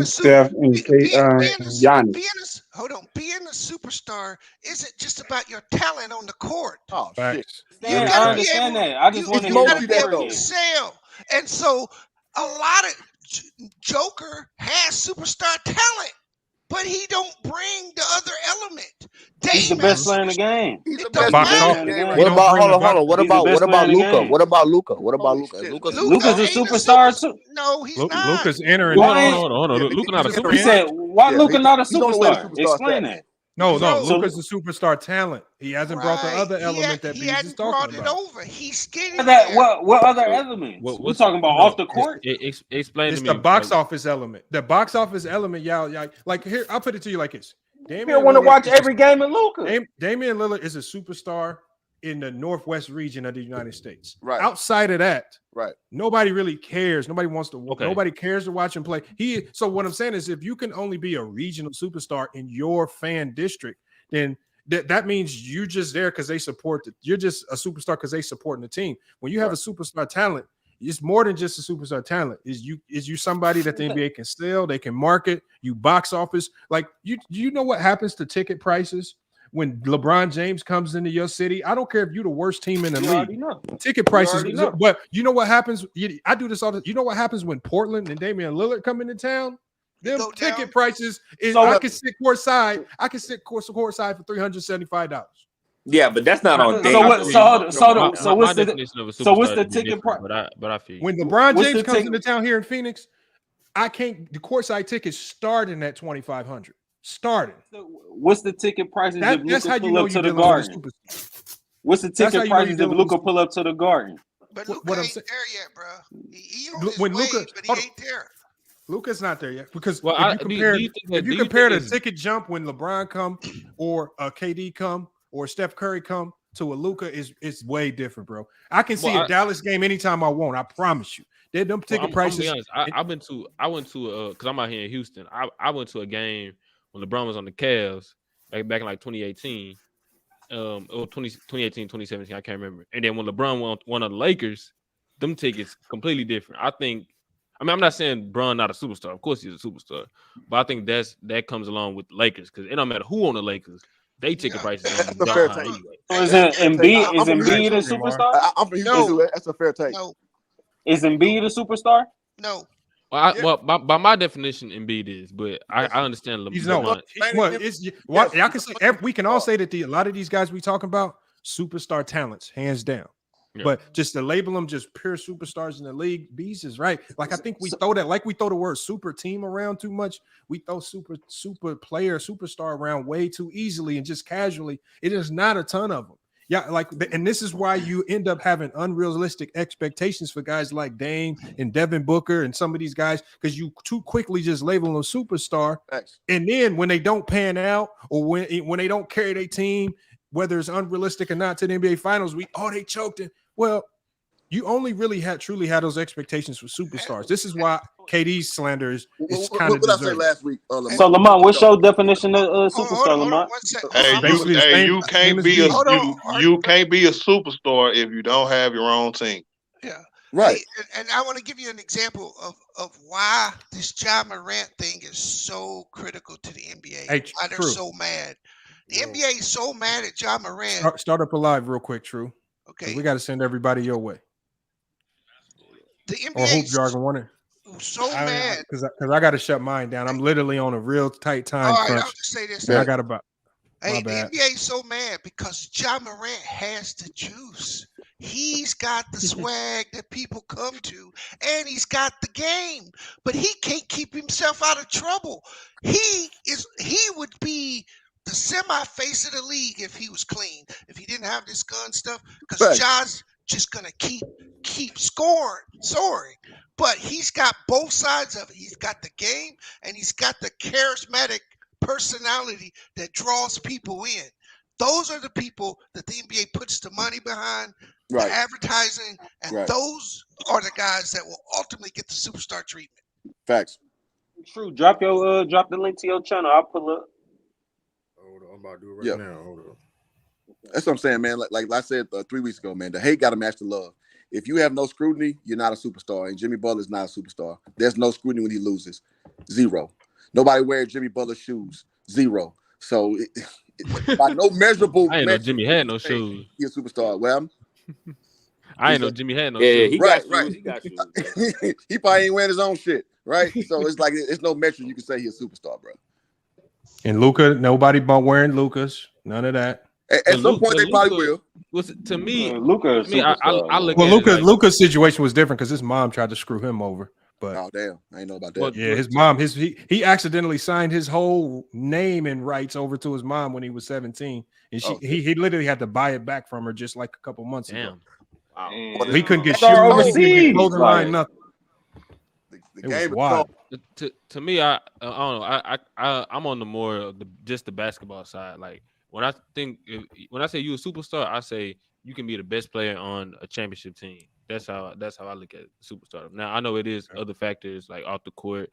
Steph and Giannis. Being a superstar isn't just about your talent on the court. Oh, shit. You gotta be able, that. I just want to be able to sell. And so a lot of Joker has superstar talent, but he don't bring the other element. He's the best player in the game. He's the best player in the game. What about hold on? What about Luka? What about Luka? Luka's a superstar too. No, he's not. Luka's entering. Hold on. Luka not a superstar. He said, "Why Luka not a superstar?" Explain that. No, Luka's a superstar talent. He hasn't brought the other element that Bees is talking about. Over. He's getting what other elements? We're talking about off the court. Explain it's to me. The box office element. The box office element, y'all. Like here, I'll put it to you like this. You want to watch every game of Luka. Damian Lillard is a superstar in the Northwest region of the United States. Right. Outside of that, right. Nobody really cares. Nobody wants to. Okay. Nobody cares to watch him play. So what I'm saying is, if you can only be a regional superstar in your fan district, then that means you're just there because they support it. You're just a superstar because they supporting the team. When you have a superstar talent, it's more than just a superstar talent. Is you somebody that the NBA can sell, they can market, you box office. Like you know what happens to ticket prices when LeBron James comes into your city? I don't care if you're the worst team in the league. Ticket prices, but you know what happens? I do this all the. You know what happens when Portland and Damian Lillard come into town? Them ticket prices is I can sit courtside. I can sit courtside for $375. Yeah, but that's not on. So what's the ticket price? But I feel when LeBron James comes into town here in Phoenix, the courtside tickets starting at $2,500. Starting. What's the ticket prices if that's Luka how you pull know up to you're the dealing with Garden? a superstar. What's the ticket prices if Luka pull up to the Garden? But Luka ain't there yet, bro. He on his when way, Luka, but he ain't there. Luka's not there yet because Well, if you compare the ticket jump when LeBron come or KD come or Steph Curry come to a Luka is way different, bro. I can see a Dallas game anytime I want. I promise you. They're them ticket prices. I'm be honest. I went to because I'm out here in Houston. I went to a game when LeBron was on the Cavs back in like 2018. Or 2018, 2017, I can't remember. And then when LeBron won on the Lakers, them tickets completely different. I'm not saying Bron not a superstar. Of course he's a superstar, but I think that comes along with Lakers because it don't matter who on the Lakers, they ticket prices That's a fair take. So is Embiid a superstar? I'm from Houston. That's a fair take. No. Is Embiid a superstar? No. Well, by my definition, Embiid is, but I understand. He's no. I can say we can all say that a lot of these guys we talking about superstar talents, hands down. Yeah. But just to label them just pure superstars in the league, Bees is right. Like I think we throw the word super team around too much. We throw super player, superstar around way too easily and just casually. It is not a ton of them. Yeah, and this is why you end up having unrealistic expectations for guys like Dame and Devin Booker and some of these guys because you too quickly just label them superstar. Thanks. And then when they don't pan out or when they don't carry their team, whether it's unrealistic or not, to the NBA Finals, they choked it. Well, you only really truly had those expectations for superstars. This is why KD's slander is kind of. What I say last week? So Lamont, what's your definition of superstar, Lamont? Hey, you can't be a superstar if you don't have your own team. Yeah, right. And I want to give you an example of why this Ja Morant thing is so critical to the NBA. Why they're so mad. The NBA is so mad at Ja Morant. Start up alive real quick, True. Okay. We got to send everybody your way. The NBA or hoop jargon want it. So mad because I got to shut mine down. I'm literally on a real tight time crunch. I'll just say this. I got about. Hey, the NBA is so mad because Ja Morant has the juice. He's got the swag that people come to, and he's got the game. But he can't keep himself out of trouble. He would be the semi-face of the league if he was clean, if he didn't have this gun stuff, because Ja's just gonna keep keep soaring. But he's got both sides of it. He's got the game and he's got the charismatic personality that draws people in. Those are the people that the NBA puts the money behind, the advertising, and those are the guys that will ultimately get the superstar treatment. Facts. True. Drop the link to your channel. I'll pull up. Hold on, I'm about to do it right now. Hold on. That's what I'm saying, man. Like I said 3 weeks ago, man, the hate got to match the love. If you have no scrutiny, you're not a superstar. And Jimmy Butler's not a superstar. There's no scrutiny when he loses. Zero. Nobody wears Jimmy Butler's shoes. Zero. So by no measurable I ain't know Jimmy had no shoes. He a superstar. Well, I ain't know Jimmy had no shoes. He got shoes. He got shoes. He probably ain't wearing his own shit, right? So it's like it's no metric you can say he's a superstar, bro. And Luka, nobody but wearing Lukas. None of that. At some point, they probably will. To me, Luka. I look well, at Luka's situation was different because his mom tried to screw him over. But oh damn, I ain't know about that. Well, yeah, his mom, he accidentally signed his whole name and rights over to his mom when he was 17, and he literally had to buy it back from her just like a couple months ago. Wow. He couldn't get Start shoes, overseas, he couldn't get clothing line, like- nothing. The It was game is wild. To me, I don't know. I'm on the more of just the basketball side. Like when I say you a superstar, I say you can be the best player on a championship team. That's how I look at superstar. Now I know it is other factors like off the court,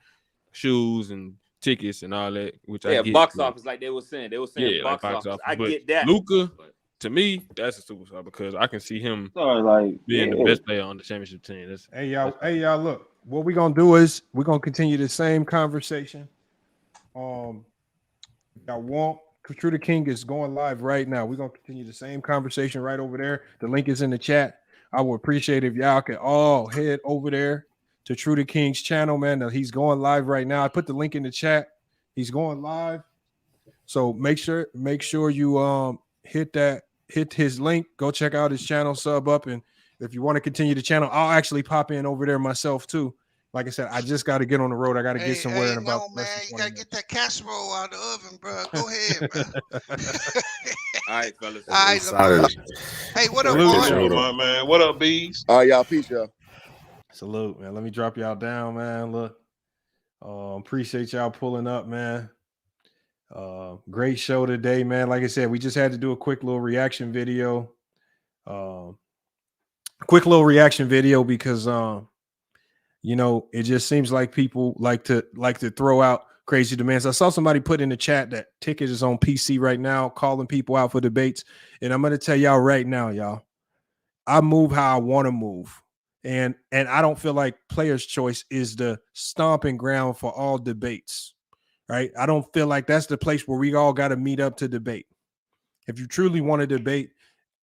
shoes and tickets and all that. Which I get, box office, like they were saying. They were saying like box office. I But get that. Luka, to me, that's a superstar because I can see him being the best player on the championship team. Hey y'all, look. What we're gonna do is we're gonna continue the same conversation. Y'all want True the King is going live right now. We're gonna continue the same conversation right over there. The link is in the chat. I would appreciate if y'all could all head over there to True the King's channel, man. He's going live right now. I put the link in the chat. He's going live. So make sure you hit his link, go check out his channel, sub up, and if you want to continue the channel, I'll actually pop in over there myself too. Like I said, I just got to get on the road. I got to get somewhere in about. No, man, you gotta get that casserole out of the oven, bro. Go ahead, bro. All right, fellas. All right, hey, what up, boy? Man? What up, bees? All right, y'all. Peace, y'all. Salute, man. Let me drop y'all down, man. Look, appreciate y'all pulling up, man. Great show today, man. Like I said, we just had to do a quick little reaction video. Because it just seems like people like to throw out crazy demands. I saw somebody put in the chat that Ticket is on PC right now, calling people out for debates. And I'm gonna tell y'all right now, y'all, I move how I want to move. And I don't feel like Player's Choice is the stomping ground for all debates. Right? I don't feel like that's the place where we all got to meet up to debate. If you truly want to debate,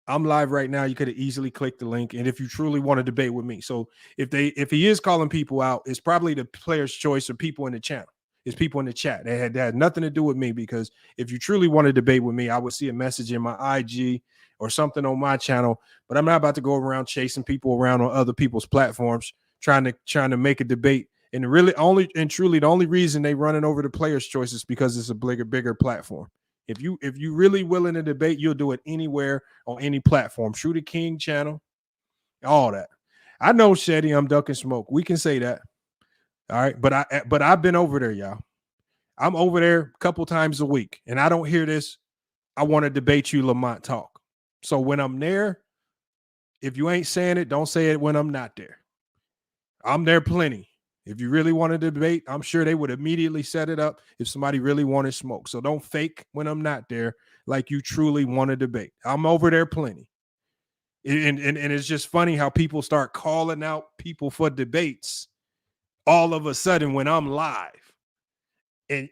I'm live right now. You could have easily clicked the link. And if you truly want to debate with me, so if he is calling people out, it's probably the Player's Choice or people in the channel. It's people in the chat. That had nothing to do with me, because if you truly want to debate with me, I would see a message in my IG or something on my channel. But I'm not about to go around chasing people around on other people's platforms, trying to make a debate. And truly the only reason they running over the Player's Choice is because it's a bigger platform. If you really willing to debate, you'll do it anywhere on any platform. True the King channel, all that. I know, Shetty, I'm ducking smoke. We can say that. All right, but I've been over there, y'all. I'm over there a couple times a week, and I don't hear this. I want to debate you, Lamont talk. So when I'm there, if you ain't saying it, don't say it when I'm not there. I'm there plenty. If you really want to debate, I'm sure they would immediately set it up if somebody really wanted smoke. So don't fake when I'm not there like you truly want to debate. I'm over there plenty. And it's just funny how people start calling out people for debates all of a sudden when I'm live. And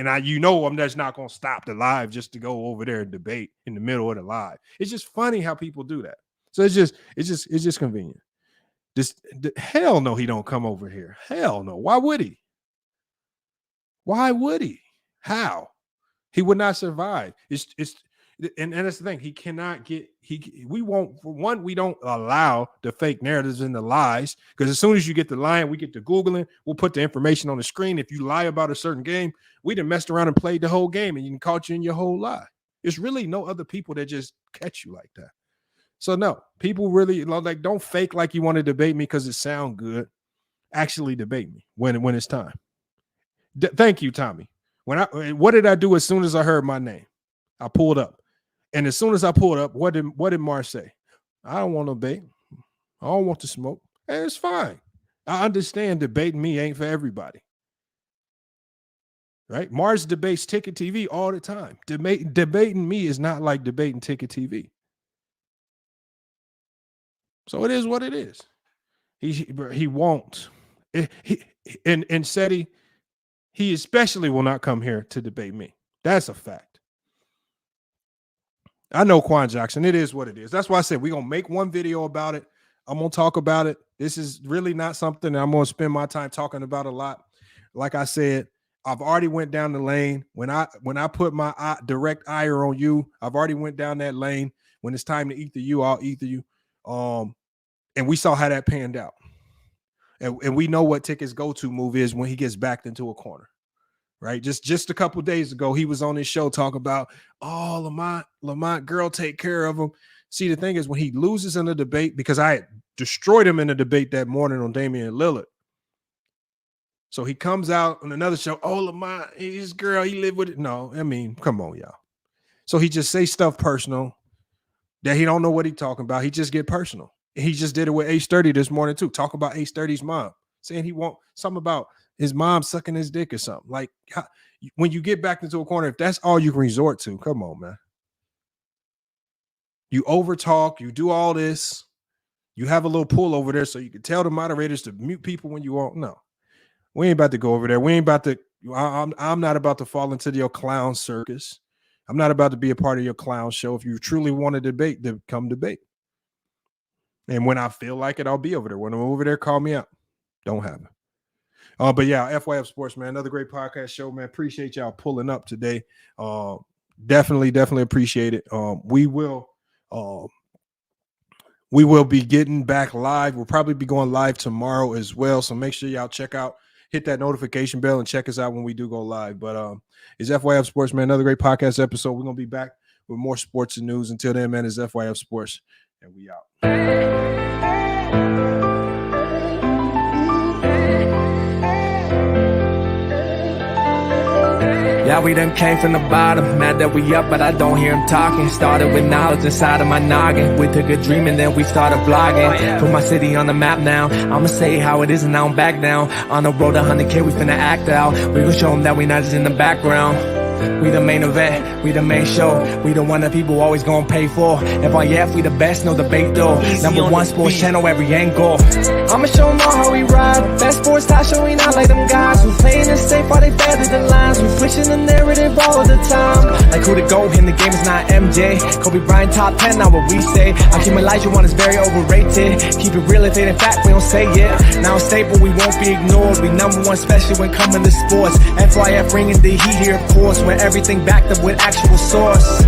I'm just not going to stop the live just to go over there and debate in the middle of the live. It's just funny how people do that. So it's just convenient. Hell no, he don't come over here. Hell no. Why would he? Why would he? How? He would not survive. And that's the thing. He cannot get. We don't allow the fake narratives and the lies, because as soon as you get the lying, we get to Googling. We'll put the information on the screen. If you lie about a certain game, we done messed around and played the whole game, and you can caught you in your whole lie. There's really no other people that just catch you like that. So no, people really like don't fake like you want to debate me because it sound good. Actually debate me when it's time. Thank you, Tommy. What did I do as soon as I heard my name? I pulled up. And as soon as I pulled up, what did Mars say? I don't want to debate. I don't want to smoke. Hey, it's fine. I understand debating me ain't for everybody. Right? Mars debates TicketTV all the time. Debating me is not like debating TicketTV. So it is what it is. He won't. And said he especially will not come here to debate me. That's a fact. I know Quan Jackson. It is what it is. That's why I said we're going to make one video about it. I'm going to talk about it. This is really not something that I'm going to spend my time talking about a lot. Like I said, I've already went down the lane. When I put my direct ire on you, I've already went down that lane. When it's time to ether you, I'll ether you. And we saw how that panned out. And we know what Ticket's go-to move is when he gets backed into a corner. Right? Just a couple days ago, he was on his show talking about, Lamont, girl, take care of him. See, the thing is, when he loses in a debate, because I had destroyed him in a debate that morning on Damian Lillard. So he comes out on another show, Lamont, his girl, he lived with it. No, I mean, come on, y'all. So he just say stuff personal that he don't know what he talking about. He just get personal. He just did it with Ace 30 this morning, too. Talk about Ace 30's mom, saying he want something about his mom sucking his dick or something. Like, when you get back into a corner, if that's all you can resort to, come on, man. You overtalk, you do all this. You have a little pull over there so you can tell the moderators to mute people when you want. No, we ain't about to go over there. We ain't about to, I'm not about to fall into your clown circus. I'm not about to be a part of your clown show. If you truly want to debate, then come debate. And when I feel like it, I'll be over there. When I'm over there, call me out. Don't have it. But yeah, Fyf Sports, man, another great podcast show, man. Appreciate y'all pulling up today. Definitely appreciate it. We will be getting back live. We'll probably be going live tomorrow as well. So make sure y'all hit that notification bell and check us out when we do go live. But it's Fyf Sports, man. Another great podcast episode. We're gonna be back with more sports and news. Until then, man, it's Fyf Sports, and we out. Yeah, we done came from the bottom, mad that we up, but I don't hear him talking. Started with knowledge inside of my noggin. We took a dream and then we started vlogging. Put my city on the map now. I'ma say how it is and I don't back down. On the road to 100K, we finna act out. We gon' show them that we not just in the background. We the main event, we the main show. We the one that people always gonna pay for. Fyf, we the best, no debate though. Number one sports channel, every angle. I'ma show them all how we ride. Best sports talk showing out like them guys. We playing it safe while they better the lines. We switching the narrative all the time. Like who to go in the game is not MJ. Kobe Bryant top 10, not what we say. Akeem Olajuwon is very overrated. Keep it real if it ain't fact, we don't say it. Now it's stable, we won't be ignored. We number one, especially when coming to sports. Fyf bringing the heat here, of course. When everything backed up with actual source.